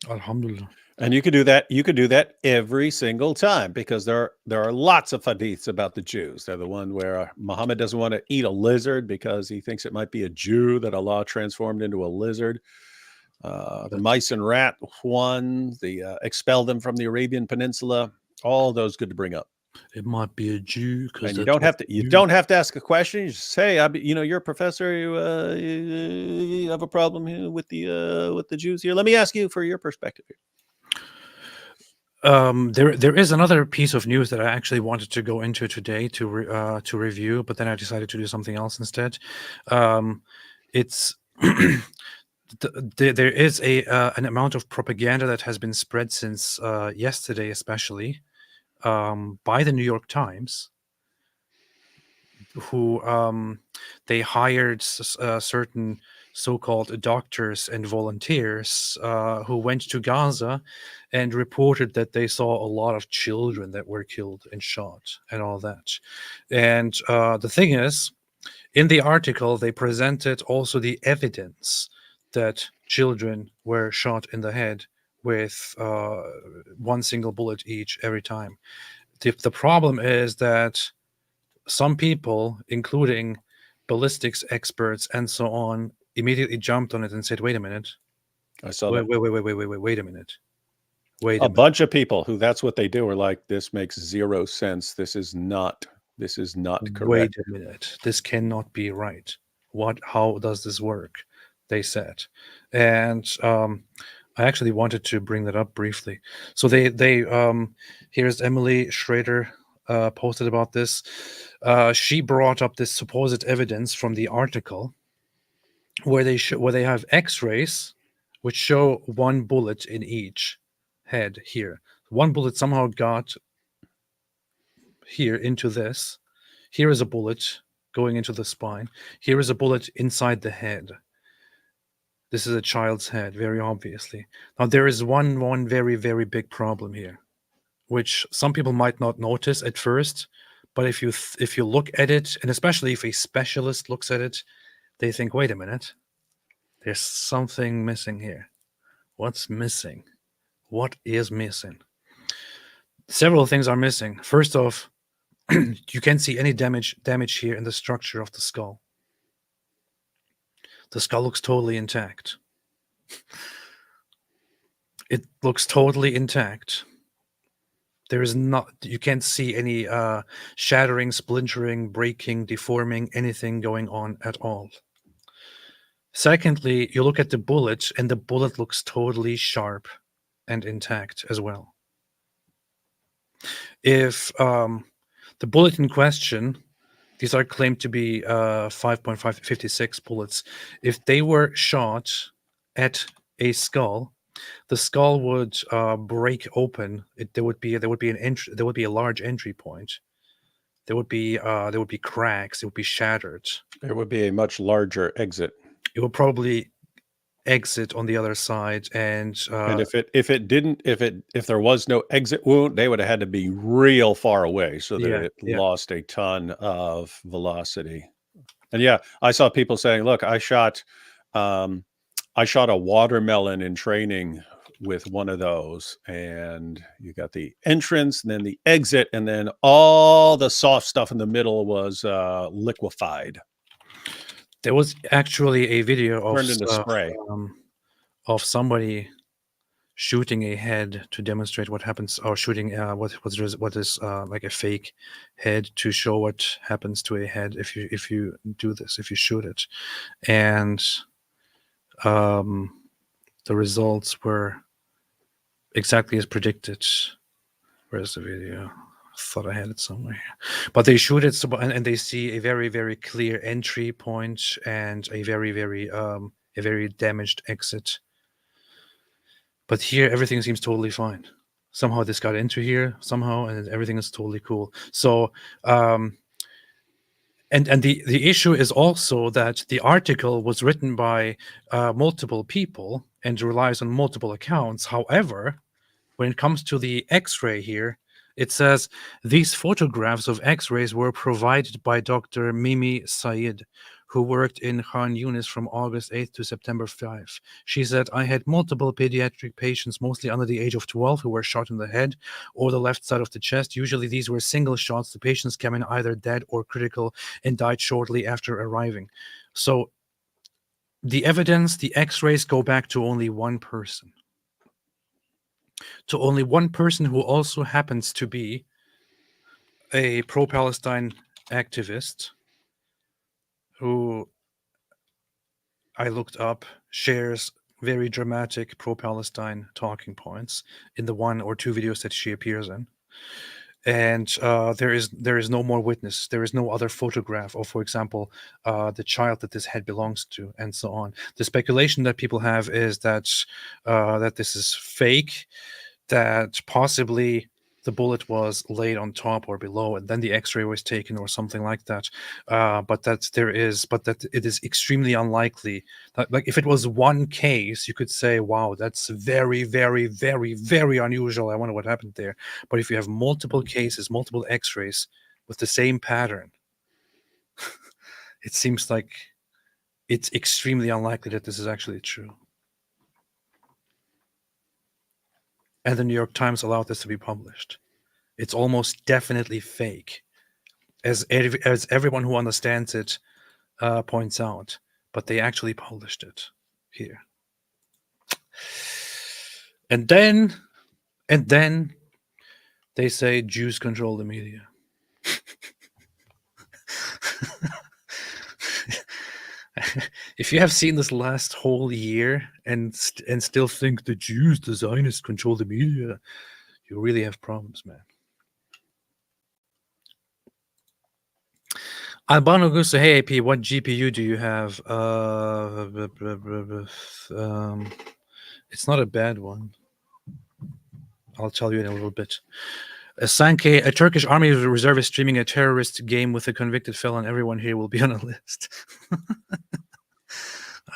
A: Alhamdulillah.
B: And you could do that. You could do that every single time, because there are lots of hadiths about the Jews. They're the one where Muhammad doesn't want to eat a lizard because he thinks it might be a Jew that Allah transformed into a lizard. The mice and rat one, the expel them from the Arabian Peninsula. All those good to bring up.
A: It might be a Jew,
B: and you don't have to ask a question. You just say, you're a professor. You have a problem here with the Jews here. Let me ask you for your perspective here.
A: There is another piece of news that I actually wanted to go into today to review, but then I decided to do something else instead. It's there is an amount of propaganda that has been spread since yesterday, especially by the New York Times, who they hired certain so-called doctors and volunteers who went to Gaza and reported that they saw a lot of children that were killed and shot and all that. And the thing is, in the article, they presented also the evidence that children were shot in the head with one single bullet each every time. The problem is that some people, including ballistics experts and so on, immediately jumped on it and said, wait a minute.
B: I saw
A: wait,
B: that.
A: Wait a minute.
B: A bunch of people who that's what they do are like, this makes zero sense. This is not correct.
A: Wait a minute. This cannot be right. How does this work? They said. And I actually wanted to bring that up briefly. So they here's Emily Schrader posted about this. She brought up this supposed evidence from the article where they have X-rays which show one bullet in each head here. One bullet somehow got here into this. Here is a bullet going into the spine. Here is a bullet inside the head. This is a child's head, very obviously. Now there is one very, very big problem here, which some people might not notice at first, but if you look at it, and especially if a specialist looks at it, they think, wait a minute, there's something missing here. What's missing? What is missing? Several things are missing. First off, you can't see any damage here in the structure of the skull. The skull looks totally intact. It looks totally intact. There is you can't see any shattering, splintering, breaking, deforming, anything going on at all. Secondly, you look at the bullet, and the bullet looks totally sharp and intact as well. If the bullet in question, these are claimed to be 5.56 bullets. If they were shot at a skull, the skull would break open. There would be a large entry point. There would be cracks. It would be shattered.
B: There would be a much larger exit.
A: It would probably exit on the other side, and if there was no exit wound, they would have had to be real far away so that it lost a ton of velocity. And yeah, I saw people saying, look, I shot a watermelon in training with one of those, and you got the entrance and then the exit, and then all the soft stuff in the middle was liquefied. There was actually a video
B: turned into spray
A: of somebody shooting a head to demonstrate what happens, or shooting what is like a fake head to show what happens to a head if you do this, if you shoot it, and the results were exactly as predicted. Where's the video? I thought I had it somewhere here. But they shoot it, and they see a very, very clear entry point and a very damaged exit. But here, everything seems totally fine. Somehow this got into here, and everything is totally cool. So, and the issue is also that the article was written by multiple people and relies on multiple accounts. However, when it comes to the X-ray here, it says these photographs of X-rays were provided by Dr. Mimi Said, who worked in Khan Yunis from August 8th to September 5. She said, I had multiple pediatric patients, mostly under the age of 12, who were shot in the head or the left side of the chest. Usually these were single shots. The patients came in either dead or critical and died shortly after arriving. So the evidence, the X-rays go back to only one person. To only one person who also happens to be a pro-Palestine activist who I looked up, shares very dramatic pro-Palestine talking points in the 1 or 2 videos that she appears in. And there is no more witness. There is no other photograph of, for example, the child that this head belongs to, and so on. The speculation that people have is that that this is fake, that possibly the bullet was laid on top or below, and then the X-ray was taken, or something like that. But that it is extremely unlikely. That, like, if it was one case, you could say, "Wow, that's very, very, very, very unusual. I wonder what happened there." But if you have multiple cases, multiple X-rays with the same pattern, it seems like it's extremely unlikely that this is actually true. And the New York Times allowed this to be published. It's almost definitely fake, as everyone who understands it points out. But they actually published it here. And then they say Jews control the media. If you have seen this last whole year and still think the Jews, the Zionists, control the media, you really have problems, man. Albano Gusto, hey AP, what GPU do you have? It's not a bad one. I'll tell you in a little bit. Sanke, a Turkish army reserve is streaming a terrorist game with a convicted felon. Everyone here will be on a list.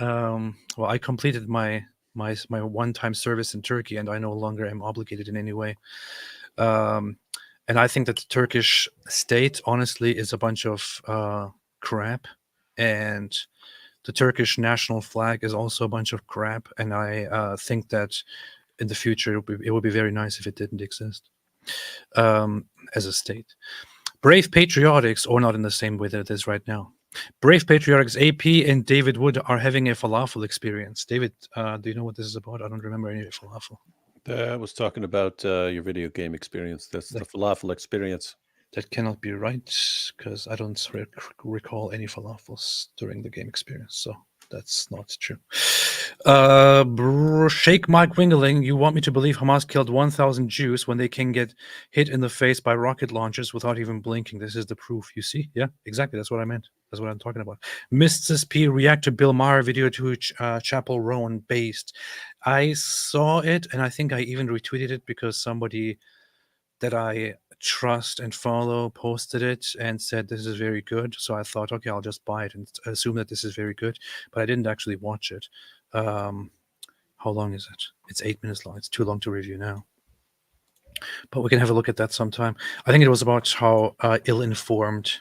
A: Well, I completed my one-time service in Turkey, and I no longer am obligated in any way. And I think that the Turkish state, honestly, is a bunch of crap, and the Turkish national flag is also a bunch of crap. And I think that in the future it would be very nice if it didn't exist as a state. Brave Patriotics, or not in the same way that it is right now. Brave Patriotics, AP and David Wood are having a falafel experience. David, do you know what this is about? I don't remember any falafel.
B: I was talking about your video game experience. That's the falafel experience.
A: That cannot be right, because I don't recall any falafels during the game experience, so that's not true. Sheikh Mike Wingling, you want me to believe Hamas killed 1,000 Jews when they can get hit in the face by rocket launchers without even blinking? This is the proof, you see? Yeah, exactly, that's what I meant. That's what I'm talking about. Mrs. P react to Bill Maher video to which Chapel Rowan based. I saw it, and I think I even retweeted it because somebody that I trust and follow posted it and said this is very good. So I thought, okay, I'll just buy it and assume that this is very good. But I didn't actually watch it. How long is it? It's 8 minutes long. It's too long to review now. But we can have a look at that sometime. I think it was about how ill-informed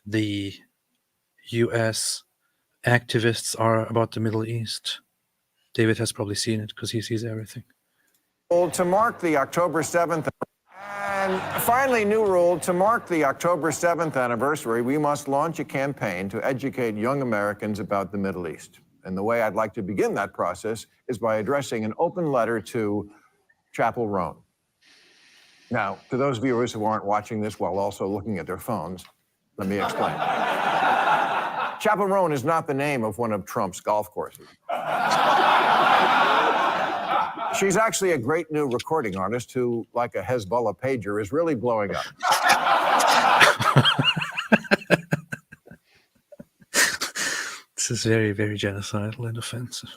A: the U.S. activists are about the Middle East. David has probably seen it because he sees everything.
E: To mark the October 7th, and finally, new rule, to mark the October 7th anniversary, we must launch a campaign to educate young Americans about the Middle East. And the way I'd like to begin that process is by addressing an open letter to Chapel Roan. Now, to those viewers who aren't watching this while also looking at their phones, let me explain. Chapel Roan is not the name of one of Trump's golf courses. She's actually a great new recording artist who, like a Hezbollah pager, is really blowing up.
A: This is very, very genocidal and offensive.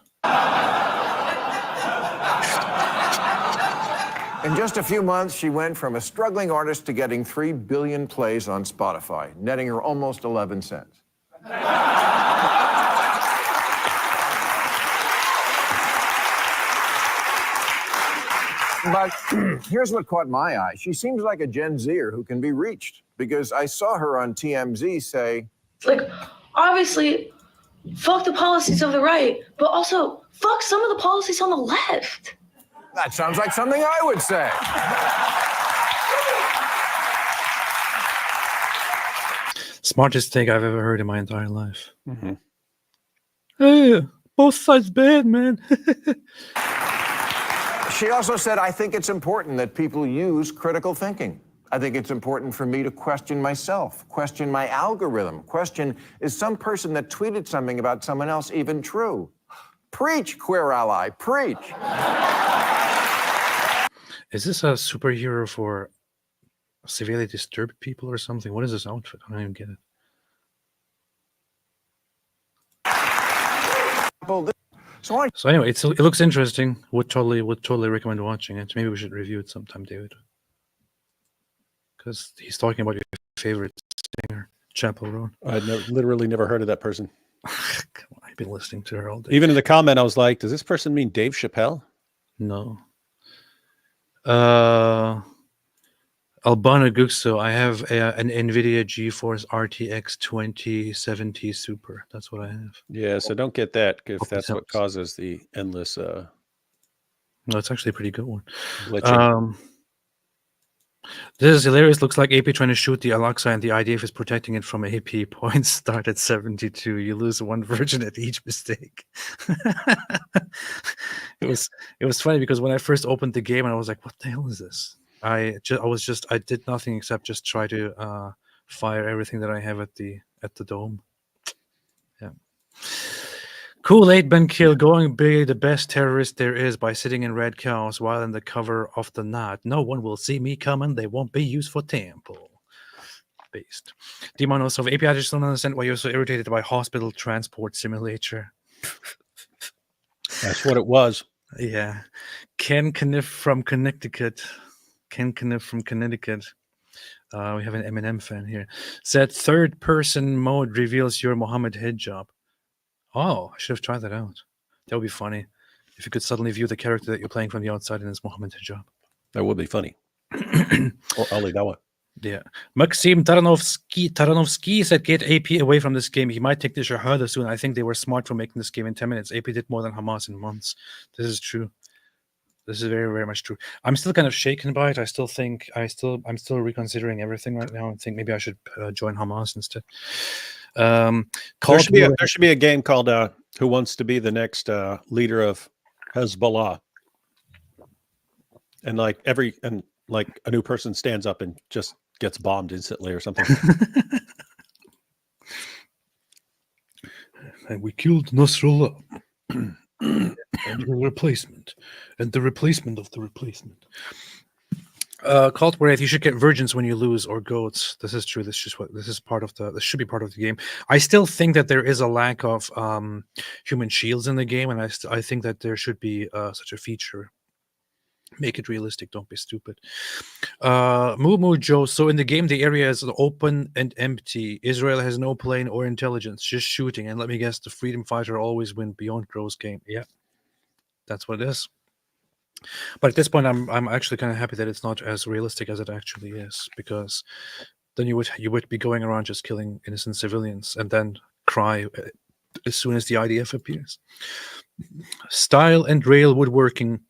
E: In just a few months, she went from a struggling artist to getting 3 billion plays on Spotify, netting her almost 11 cents. But here's what caught my eye. She seems like a Gen Zer who can be reached, because I saw her on TMZ say,
F: like, obviously, fuck the policies of the right, but also fuck some of the policies on the left.
E: that sounds like something I would say.
A: Smartest take I've ever heard in my entire life.
B: Mm-hmm.
A: Hey, both sides bad, man.
E: She also said, I think it's important that people use critical thinking. I think it's important for me to question myself, question my algorithm, question, is some person that tweeted something about someone else even true? Preach, queer ally, preach.
A: Is this a superhero for severely disturbed people or something? What is this outfit? I don't even get it. So anyway, it looks interesting. Would totally recommend watching it. Maybe we should review it sometime, David. Because he's talking about your favorite singer, Chapel Roan.
B: I'd literally never heard of that person.
A: Come on, I've been listening to her all day.
B: Even in the comment, I was like, does this person mean Dave Chappelle?
A: No. Albano Guxo, I have an NVIDIA GeForce RTX 2070 Super. That's what I have.
B: Yeah, so don't get that if
A: Hope
B: that's
A: this
B: what
A: helps.
B: causes the endless
A: No, it's actually a pretty good one.
B: glitching.
A: This is hilarious. Looks like AP trying to shoot the Al-Aqsa and the IDF is protecting it from AP. Points start at 72. You lose one virgin at each mistake. It was funny because when I first opened the game and I was like, what the hell is this? I did nothing except just try to fire everything that I have at the dome. Yeah. Kool-Aid Ben Kill going be the best terrorist there is by sitting in red cows while in the cover of the night. No one will see me coming. They won't be used for temple. Beast. Demon also, AP, I just don't understand why you're so irritated by hospital transport simulator.
B: That's what it was.
A: Yeah. Ken Kniff from Connecticut. We have an Eminem fan here. Said third-person mode reveals your Mohammed hijab. Oh, I should have tried that out. That would be funny. If you could suddenly view the character that you're playing from the outside in his Mohammed hijab.
B: That would be funny. Or Ali Dawa.
A: Yeah. Maxim Taranovsky said, get AP away from this game. He might take the Shahada soon. I think they were smart for making this game in 10 minutes. AP did more than Hamas in months. This is true. This is very, very much true. I'm still kind of shaken by it. I'm still reconsidering everything right now and think maybe I should join Hamas instead. There
B: should be a game called Who Wants to Be the Next Leader of Hezbollah, and like a new person stands up and just gets bombed instantly or something.
A: And we killed Nasrallah. And the replacement of the replacement. Cult Wraith, you should get virgins when you lose, or goats. This is true. This should be part of the game. I still think that there is a lack of human shields in the game, and I think that there should be such a feature. Make it realistic. Don't be stupid. Moo Joe. So in the game, the area is open and empty. Israel has no plane or intelligence, just shooting. And let me guess, the freedom fighter always win beyond gross game. Yeah, that's what it is. But at this point, I'm actually kind of happy that it's not as realistic as it actually is, because then you would be going around just killing innocent civilians and then cry as soon as the IDF appears. Style and rail woodworking.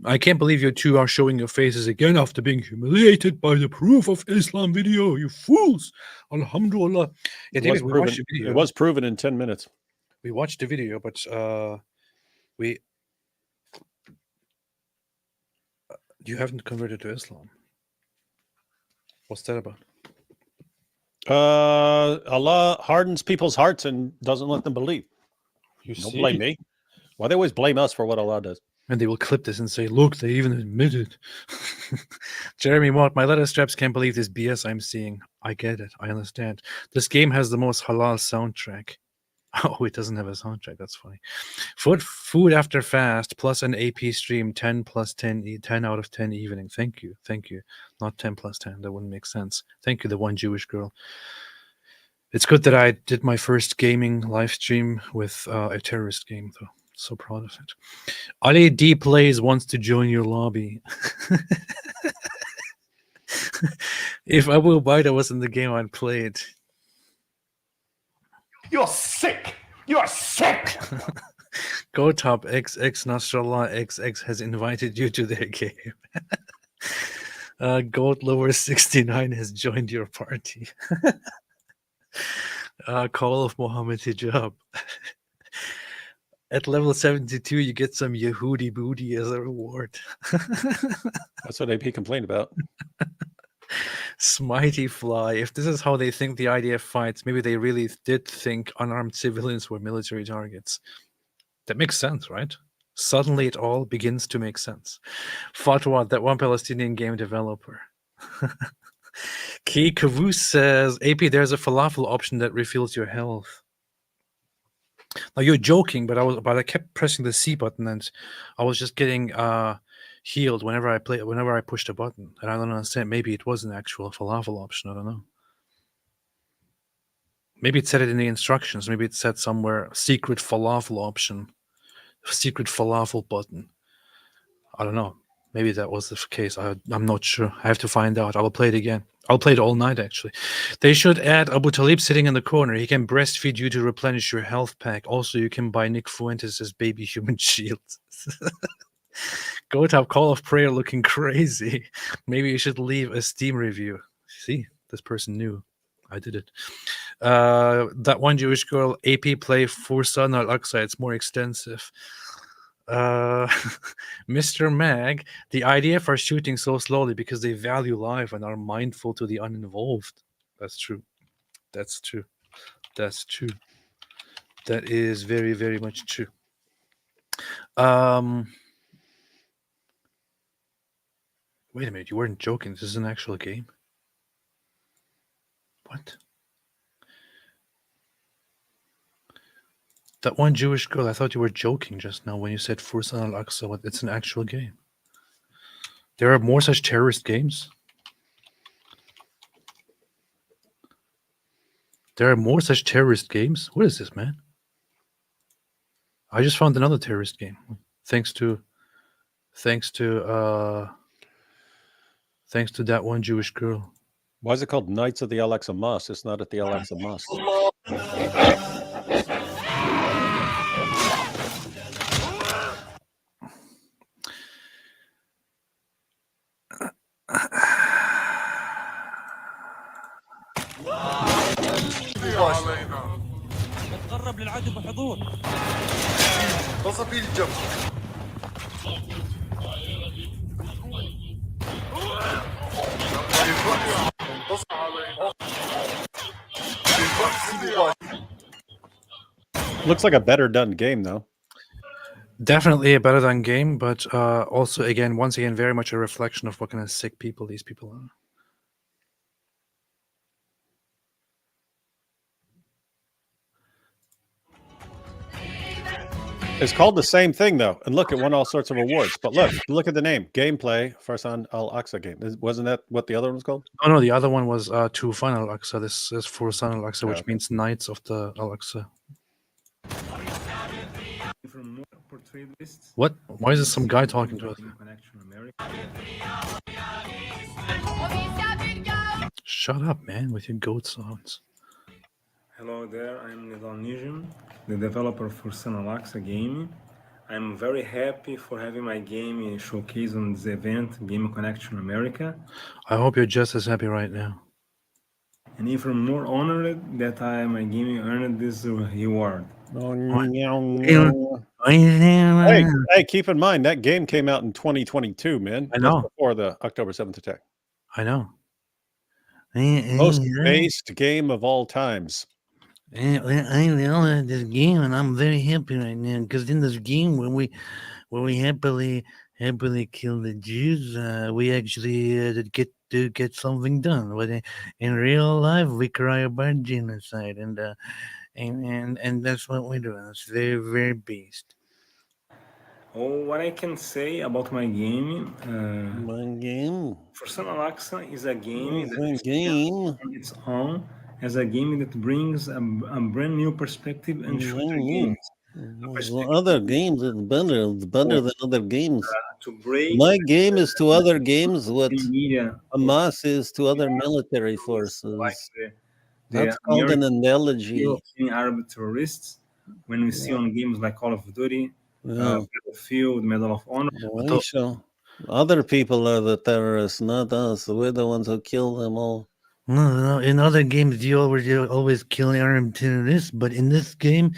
A: I can't believe you two are showing your faces again after being humiliated by the proof of Islam video, you fools. Alhamdulillah. Yeah, David,
B: It was proven in 10 minutes.
A: We watched the video, but you haven't converted to Islam. What's that about?
B: Allah hardens people's hearts and doesn't let them believe. Don't blame me. Why they always blame us for what Allah does?
A: And they will clip this and say, look, they even admitted. Jeremy Mott, my letter straps can't believe this BS I'm seeing. I get it. I understand. This game has the most halal soundtrack. Oh, it doesn't have a soundtrack. That's funny. Food after fast plus an AP stream 10 plus 10, 10 out of 10 evening. Thank you. Thank you. Not 10 plus 10. That wouldn't make sense. Thank you, the one Jewish girl. It's good that I did my first gaming live stream with a terrorist game, though. So proud of it. Ali D Plays wants to join your lobby. If Abu Ubaida was in the game, I'd play it.
D: You're sick. You are sick.
A: Go Top XX Nasrallah XX has invited you to their game. Gold Lover 69 has joined your party. Call of Muhammad Hijab. At level 72, you get some Yehudi booty as a reward.
B: That's what AP complained about.
A: Smitey Fly. If this is how they think the IDF fights, maybe they really did think unarmed civilians were military targets. That makes sense, right? Suddenly it all begins to make sense. Fatwa, that one Palestinian game developer. Key Caboose says, AP, there's a falafel option that refills your health. Now you're joking, but I kept pressing the C button and I was just getting healed whenever I pushed a button. And I don't understand. Maybe it was an actual falafel option. I don't know. Maybe it said it in the instructions. Maybe it said somewhere secret falafel option, secret falafel button. I don't know. Maybe that was the case. I'm not sure. I have to find out. I will play it again. I'll play it all night, actually. They should add Abu Talib sitting in the corner. He can breastfeed you to replenish your health pack. Also, you can buy Nick Fuentes' baby human shield. Go top Call of Prayer looking crazy. Maybe you should leave a Steam review. See, this person knew. I did it. That one Jewish girl, AP play Fursan al-Aqsa. It's more extensive. Mr. Mag, the IDF are shooting so slowly because they value life and are mindful to the uninvolved. That's true. That's true. That's true. That is very, very much true. Wait a minute, you weren't joking. This is an actual game? What? That one Jewish girl, I thought you were joking just now when you said Fursan al-Aqsa. It's an actual game. There are more such terrorist games? There are more such terrorist games? What is this, man? I just found another terrorist game. Thanks to that one Jewish girl.
B: Why is it called Knights of the Al-Aqsa Mosque? It's not at the Al-Aqsa Mosque.
G: تقرب للعدو بحضور
H: وصفي الجو
B: Looks like a better done game, though.
A: Definitely a better done game, but also, once again, very much a reflection of what kind of sick people these people are.
B: It's called the same thing, though. And look, it won all sorts of awards. But look at the name. Gameplay, Fursan al-Aqsa game. Wasn't that what the other one was called?
A: Oh, no, the other one was Tufan al-Aqsa. This is Fursan al-Aqsa, which means Knights of the al-Aqsa. What? Why is there some guy talking to us? Shut up, man, with your goat sounds.
I: Hello there, I'm Nidal Nijim, the developer for Fursan al-Aqsa game. I'm very happy for having my game showcased on this event, Game Connection America.
A: I hope you're just as happy right now.
I: And even more honored that my game earned this reward.
B: Hey, keep in mind that game came out in 2022, man.
A: I
B: Just
A: know.
B: before the October 7th attack.
A: I know.
B: Most based game of all times.
A: I love this game, and I'm very happy right now because in this game, when we happily kill the Jews, we actually get something done. But in real life, we cry about genocide, and that's what we're doing. It's very very based.
I: Oh, what I can say about my game,
B: My game.
I: Forsan Alexa is a game that
B: My game.
I: on its own as a game that brings a brand new perspective and shooter games.
B: Other games is better than other games.
I: To break
B: My game is to other games what
I: media
B: Hamas is to other military
I: like
B: forces.
I: the
B: That's called an analogy.
I: European Arab terrorists. When we see on games like Call of Duty, Battlefield, Medal of Honor.
B: Other people are the terrorists, not us. We're the ones who kill them all.
A: No, in other games you always kill Arab terrorists, but in this game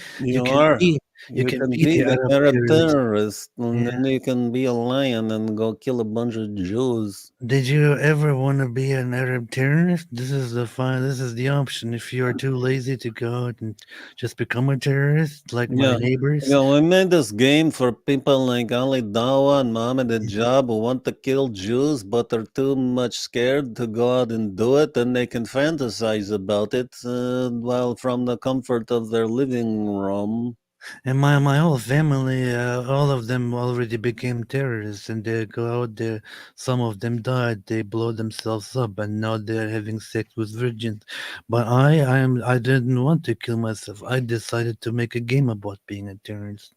B: You can be the Arab terrorist, and then you can be a lion and go kill a bunch of Jews.
A: Did you ever want to be an Arab terrorist? This is the option. If you are too lazy to go out and just become a terrorist, like my neighbors.
B: We made this game for people like Ali Dawa and Mohammed Ajab who want to kill Jews, but are too much scared to go out and do it, and they can fantasize about it while from the comfort of their living room.
A: And my whole family, all of them already became terrorists, and they go out there. Some of them died. They blow themselves up, and now they're having sex with virgins. But I didn't want to kill myself. I decided to make a game about being a terrorist,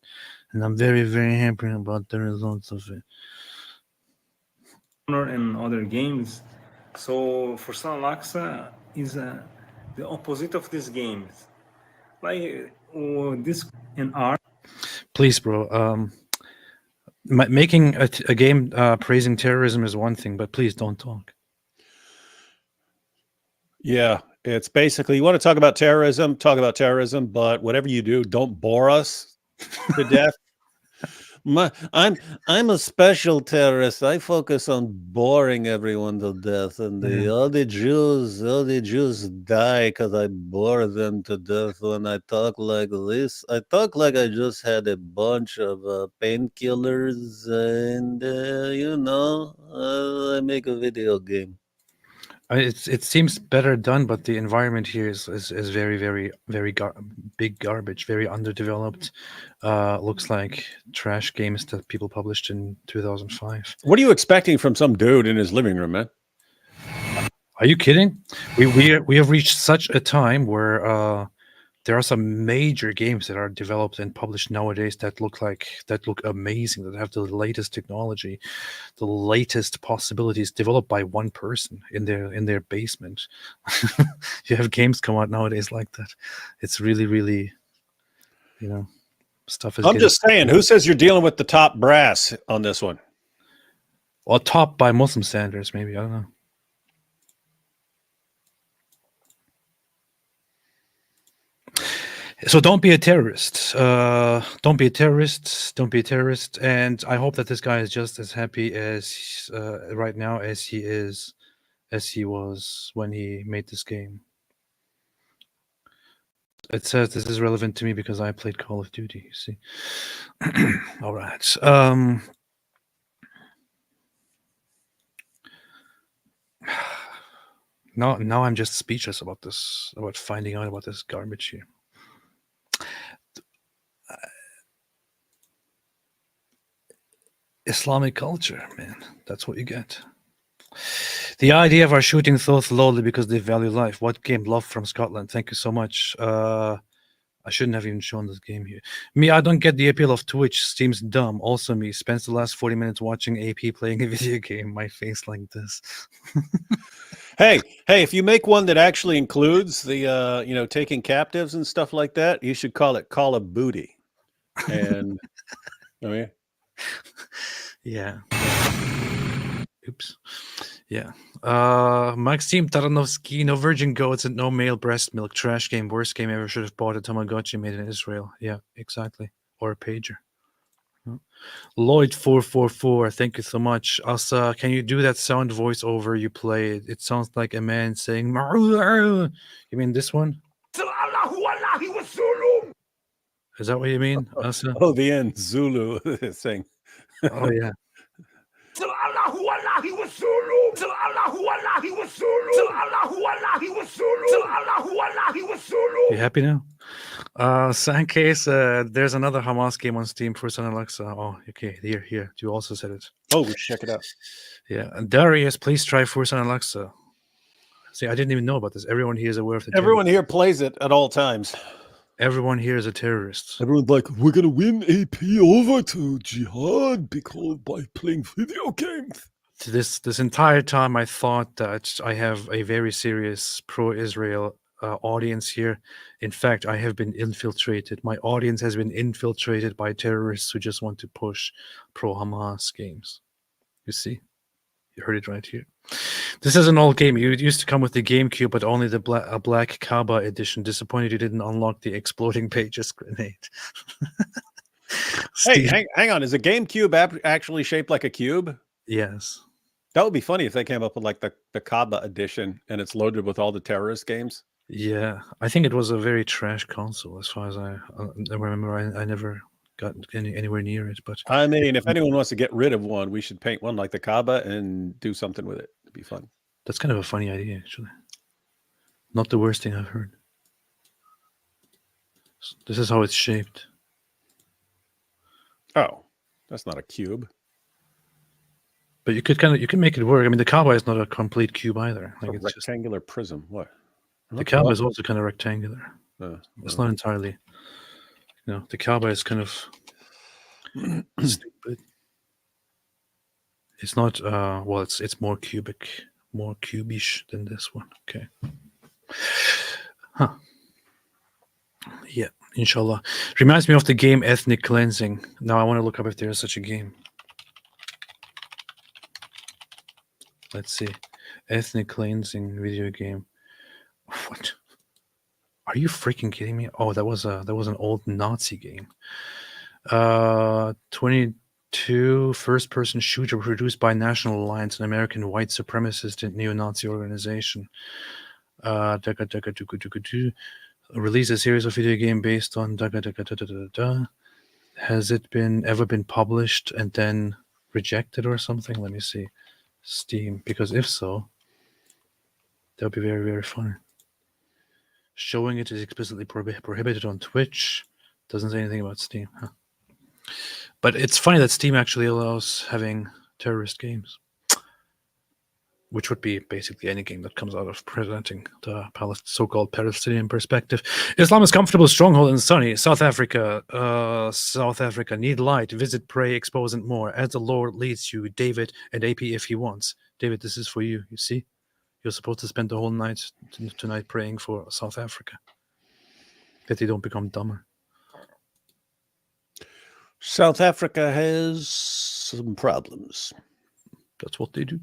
A: and I'm very very happy about the results of it.
I: And other games. So Forsan Alexa is the opposite of these games. Like this in art.
A: Please, bro. Making a game praising terrorism is one thing, but please don't talk.
B: Yeah, it's basically you want to talk about terrorism, but whatever you do, don't bore us to death. I'm a special terrorist. I focus on boring everyone to death, and all the Jews die because I bore them to death when I talk like this. I talk like I just had a bunch of painkillers, and I make a video game.
A: It seems better done, but the environment here is very very very big garbage, very underdeveloped. Looks like trash games that people published in 2005.
B: What are you expecting from some dude in his living room, man?
A: Are you kidding? We have reached such a time where there are some major games that are developed and published nowadays that look amazing, that have the latest technology, the latest possibilities developed by one person in their basement. You have games come out nowadays like that. It's really, really, stuff is.
B: I'm just saying, who says you're dealing with the top brass on this one?
A: Well, top by Muslim standards, maybe. I don't know. So don't be a terrorist. Don't be a terrorist. Don't be a terrorist. And I hope that this guy is just as happy as right now as he was when he made this game. It says this is relevant to me because I played Call of Duty. You see. All right. Now I'm just speechless about this. About finding out about this garbage here. Islamic culture, man. That's what you get. The idea of our shooting so slowly because they value life. What game? Love from Scotland. Thank you so much. I shouldn't have even shown this game here. Me, I don't get the appeal of Twitch. Seems dumb. Also me, spends the last 40 minutes watching AP playing a video game. My face like this.
B: Hey, if you make one that actually includes the taking captives and stuff like that, you should call it Call of Booty. And
A: yeah. Oops. Yeah. Maxim Taranovsky, no virgin goats and no male breast milk. Trash game. Worst game ever. Should have bought a Tamagotchi made in Israel. Yeah, exactly. Or a pager. Lloyd444, thank you so much. Asa, can you do that sound voiceover you played? It sounds like a man saying, "Maroo." You mean this one? Is that what you mean, Asa?
B: Oh, the end. Zulu thing.
A: Oh, yeah. You happy now? Sancase, there's another Hamas game on Steam for Sun Alexa. Oh, okay. Here. You also said it.
B: Oh, we should check it out.
A: Yeah. And Darius, please try Forza on Alexa. See, I didn't even know about this. Everyone here is aware of the
B: Everyone here plays it at all times.
A: Everyone here is a terrorist.
B: Everyone's like, we're going to win AP over to jihad because by playing video games.
A: This entire time, I thought that I have a very serious pro-Israel audience here. In fact, I have been infiltrated. My audience has been infiltrated by terrorists who just want to push pro-Hamas games. You see? You heard it right here. This is an old game. It used to come with the GameCube, but only the Black Kaaba edition. Disappointed you didn't unlock the exploding pages grenade.
B: Hey, hang on. Is a GameCube actually shaped like a cube?
A: Yes.
B: That would be funny if they came up with like the Kaaba edition and it's loaded with all the terrorist games.
A: Yeah, I think it was a very trash console as far as I remember. I never got anywhere near it. But
B: I mean, if anyone wants to get rid of one, we should paint one like the Kaaba and do something with it. It'd be fun.
A: That's kind of a funny idea, actually. Not the worst thing I've heard. This is how it's shaped.
B: Oh, that's not a cube.
A: But you can make it work. I mean, the Kaaba is not a complete cube either.
B: Like it's rectangular prism. What?
A: The Kaaba is also kind of rectangular. It's not entirely. The Kaaba is kind of stupid. It's not. Well, it's more cubic, more cubish than this one. Okay. Huh. Yeah. Inshallah. Reminds me of the game Ethnic Cleansing. Now I want to look up if there is such a game. Let's see. Ethnic Cleansing video game. What? Are you freaking kidding me? Oh, that was an old Nazi game. 22 first-person shooter produced by National Alliance, an American white supremacist and neo-Nazi organization. Released a series of video game based on Has it ever been published and then rejected or something? Let me see. Steam, because if so, that would be very, very funny. Showing it is explicitly prohibited on Twitch. Doesn't say anything about Steam. Huh. But it's funny that Steam actually allows having terrorist games, which would be basically any game that comes out of presenting the so-called Palestinian perspective. Islam is comfortable stronghold and sunny. South Africa. South Africa need light. Visit, pray, expose, and more. As the Lord leads you, David and AP if he wants. David, this is for you. You see? You're supposed to spend the whole night tonight praying for South Africa, that they don't become dumber.
B: South Africa has some problems.
A: That's what they do.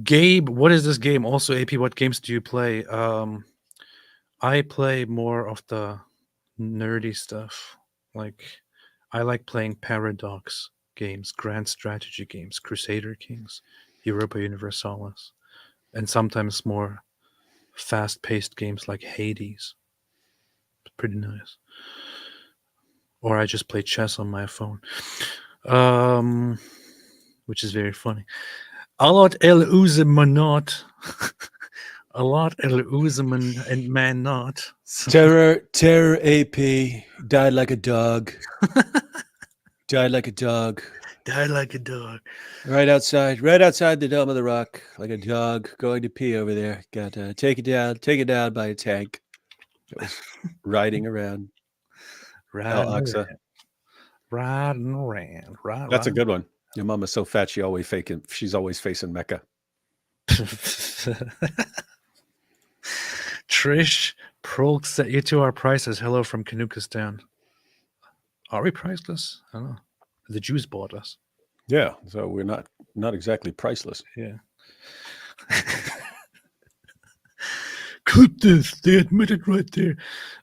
A: Gabe, what is this game? Also, AP, what games do you play? I play more of the nerdy stuff. Like, I like playing Paradox games, grand strategy games, Crusader Kings, Europa Universalis, and sometimes more fast-paced games like Hades. Pretty nice. Or I just play chess on my phone, which is very funny. Alot el Uzemanot. Alot el Uzeman and man not.
B: Terror AP died like a dog. Died like a dog.
A: Died like a dog.
B: Right outside the Dome of the Rock, like a dog going to pee over there. Got to take it down by a tank. It was riding around. Al-Aqsa.
A: Riding around.
B: That's a good one. Your mama's so fat she's always facing Mecca.
A: Trish Prolk set you to our prices. Hello from Kanukistan. Are we priceless? I don't know. The Jews bought us.
B: Yeah, so we're not exactly priceless.
A: Yeah. Clip this. They admit it right there.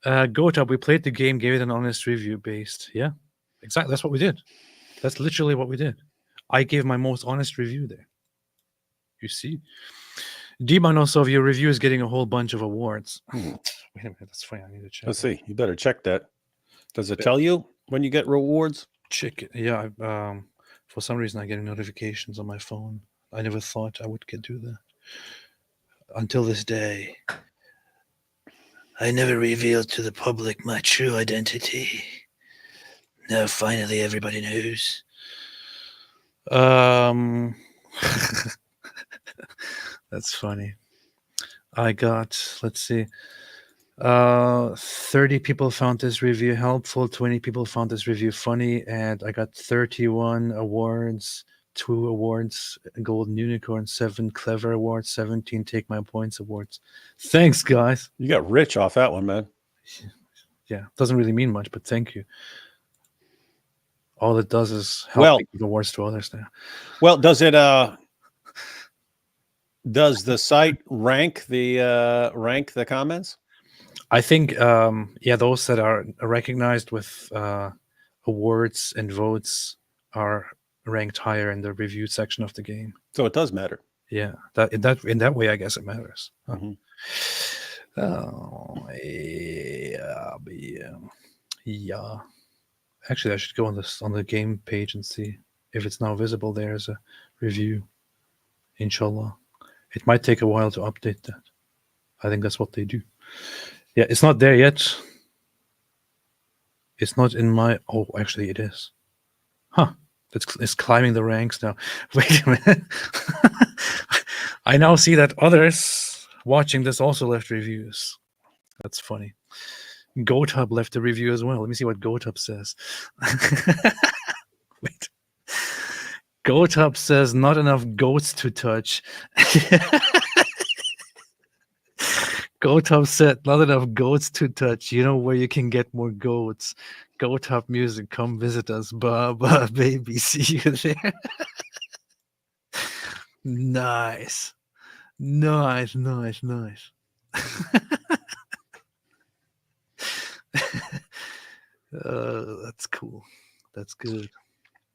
A: GoTub, we played the game, gave it an honest review based. Yeah, exactly. That's what we did. That's literally what we did. I gave my most honest review there. You see? Dimanosov, your review is getting a whole bunch of awards. Wait a minute. That's funny. I need to check.
B: Let's see. You better check that. Does it tell you when you get rewards?
A: Check it. Yeah. For some reason, I get notifications on my phone. I never thought I would do that. Until this day. I never revealed to the public my true identity. Now finally everybody knows. That's funny. I got, let's see, 30 people found this review helpful, 20 people found this review funny, and I got 31 awards, 2 awards, Golden Unicorn, 7 Clever awards, 17 Take My Points awards. Thanks, guys.
B: You got rich off that one, man.
A: Yeah, doesn't really mean much, but thank you. All it does is help me give awards to others now.
B: Well, does the site rank the comments?
A: I think those that are recognized with awards and votes are ranked higher in the review section of the game.
B: So it does matter.
A: Yeah, in that way, I guess it matters. Huh?
B: Mm-hmm.
A: Oh, yeah. Actually, I should go on the game page and see if it's now visible there as a review. Inshallah, it might take a while to update that. I think that's what they do. Yeah, it's not there yet. It's not in my. Oh, actually, it is. Huh? It's climbing the ranks now. Wait a minute. I now see that others watching this also left reviews. That's funny. GoTub left a review as well. Let me see what GoTub says. Wait. GoTub says not enough goats to touch. GoTub said not enough goats to touch. You know where you can get more goats. GoTub music, come visit us. Baba, baby, see you there. Nice. That's cool. That's good.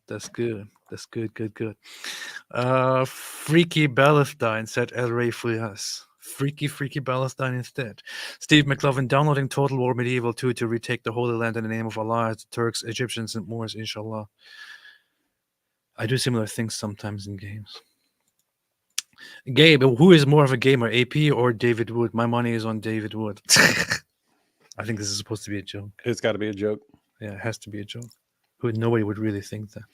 A: Good. Freaky Palestine said El Rey Frias. Freaky Palestine instead. Steve McLovin, downloading Total War Medieval 2 to retake the Holy Land in the name of Allah, the Turks, Egyptians, and Moors, inshallah. I do similar things sometimes in games. Gabe, who is more of a gamer, AP or David Wood? My money is on David Wood. I think this is supposed to be a joke.
B: It's got to be a joke.
A: Yeah, it has to be a joke. Nobody would really think that.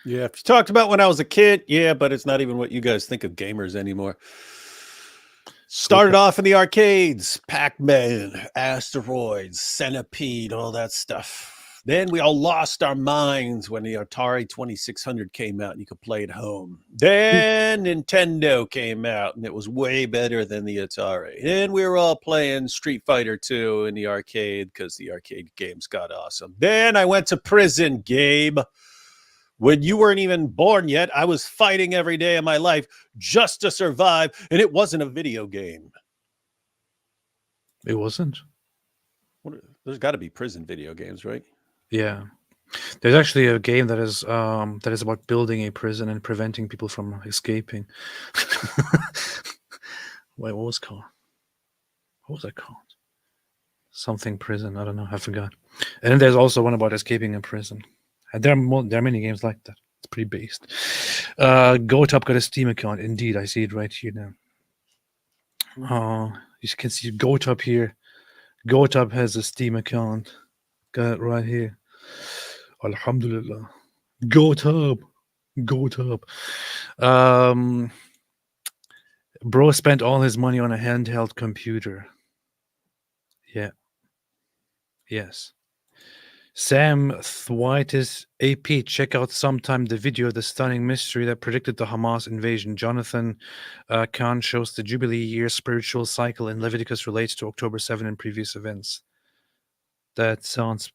B: Yeah, if you talked about when I was a kid, yeah, but it's not even what you guys think of gamers anymore. Started off in the arcades, Pac-Man, Asteroids, Centipede, all that stuff. Then we all lost our minds when the Atari 2600 came out and you could play at home. Then Nintendo came out and it was way better than the Atari. And we were all playing Street Fighter 2 in the arcade because the arcade games got awesome. Then I went to prison, Gabe. When you weren't even born yet, I was fighting every day of my life just to survive, and it wasn't a video game.
A: It wasn't?
B: There's got to be prison video games, right?
A: Yeah. There's actually a game that is about building a prison and preventing people from escaping. Wait, what was it called? What was that called? Something prison. I don't know. I forgot. And then there's also one about escaping a prison. And there are many games like that. It's pretty based. GoTub got a Steam account. Indeed, I see it right here now. You can see GoTub here. GoTub has a Steam account. Got it right here. Alhamdulillah. GoTub. Bro spent all his money on a handheld computer. Yeah. Yes. Sam Thwaitis AP, check out sometime the video of the stunning mystery that predicted the Hamas invasion. Jonathan Khan shows the Jubilee year spiritual cycle in Leviticus relates to October 7 and previous events. That sounds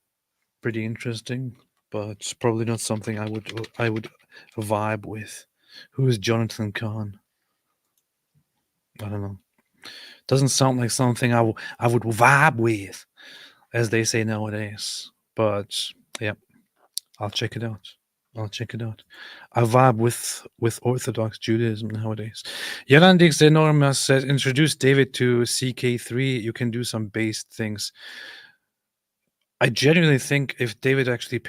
A: pretty interesting. but it's probably not something I would vibe with. Who is Jonathan Kahn? I don't know. Doesn't sound like something I would vibe with, as they say nowadays. But yeah, I'll check it out. I vibe with Orthodox Judaism nowadays. Yarandix Enormous says, introduce David to CK3. You can do some based things. I genuinely think if David actually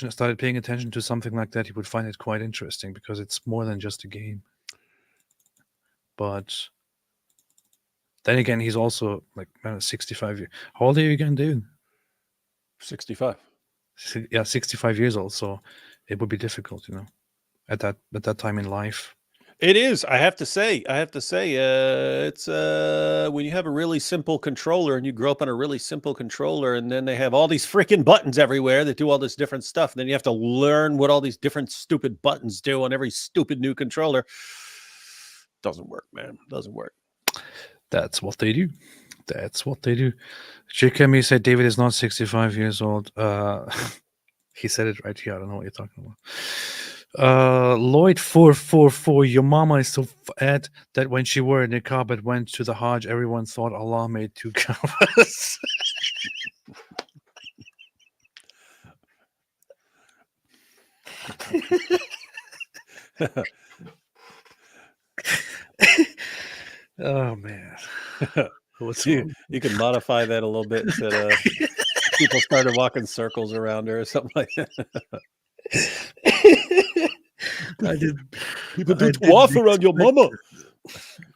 A: started paying attention to something like that, he would find it quite interesting because it's more than just a game. But then again, he's also like 65 years. How old are you again, dude?
B: 65.
A: Yeah, 65 years old. So it would be difficult, at that time in life.
B: It is. I have to say, it's when you have a really simple controller and you grow up on a really simple controller, and then they have all these freaking buttons everywhere that do all this different stuff. And then you have to learn what all these different stupid buttons do on every stupid new controller. Doesn't work, man. Doesn't work.
A: That's what they do. Chikemi said David is not 65 years old. He said it right here. I don't know what you're talking about. Lloyd 444, your mama is so fat that when she wore a niqab but went to the Hajj, everyone thought Allah made two Kaabas. Oh man.
B: You can modify that a little bit instead of people started walking circles around her or something like that. People do dwarf around your mama.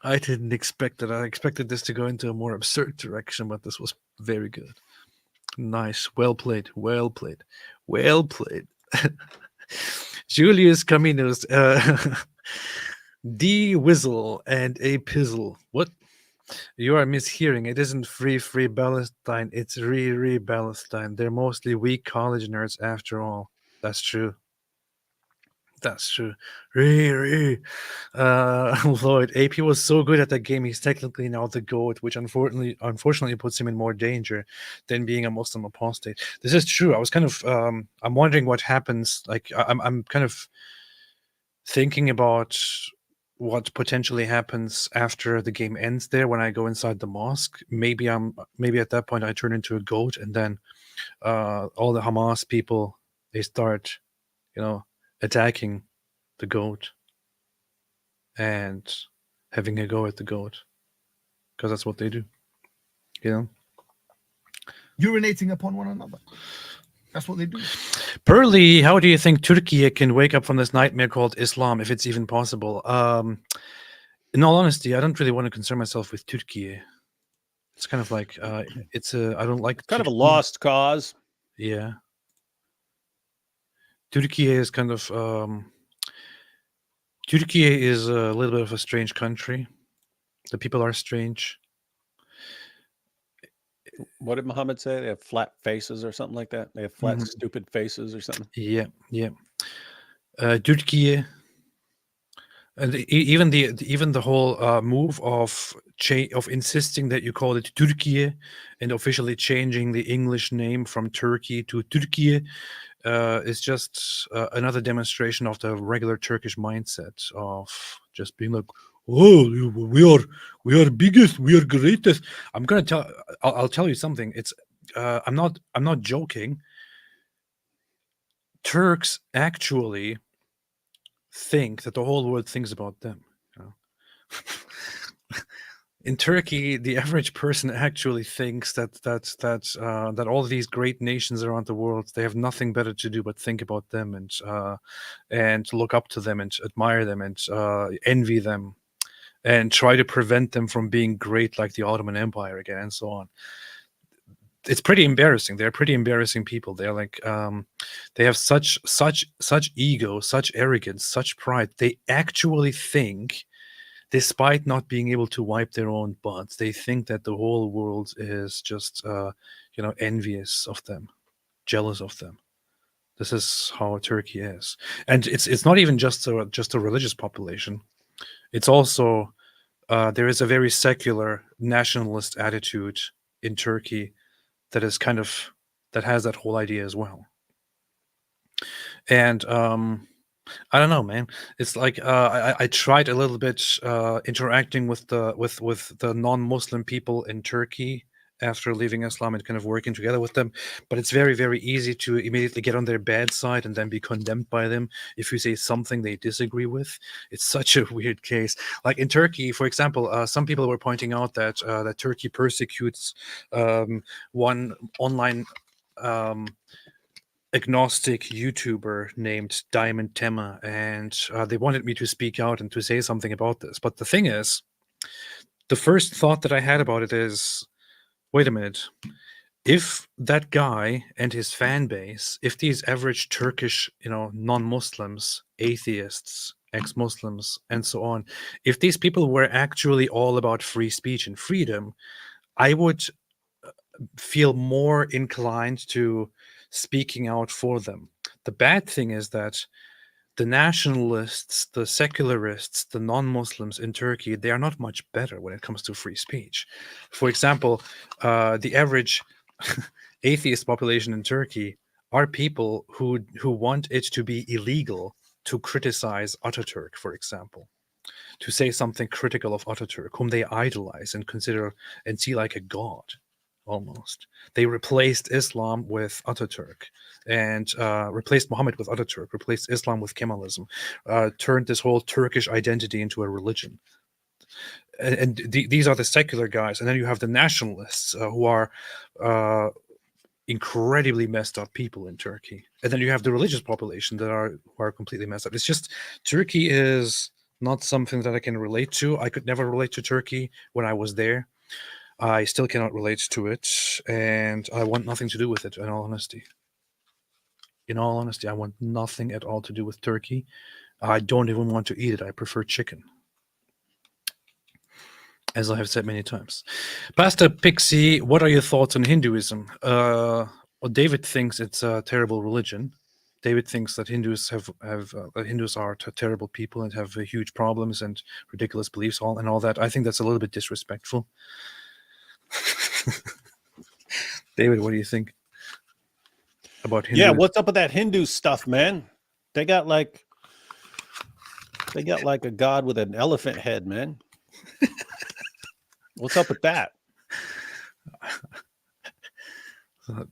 A: I didn't expect that. I expected this to go into a more absurd direction, but this was very good. Nice. Well played. Julius Caminos, D Whizzle and a Pizzle. What? You are mishearing. It isn't free Palestine. It's re Palestine. They're mostly weak college nerds after all. That's true. Lloyd, AP was so good at that game. He's technically now the GOAT, which unfortunately puts him in more danger than being a Muslim apostate. This is true. I was kind of I'm wondering what happens. Like I'm kind of thinking about what potentially happens after the game ends there when I go inside the mosque. Maybe at that point I turn into a goat, and then all the Hamas people, they start, attacking the goat and having a go at the goat, because that's what they do,
J: urinating upon one another. That's what they do.
A: Pearly, how do you think Turkey can wake up from this nightmare called Islam, if it's even possible? In all honesty, I don't really want to concern myself with Turkey. It's kind of like I don't like
B: kind of a lost cause.
A: Yeah. Turkey is kind of Turkey is a little bit of a strange country. The people are strange.
B: What did Muhammad say? They have flat faces or something like that. They have flat, stupid faces or something.
A: Yeah. Turkey, and even the whole move of insisting that you call it Turkey and officially changing the English name from Turkey to Turkey is just another demonstration of the regular Turkish mindset of just being like, oh, we are biggest, we are greatest. I'll tell you something. It's I'm not joking. Turks actually think that the whole world thinks about them. In Turkey, the average person actually thinks that all these great nations around the world, they have nothing better to do but think about them and look up to them and admire them and envy them and try to prevent them from being great like the Ottoman Empire again and so on. It's pretty embarrassing. They're pretty embarrassing people. They're like they have such ego, such arrogance, such pride. They actually think, despite not being able to wipe their own butts, they think that the whole world is just, envious of them, jealous of them. This is how Turkey is, and it's not even just a religious population. It's also there is a very secular nationalist attitude in Turkey that has that whole idea as well. And I don't know, man. It's like I tried a little bit interacting with the non-Muslim people in Turkey after leaving Islam and kind of working together with them, but it's very, very easy to immediately get on their bad side and then be condemned by them if you say something they disagree with. It's such a weird case. Like in Turkey, for example, some people were pointing out that that Turkey persecutes one online agnostic YouTuber named Diamond Tema, and they wanted me to speak out and to say something about this. But the thing is, the first thought that I had about it is, wait a minute. If that guy and his fan base, if these average Turkish, non-Muslims, atheists, ex-Muslims, and so on, if these people were actually all about free speech and freedom, I would feel more inclined to speaking out for them. The bad thing is that the nationalists, the secularists, the non-Muslims in Turkey, they are not much better when it comes to free speech. For example, the average atheist population in Turkey are people who want it to be illegal to criticize Ataturk, for example, to say something critical of Ataturk, whom they idolize and consider and see like a god. Almost. They replaced Islam with Ataturk and replaced Muhammad with Ataturk, replaced Islam with Kemalism, turned this whole Turkish identity into a religion. And these are the secular guys. And then you have the nationalists who are incredibly messed up people in Turkey. And then you have the religious population that who are completely messed up. It's just Turkey is not something that I can relate to. I could never relate to Turkey when I was there. I still cannot relate to it, and I want nothing to do with it, in all honesty. In all honesty, I want nothing at all to do with Turkey. I don't even want to eat it. I prefer chicken, as I have said many times. Pastor Pixie, what are your thoughts on Hinduism? Well, David thinks it's a terrible religion. David thinks that Hindus Hindus are terrible people and have huge problems and ridiculous beliefs, and all that. I think that's a little bit disrespectful. David, what do you think about Hindu?
B: Yeah, what's up with that Hindu stuff, man? They got like a god with an elephant head, man. What's up with that?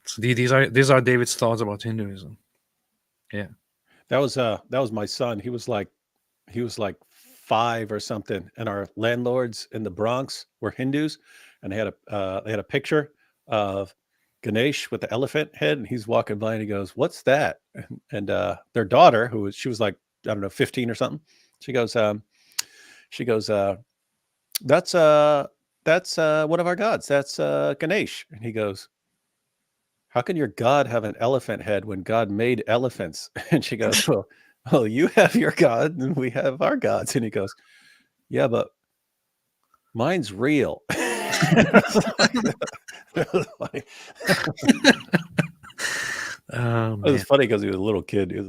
A: So these are David's thoughts about Hinduism. Yeah,
B: that was my son. He was like 5 or something, and our landlords in the Bronx were Hindus, and they had a picture of Ganesh with the elephant head, and he's walking by and he goes, "What's that?" And their daughter, she was like, I don't know, 15 or something, she goes, that's one of our gods. That's Ganesh. And he goes, "How can your God have an elephant head when God made elephants?" And she goes, well, you have your God and we have our gods. And he goes, "Yeah, but mine's real." It was funny.
A: Oh,
B: it was funny because he was a little kid. It's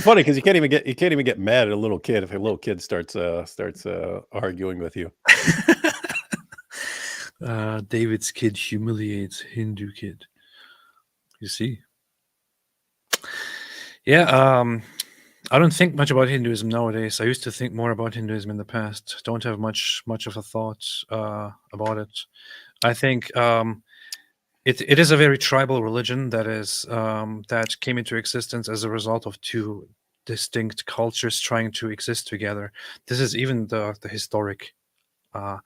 B: funny because you can't even get mad at a little kid if a little kid starts arguing with you.
A: David's kid humiliates Hindu kid. You see? Yeah, I don't think much about Hinduism nowadays. I used to think more about Hinduism in the past. Don't have much of a thought about it. I think it is a very tribal religion that came into existence as a result of two distinct cultures trying to exist together. This is even the historic, the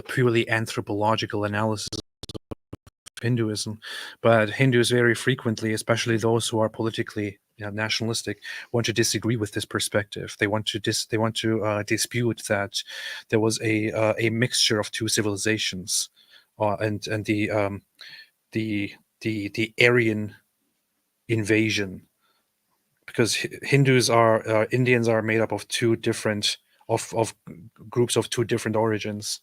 A: purely anthropological analysis of Hinduism. But Hindus very frequently, especially those who are politically nationalistic, want to disagree with this perspective. They want to dispute that there was a mixture of two civilizations, and the Aryan invasion, because Indians are made up of two different of groups of two different origins,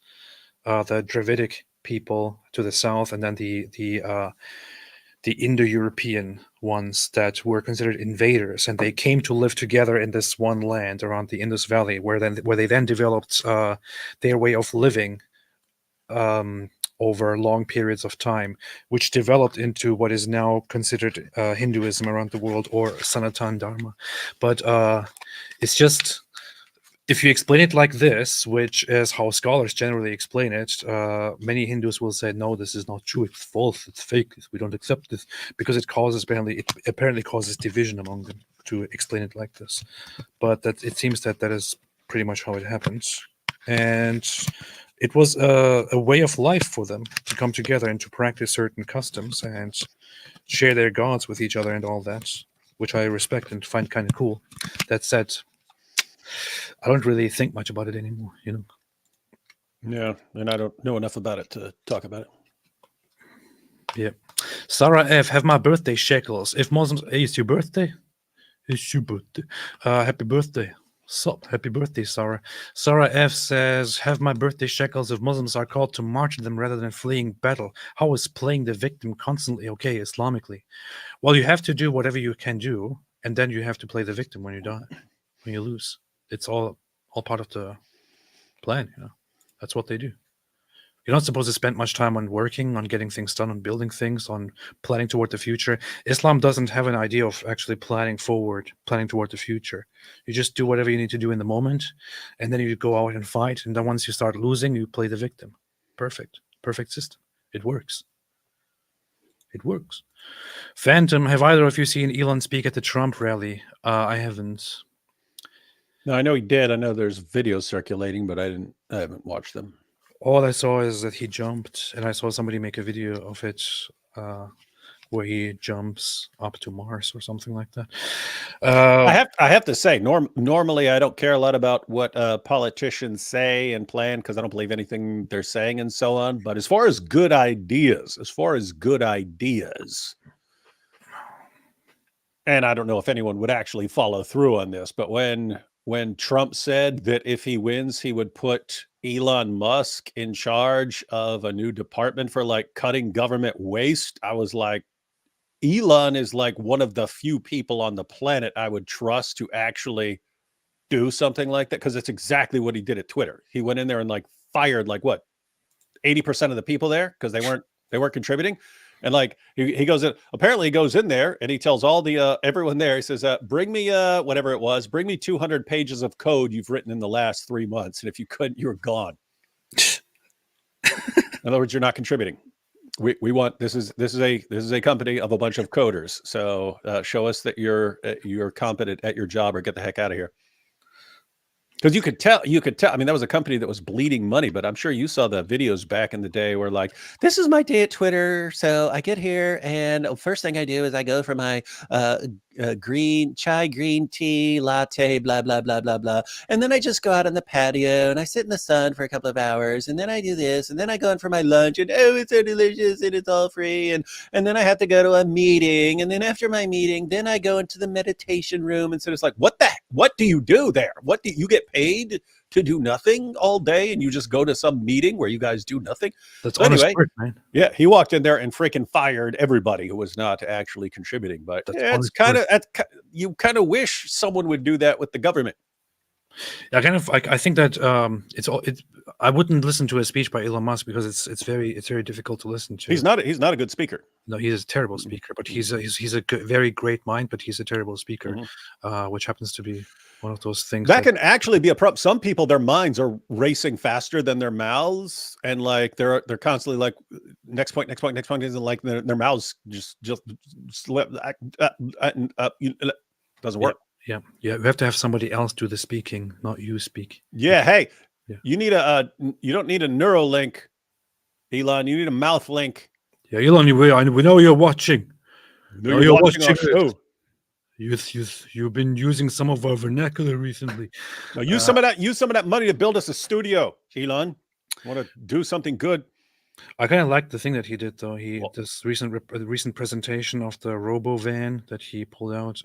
A: the Dravidic people to the south, and then the Indo-European ones that were considered invaders, and they came to live together in this one land around the Indus Valley, where they then developed their way of living over long periods of time, which developed into what is now considered Hinduism around the world, or Sanatan Dharma. But it's just, if you explain it like this, which is how scholars generally explain it, many Hindus will say, no, this is not true, it's false, it's fake, we don't accept this, because it apparently causes division among them to explain it like this. But that it seems that is pretty much how it happens. And it was a way of life for them to come together and to practice certain customs and share their gods with each other and all that, which I respect and find kind of cool. That said, I don't really think much about it anymore, you know.
B: Yeah, and I don't know enough about it to talk about it.
A: Yeah. Sarah F, have my birthday shekels. If Muslims, hey, it's your birthday? It's your birthday. Happy birthday. Sup, happy birthday, Sarah. Sarah F says, have my birthday shekels if Muslims are called to march them rather than fleeing battle. How is playing the victim constantly okay Islamically? Well, you have to do whatever you can do, and then you have to play the victim when you die, when you lose. It's all part of the plan, you know. That's what they do. You're not supposed to spend much time on working, on getting things done, on building things, on planning toward the future. Islam doesn't have an idea of actually planning toward the future. You just do whatever you need to do in the moment, and then you go out and fight. And then once you start losing, you play the victim. Perfect system. It works. It works. Phantom, have either of you seen Elon speak at the Trump rally? I haven't.
B: No, I know he did. I know there's videos circulating, but I haven't watched them.
A: All I saw is that he jumped, and I saw somebody make a video of it where he jumps up to Mars or something like that.
B: I have to say, normally I don't care a lot about what politicians say and plan, because I don't believe anything they're saying and so on. But as far as good ideas, and I don't know if anyone would actually follow through on this, but when Trump said that if he wins, he would put Elon Musk in charge of a new department for like cutting government waste, I was like, Elon is like one of the few people on the planet I would trust to actually do something like that, because it's exactly what he did at Twitter. He went in there and like fired like what 80% of the people there because they weren't contributing. And like he goes in, apparently he goes in there and he tells all the everyone there, he says, bring me whatever it was, bring me 200 pages of code you've written in the last 3 months, and if you couldn't, you're gone. In other words, you're not contributing. We want, this is a company of a bunch of coders, so show us that you're competent at your job, or get the heck out of here. Because you could tell, I mean, that was a company that was bleeding money, but I'm sure you saw the videos back in the day where like, this is my day at Twitter. So I get here and first thing I do is I go for my green tea latte, blah, blah, blah, blah, blah. And then I just go out on the patio and I sit in the sun for a couple of hours. And then I do this. And then I go in for my lunch and oh, it's so delicious and it's all free. And then I have to go to a meeting. And then after my meeting, then I go into the meditation room. And so it's like, what do you do there? What do you get paid to do nothing all day, and you just go to some meeting where you guys do nothing?
A: That's so honest work, man.
B: Yeah, he walked in there and freaking fired everybody who was not actually contributing. But yeah, it's kind of, you kind of wish someone would do that with the government.
A: Yeah, I think that I wouldn't listen to a speech by Elon Musk because it's very difficult to listen to.
B: He's not a good speaker.
A: No, he's a terrible speaker, but he's a very great mind, but he's a terrible speaker, which happens to be one of those things
B: that can actually be a problem. Some people, their minds are racing faster than their mouths, and like they're constantly like next point, and like their mouths just slip. Doesn't work.
A: Yeah. You have to have somebody else do the speaking, not you speak.
B: Yeah. Hey, you need you don't need a Neuralink, Elon. You need a mouth link.
A: Yeah, Elon, we know you're watching.
B: You're watching our show.
A: You've been using some of our vernacular recently.
B: Now use some of that money to build us a studio, Elon. Want to do something good?
A: I kind of like the thing that he did, though. This recent presentation of the Robo van that he pulled out,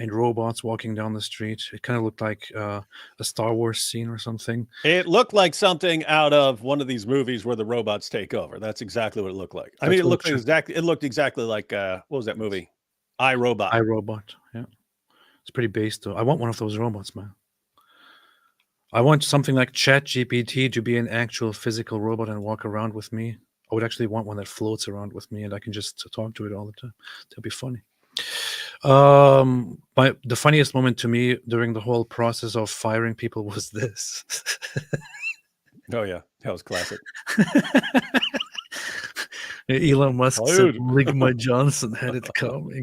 A: and robots walking down the street. It kind of looked like a Star Wars scene or something.
B: It looked like something out of one of these movies where the robots take over. That's exactly what it looked like. I mean, it looked exactly like what was that movie? iRobot. Yeah, it's pretty base, though. I want one of those robots, man. I want something like ChatGPT to be an actual physical robot and walk around with me
A: I would actually want one that floats around with me and I can just talk to it all the time. That'd be funny. The funniest moment to me during the whole process of firing people was this.
B: Oh yeah, that was classic.
A: Elon Musk said
B: Dude.
A: Ligma Johnson had it coming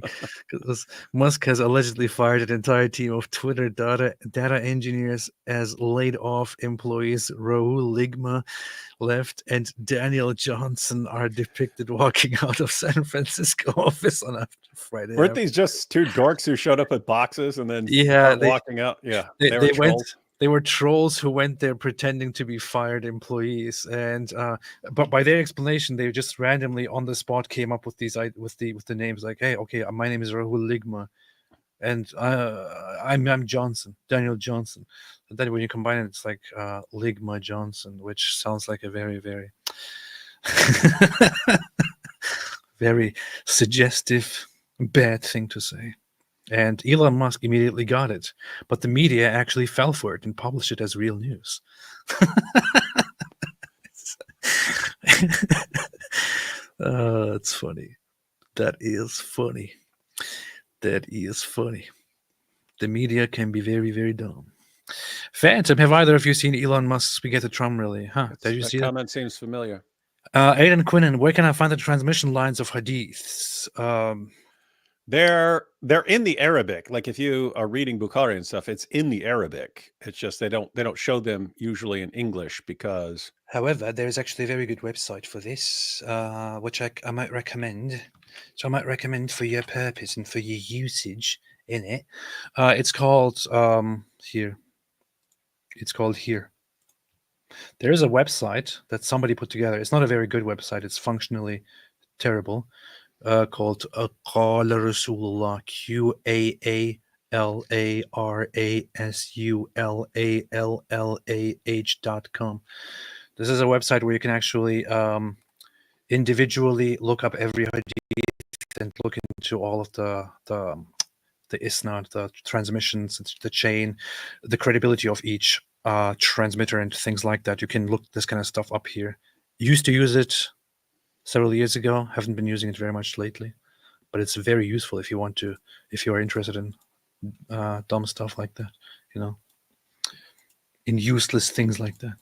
A: because Musk has allegedly fired an entire team of Twitter data engineers as laid off employees. Raul Ligma left and Daniel Johnson are depicted walking out of San Francisco office on Friday.
B: Weren't these just two dorks who showed up at boxes and then walking out? Yeah,
A: they
B: were trolls.
A: They were trolls who went there pretending to be fired employees, and but by their explanation, they just randomly on the spot came up with these with the names like, hey, okay, my name is Rahul Ligma, and I'm Johnson, Daniel Johnson. And then when you combine it, it's like Ligma Johnson, which sounds like a very, very, very suggestive, bad thing to say. And Elon Musk immediately got it, but the media actually fell for it and published it as real news. It's funny. That is funny. That is funny. The media can be very, very dumb. Phantom, have either of you seen Elon Musk's Spaghetti Trump rally? Huh? Did you see that?
B: Comment seems familiar.
A: Aidan Quinnen, where can I find the transmission lines of hadiths?
B: They're in the Arabic. Like if you are reading Bukhari and stuff, it's in the Arabic. It's just they don't show them usually in English because.
A: However, there is actually a very good website for this, which I might recommend. So I might recommend for your purpose and for your usage in it. It's called here. It's called here. There is a website that somebody put together. It's not a very good website. It's functionally terrible. Called Qala Rasulullah, QALARASULALLAH.com. This is a website where you can actually individually look up every hadith and look into all of the isnad, the transmissions, the chain, the credibility of each transmitter and things like that. You can look this kind of stuff up here. Used to use it several years ago, haven't been using it very much lately, but it's very useful if you are interested in dumb stuff like that, in useless things like that.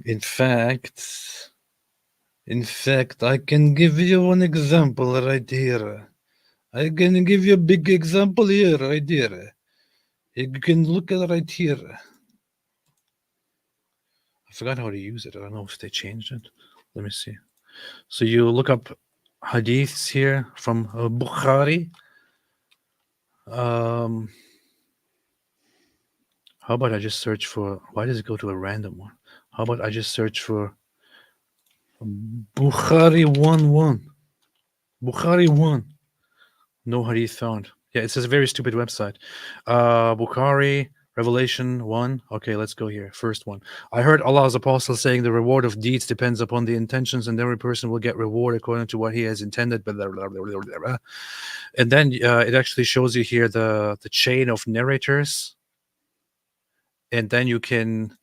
A: In fact, I can give you an example right here. I can give you a big example here, right here. You can look at it right here. I forgot how to use it. I don't know if they changed it. Let me see. So you look up hadiths here from Bukhari. How about I just search for... Why does it go to a random one? How about I just search for Bukhari 1:1. Bukhari 1. No hadith found. Yeah, it's a very stupid website. Bukhari... Revelation 1. Okay, let's go here. First one. I heard Allah's apostle saying the reward of deeds depends upon the intentions, and every person will get reward according to what he has intended. Blah, blah, blah, blah, blah, blah. And then it actually shows you here the chain of narrators. And then you can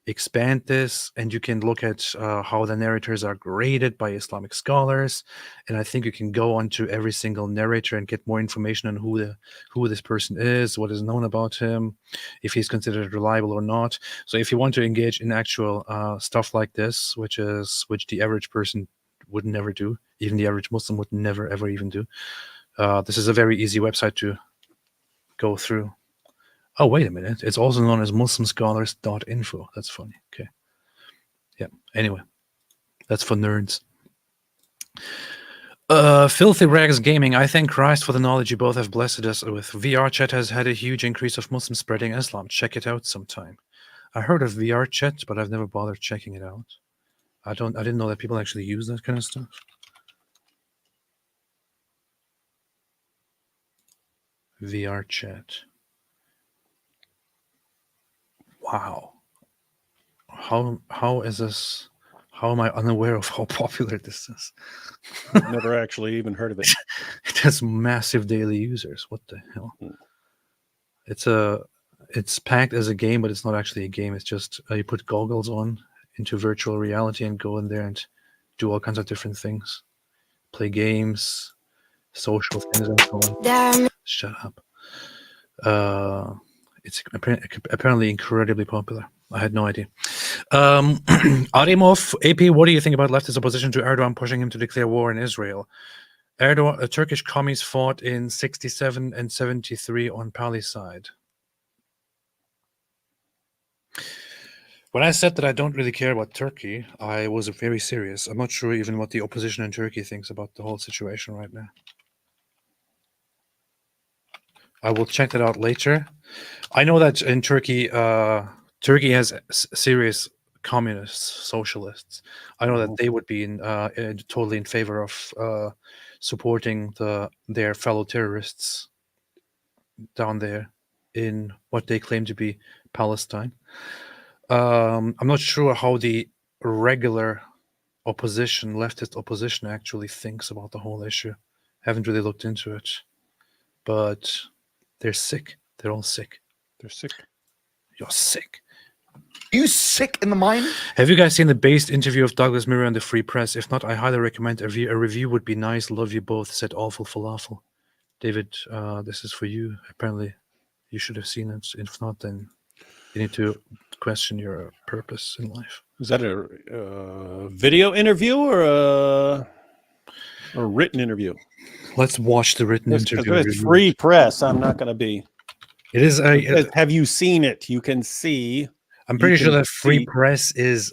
A: expand this and you can look at how the narrators are graded by Islamic scholars. And I think you can go onto every single narrator and get more information on who this person is, what is known about him, if he's considered reliable or not. So if you want to engage in actual stuff like this, which the average person would never do, even the average Muslim would never ever even do, this is a very easy website to go through. Oh, wait a minute. It's also known as muslimscholars.info. That's funny. Okay. Yeah. Anyway, that's for nerds. Filthy Rags Gaming. I thank Christ for the knowledge you both have blessed us with. VR chat has had a huge increase of Muslims spreading Islam. Check it out sometime. I heard of VR chat, but I've never bothered checking it out. I didn't know that people actually use that kind of stuff. VR chat. Wow. How is this? How am I unaware of how popular this is?
B: I've never actually even heard of it.
A: It has massive daily users. What the hell? it's packed as a game, but it's not actually a game. It's just you put goggles on into virtual reality and go in there and do all kinds of different things, play games, social things, and so on. Shut up. It's apparently incredibly popular. I had no idea. Arimov, AP, what do you think about leftist opposition to Erdogan pushing him to declare war in Israel? Erdogan, Turkish commies fought in 67 and 73 on Palestine. When I said that I don't really care about Turkey, I was very serious. I'm not sure even what the opposition in Turkey thinks about the whole situation right now. I will check that out later. I know that in Turkey, Turkey has serious communists, socialists. I know that they would be totally in favor of supporting their fellow terrorists down there in what they claim to be Palestine. I'm not sure how the regular opposition, leftist opposition, actually thinks about the whole issue. Haven't really looked into it, but they're sick. They're all sick.
B: They're sick.
A: You're sick.
J: Are you sick in the mind?
A: Have you guys seen the based interview of Douglas Murray on the Free Press? If not, I highly recommend a review would be nice. Love you both, said Awful Falafel. David, this is for you. Apparently, you should have seen it. If not, then you need to question your purpose in life.
B: Is that a video interview or a written interview?
A: Let's watch the written interview.
B: It's Free Press. I'm not going to be.
A: It is.
B: Have you seen it? You can see.
A: I'm pretty sure that Free Press is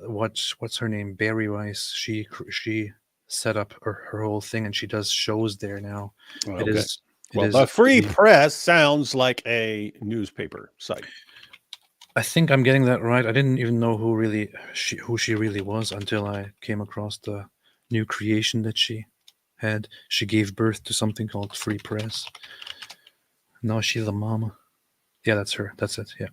A: what's her name, Barry Rice. She set up her whole thing, and she does shows there now.
B: Oh,
A: okay.
B: The Free Press sounds like a newspaper site.
A: I think I'm getting that right. I didn't even know who she really was until I came across the new creation that she had. She gave birth to something called Free Press. Now she's a mama. Yeah, that's her. That's it. Yeah.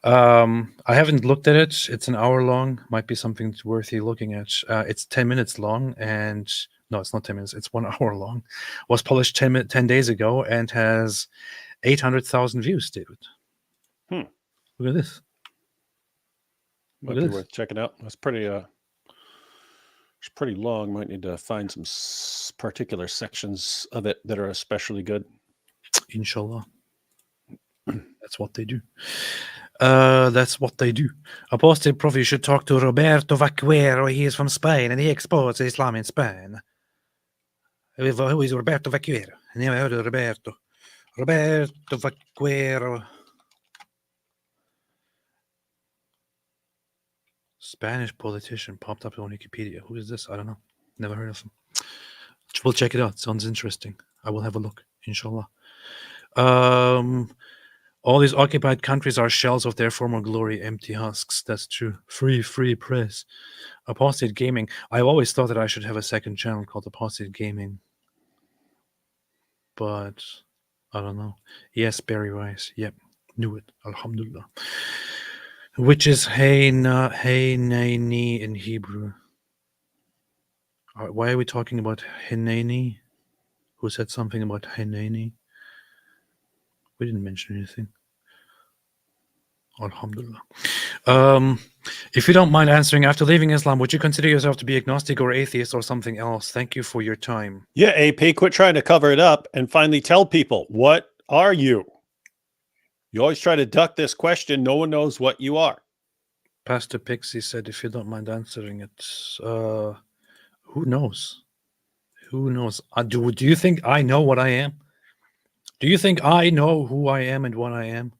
A: I haven't looked at it. It's an hour long. Might be something worthy looking at. It's 10 minutes long, and no, it's not 10 minutes. It's 1 hour long. Was published 10 days ago and has 800,000 views, David. Look at this.
B: Might be worth checking out. It's pretty. It's pretty long. Might need to find some particular sections of it that are especially good.
A: Inshallah. That's what they do. That's what they do. Apostate Prof, you should talk to Roberto Vaquero. He is from Spain and he exports Islam in Spain. Who is Roberto Vaquero? I never heard of Roberto. Roberto Vaquero. Spanish politician popped up on Wikipedia. Who is this? I don't know. Never heard of him. We'll check it out. Sounds interesting. I will have a look, inshallah. All these occupied countries are shells of their former glory, empty husks. That's true. Free press. Apostate Gaming. I've always thought that I should have a second channel called Apostate Gaming. But I don't know. Yes, Barry Rice. Yep. Knew it. Alhamdulillah. Which is hey Naini in Hebrew. Why are we talking about Hineni? Who said something about Hineni? We didn't mention anything. Alhamdulillah. If you don't mind answering, after leaving Islam, would you consider yourself to be agnostic or atheist or something else? Thank you for your time.
B: Yeah, AP, quit trying to cover it up and finally tell people, what are you? You always try to duck this question. No one knows what you are.
A: Pastor Pixie said, if you don't mind answering it, who knows? Who knows? Do you think I know what I am? Do you think I know who I am and what I am?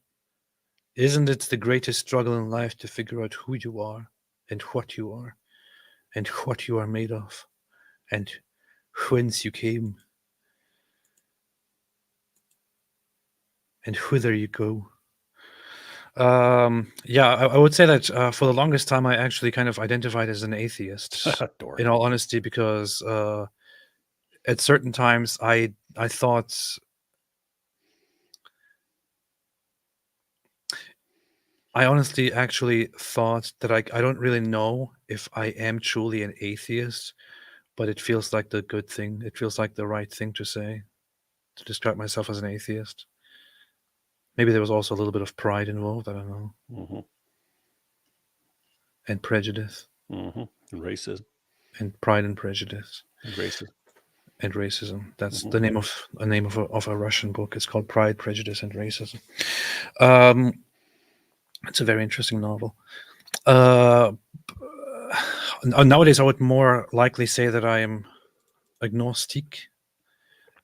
A: Isn't it the greatest struggle in life to figure out who you are and what you are and what you are made of and whence you came and whither you go? Yeah, I would say that for the longest time, I actually kind of identified as an atheist, in all honesty, because at certain times I thought... I honestly actually thought that I don't really know if I am truly an atheist, but it feels like the good thing. It feels like the right thing to say, to describe myself as an atheist. Maybe there was also a little bit of pride involved. I don't know.
B: Mm-hmm.
A: And prejudice.
B: Mm-hmm. And racism.
A: And pride and prejudice.
B: And racism.
A: And racism. That's
B: Mm-hmm.
A: the name of a Russian book. It's called Pride, Prejudice, and Racism. It's a very interesting novel. Nowadays, I would more likely say that I am agnostic.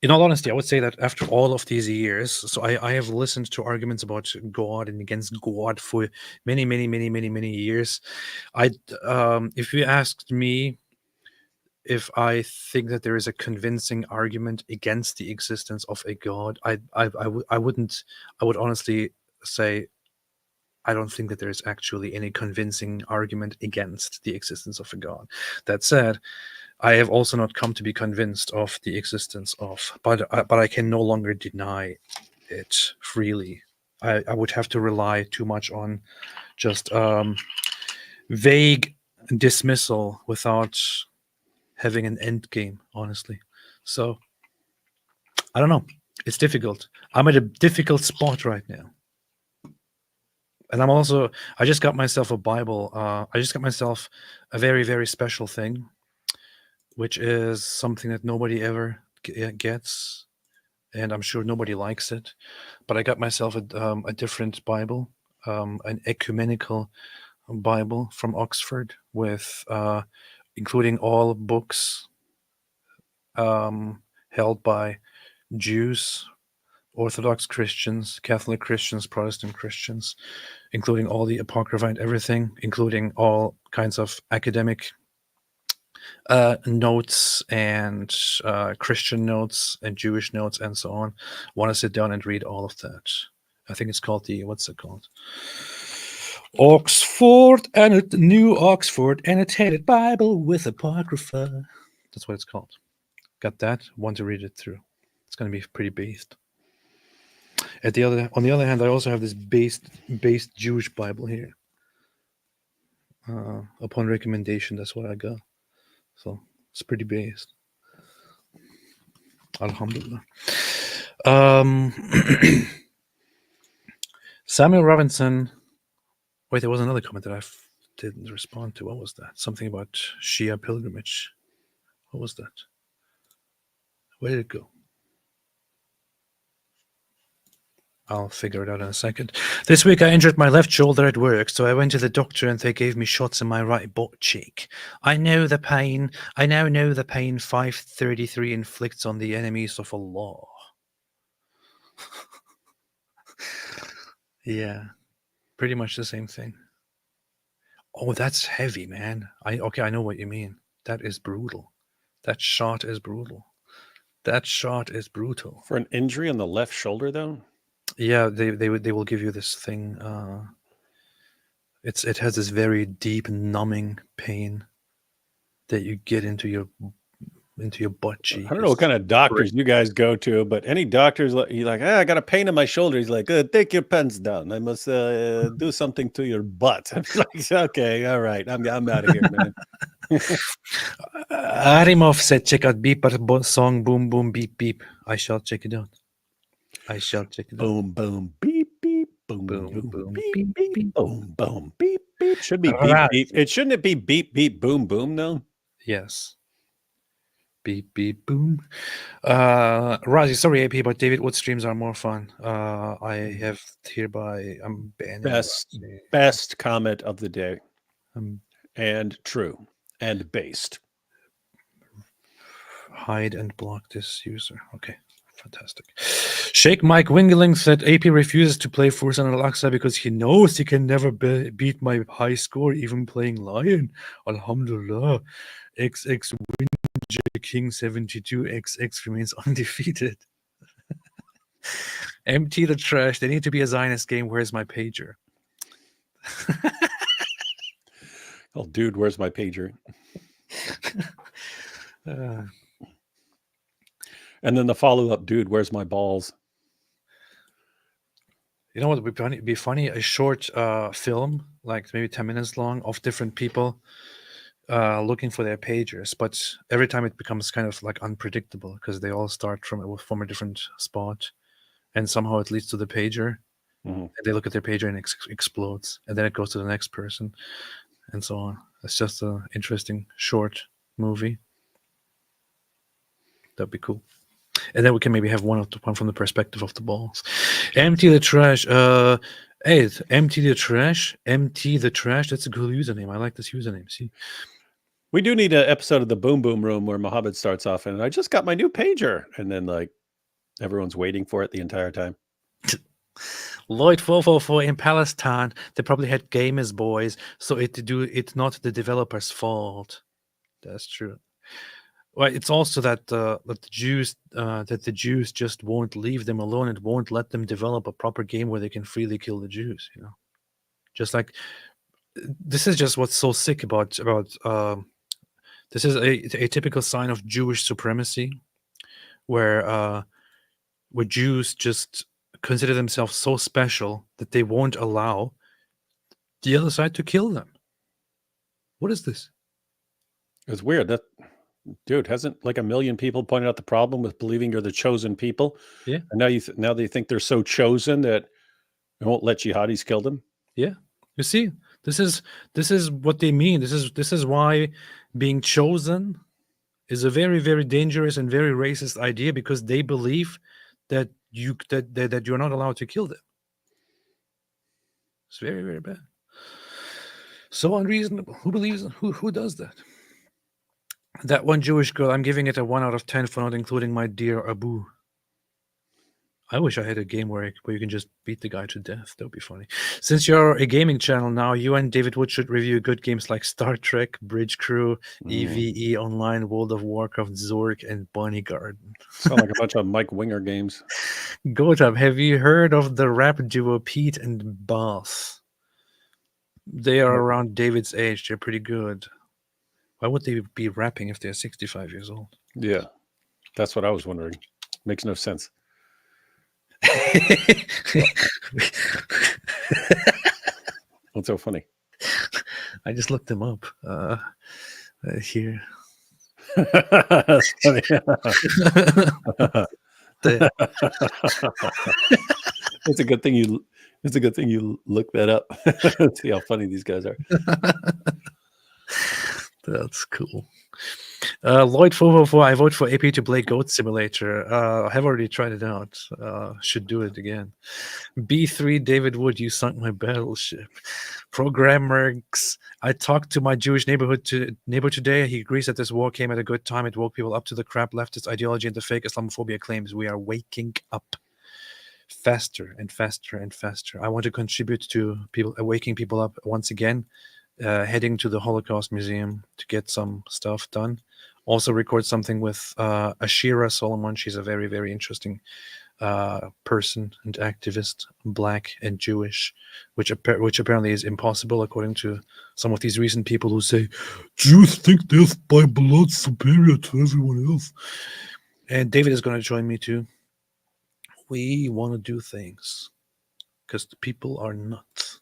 A: In all honesty, I would say that after all of these years, so I have listened to arguments about God and against God for many years. If you asked me if I think that there is a convincing argument against the existence of a God, I wouldn't. I would honestly say I don't think that there is actually any convincing argument against the existence of a God. That said, I have also not come to be convinced of the existence of, but I can no longer deny it freely. I would have to rely too much on just vague dismissal without having an end game, honestly. So I don't know. It's difficult. I'm at a difficult spot right now. And I just got myself a Bible. I just got myself a very, very special thing, which is something that nobody ever gets. And I'm sure nobody likes it. But I got myself a different Bible, an ecumenical Bible from Oxford with including all books held by Jews, Orthodox Christians, Catholic Christians, Protestant Christians, including all the Apocrypha and everything, including all kinds of academic notes and Christian notes and Jewish notes and so on. Want to sit down and read all of that. I think it's called what's it called? Oxford New Oxford Annotated Bible with Apocrypha. That's what it's called. Got that. Want to read it through. It's going to be pretty based. On the other hand, I also have this based Jewish Bible here. Upon recommendation, that's what I got. So it's pretty based. Alhamdulillah. Samuel Robinson. Wait, there was another comment that I didn't respond to. What was that? Something about Shia pilgrimage. What was that? Where did it go? I'll figure it out in a second. This week I injured my left shoulder at work, so I went to the doctor and they gave me shots in my right butt cheek. I know the pain. I now know the pain 533 inflicts on the enemies of Allah. Yeah, pretty much the same thing. Oh, that's heavy, man. I know what you mean. That is brutal. That shot is brutal. That shot is brutal.
B: For an injury on the left shoulder, though?
A: Yeah, they will give you this thing. It has this very deep numbing pain that you get into your butt cheek.
B: I don't know what kind of doctors you guys go to, but any doctors, you're like, I got a pain in my shoulder. He's like, take your pants down. I must do something to your butt. I'm like, okay, all right, I'm out of here, man.
A: Arimov said, check out Beeper song, Boom Boom Beep Beep. I shall check it out.
B: Boom boom beep beep. Boom boom boom beep beep. Boom boom beep beep. Should be beep beep. Shouldn't it be beep beep boom boom though?
A: Yes. Beep beep boom. Razi, sorry AP, but David Wood streams are more fun. I have hereby I'm banning
B: best comment of the day. And true and based.
A: Hide and block this user. Okay. Fantastic. Sheikh Mike Wingeling said AP refuses to play Fursan Al-Aqsa because he knows he can never beat my high score even playing Lion. Alhamdulillah. XX Winja King 72 XX remains undefeated. Empty the trash. They need to be a Zionist game. Where's my pager?
B: Oh, dude, where's my pager? And then the follow-up, dude, where's my balls?
A: You know what would be funny? A short film, like maybe 10 minutes long, of different people looking for their pagers. But every time it becomes kind of like unpredictable because they all start from a different spot. And somehow it leads to the pager.
B: Mhm.
A: and they look at their pager and it explodes, and then it goes to the next person, and so on. It's just an interesting short movie. That'd be cool. And then we can maybe have one from the perspective of the balls. Empty the trash. Hey, empty the trash. Empty the trash. That's a cool username. I like this username. See,
B: We do need an episode of the Boom Boom Room where Mohammed starts off and I just got my new pager, and then like everyone's waiting for it the entire time.
A: Lloyd 444 in Palestine. They probably had gamers boys, so it's not the developer's fault. That's true. Well, it's also that the Jews just won't leave them alone and won't let them develop a proper game where they can freely kill the Jews. You know, just like this is just what's so sick about this is a typical sign of Jewish supremacy, where Jews just consider themselves so special that they won't allow the other side to kill them. What is this?
B: It's weird that, dude, hasn't like a million people pointed out the problem with believing you're the chosen people?
A: Yeah.
B: And now now they think they're so chosen that they won't let jihadis kill them.
A: Yeah. You see, this is what they mean. This is why being chosen is a very, very dangerous and very racist idea, because they believe that that you're not allowed to kill them. It's very, very bad. So unreasonable. Who believes? Who does that? That one Jewish girl, I'm giving it a 1 out of 10 for not including my dear Abu. I wish I had a game where you can just beat the guy to death. That would be funny. Since you're a gaming channel now, you and David Wood should review good games like Star Trek, Bridge Crew, EVE Online, World of Warcraft, Zork, and Bunny Garden.
B: Sound like a bunch of Mike Winger games.
A: Gotab, have you heard of the rap duo Pete and Boss? They are around David's age. They're pretty good. Why would they be rapping if they're 65 years old?
B: Yeah, that's what I was wondering. Makes no sense. What's so funny?
A: I just looked them up here.
B: That's funny. It's a good thing you look that up. See how funny these guys are.
A: That's cool. Lloyd 444, I vote for AP to play Goat Simulator. I have already tried it out. Should do it again. B3, David Wood, you sunk my battleship. Programmers, I talked to my Jewish neighbor today. He agrees that this war came at a good time. It woke people up to the crap leftist ideology and the fake Islamophobia claims. We are waking up faster and faster and faster. I want to contribute to waking people up once again. Heading to the Holocaust Museum to get some stuff done. Also record something with Ashira Solomon. She's a very, very interesting person and activist, Black and Jewish, which apparently is impossible according to some of these recent people who say Jews think they're by blood superior to everyone else. And David is going to join me too. We want to do things because the people are nuts.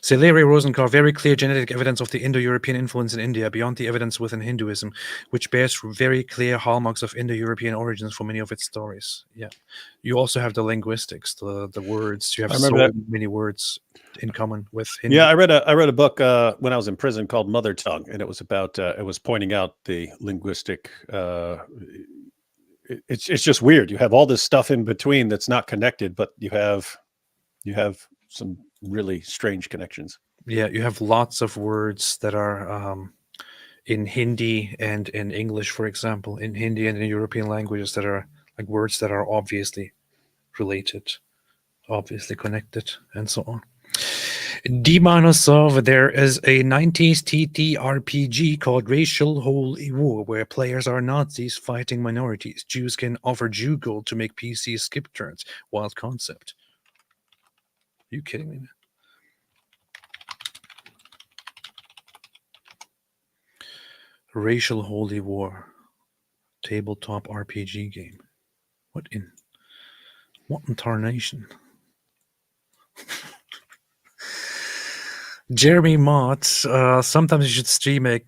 A: Say Larry Rosenkar, very clear genetic evidence of the Indo-European influence in India beyond the evidence within Hinduism, which bears very clear hallmarks of Indo-European origins for many of its stories. Yeah. You also have the linguistics, the words. You have so many words in common with Hindu.
B: Yeah, I read a book when I was in prison called Mother Tongue, and it was about it was pointing out the linguistic it's just weird. You have all this stuff in between that's not connected, but you have some really strange connections.
A: Yeah, you have lots of words that are in Hindi and in English, for example, in Hindi and in European languages that are like words that are obviously related, obviously connected, and so on. Demonosov, there is a 90s TTRPG called Racial Holy War, where players are Nazis fighting minorities. Jews can offer Jew gold to make PCs skip turns. Wild concept. Are you kidding me, man? Racial Holy War. Tabletop RPG game. What in tarnation? Jeremy Mott, sometimes you should stream a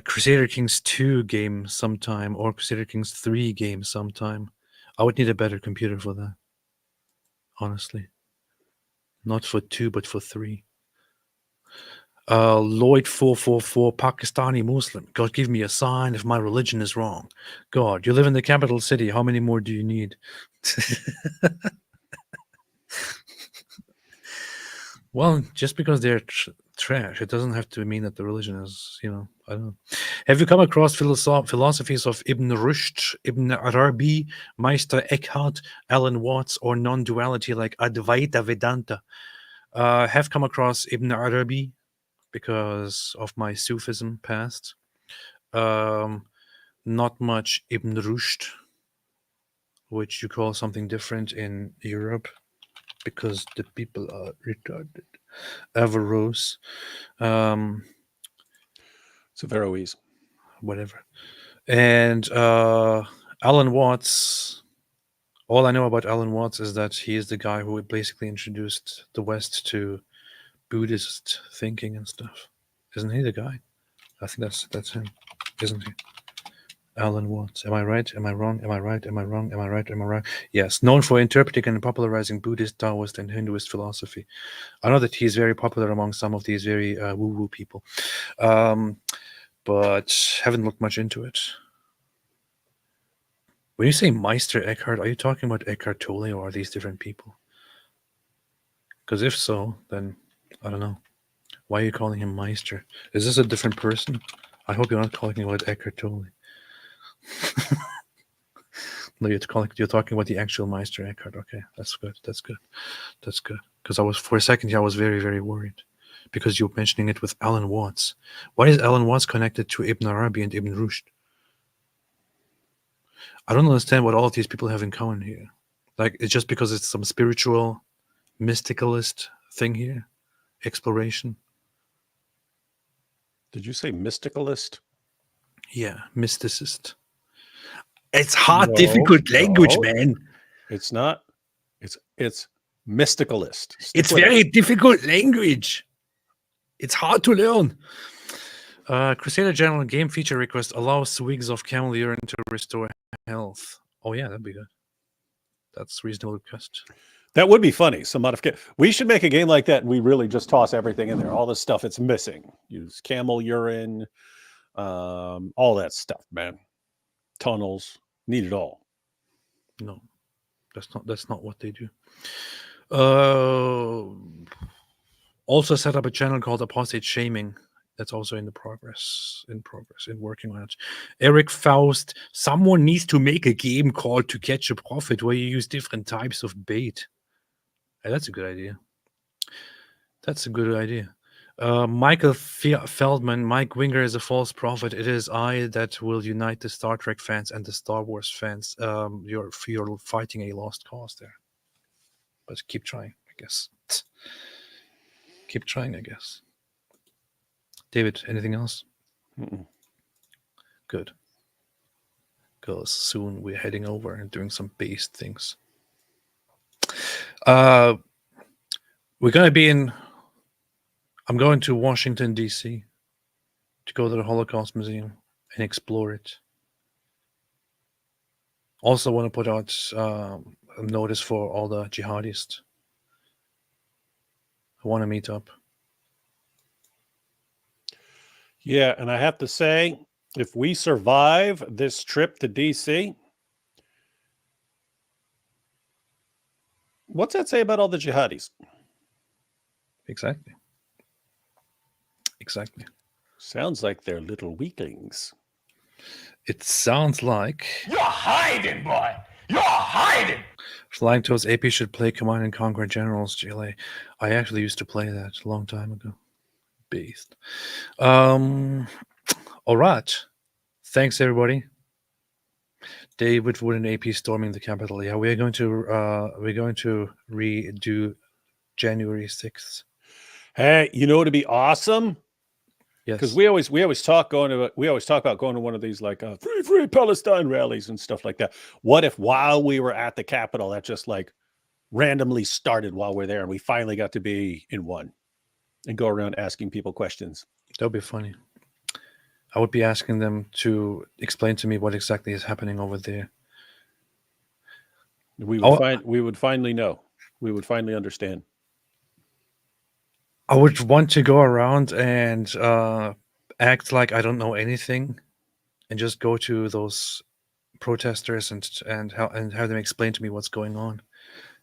A: Crusader Kings 2 game sometime, or Crusader Kings 3 game sometime. I would need a better computer for that, honestly. Not for 2, but for 3. Lloyd 444, Pakistani Muslim. God, give me a sign if my religion is wrong. God, you live in the capital city. How many more do you need? Well, just because they're trash, it doesn't have to mean that the religion is, I don't know. Have you come across philosophies of Ibn Rushd, Ibn Arabi, Meister Eckhart, Alan Watts, or non-duality like Advaita Vedanta? Have come across Ibn Arabi because of my Sufism past. Not much Ibn Rushd, which you call something different in Europe, because the people are retarded. Averroes.
B: It's Averroes.
A: Whatever. And Alan Watts. All I know about Alan Watts is that he is the guy who basically introduced the West to Buddhist thinking and stuff. Isn't he the guy? I think that's him, isn't he? Alan Watts. Am I right? Am I wrong? Am I right? Am I wrong? Am I right? Am I right? Yes. Known for interpreting and popularizing Buddhist, Taoist, and Hinduist philosophy. I know that he's very popular among some of these very woo-woo people, but haven't looked much into it. When you say Meister Eckhart, are you talking about Eckhart Tolle, or are these different people? Because if so, then I don't know. Why are you calling him Meister? Is this a different person? I hope you're not calling him about Eckhart Tolle. No, you're talking about the actual Meister Eckhart. Okay, that's good. That's good. That's good. Because for a second here, I was very, very worried because you're mentioning it with Alan Watts. Why is Alan Watts connected to Ibn Arabi and Ibn Rushd? I don't understand what all of these people have in common here. Like, it's just because it's some spiritual, mysticalist thing here, exploration.
B: Did you say mysticalist?
A: Yeah, mysticist. It's hard, difficult language, man.
B: It's not. It's mysticalist.
A: It's very difficult language. It's hard to learn. Crusader General game feature request allows swigs of camel urine to restore health. Oh yeah, that'd be good. That's reasonable request.
B: That would be funny. Some modification. We should make a game like that, and we really just toss everything in there. All the stuff it's missing. Use camel urine, all that stuff, man. Tunnels. Need it all.
A: No, that's not what they do. Also set up a channel called Apostate Shaming. That's also in progress, working on it. Eric Faust, someone needs to make a game called To Catch a Profit where you use different types of bait. Hey, that's a good idea. That's a good idea. Michael Feldman, Mike Winger is a false prophet. It is I that will unite the Star Trek fans and the Star Wars fans. You're fighting a lost cause there. But keep trying, I guess. Keep trying, I guess. David, anything else?
B: Mm-mm.
A: Good. Because soon we're heading over and doing some base things. We're going to be I'm going to Washington, D.C. to go to the Holocaust Museum and explore it. Also want to put out a notice for all the jihadists who want to meet up.
B: Yeah, and I have to say, if we survive this trip to D.C., what's that say about all the jihadis?
A: Exactly.
B: Sounds like they're little weaklings.
A: It sounds like
H: You're hiding, boy. You're hiding.
A: Flying Toes AP should play Command and Conquer Generals GLA. I actually used to play that a long time ago. Beast. All right. Thanks, everybody. David Wood and AP storming the Capitol. Yeah, we're going to redo January 6th.
B: Hey, you know what'd be awesome?
A: Yes.
B: Because we always talk about going to one of these like free Palestine rallies and stuff like that. What if while we were at the Capitol, that just like randomly started while we're there, and we finally got to be in one and go around asking people questions?
A: That would be funny. I would be asking them to explain to me what exactly is happening over there.
B: We would finally know. We would finally understand.
A: I would want to go around and act like I don't know anything, and just go to those protesters and have them explain to me what's going on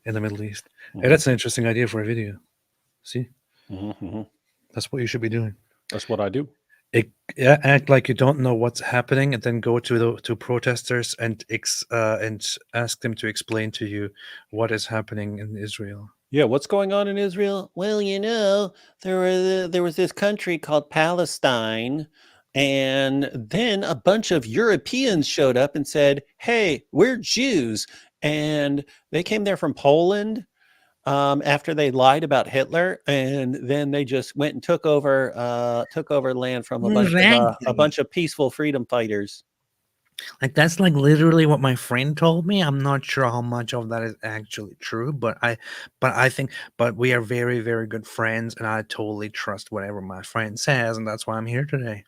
A: in the Middle East. Hey, that's an interesting idea for a video. See, that's what you should be doing.
B: That's what I do.
A: Act like you don't know what's happening, and then go to protesters and ask them to explain to you what is happening in Israel.
B: Yeah, what's going on in Israel? Well, you know, there was this country called Palestine, and then a bunch of Europeans showed up and said, "Hey, we're Jews," and they came there from Poland after they lied about Hitler, and then they just went and took over land from a bunch of peaceful freedom fighters.
A: Like, that's like literally what my friend told me. I'm not sure how much of that is actually true, but I think, but we are very, very good friends, and I totally trust whatever my friend says, and that's why I'm here today.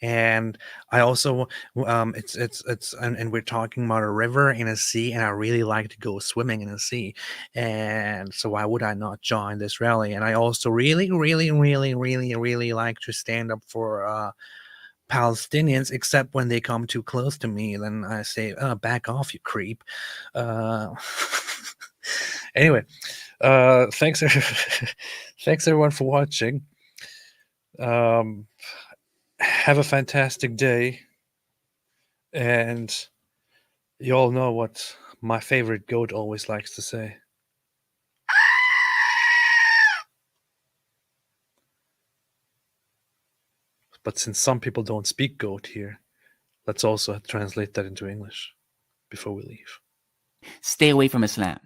A: And I also, and we're talking about a river and a sea, and I really like to go swimming in a sea, and so why would I not join this rally? And I also really, really, really, really, really like to stand up for Palestinians, except when they come too close to me, then I say, back off, you creep. Anyway, thanks thanks everyone for watching. Have a fantastic day, and you all know what my favorite goat always likes to say. But since some people don't speak goat here, let's also translate that into English before we leave.
K: Stay away from Islam.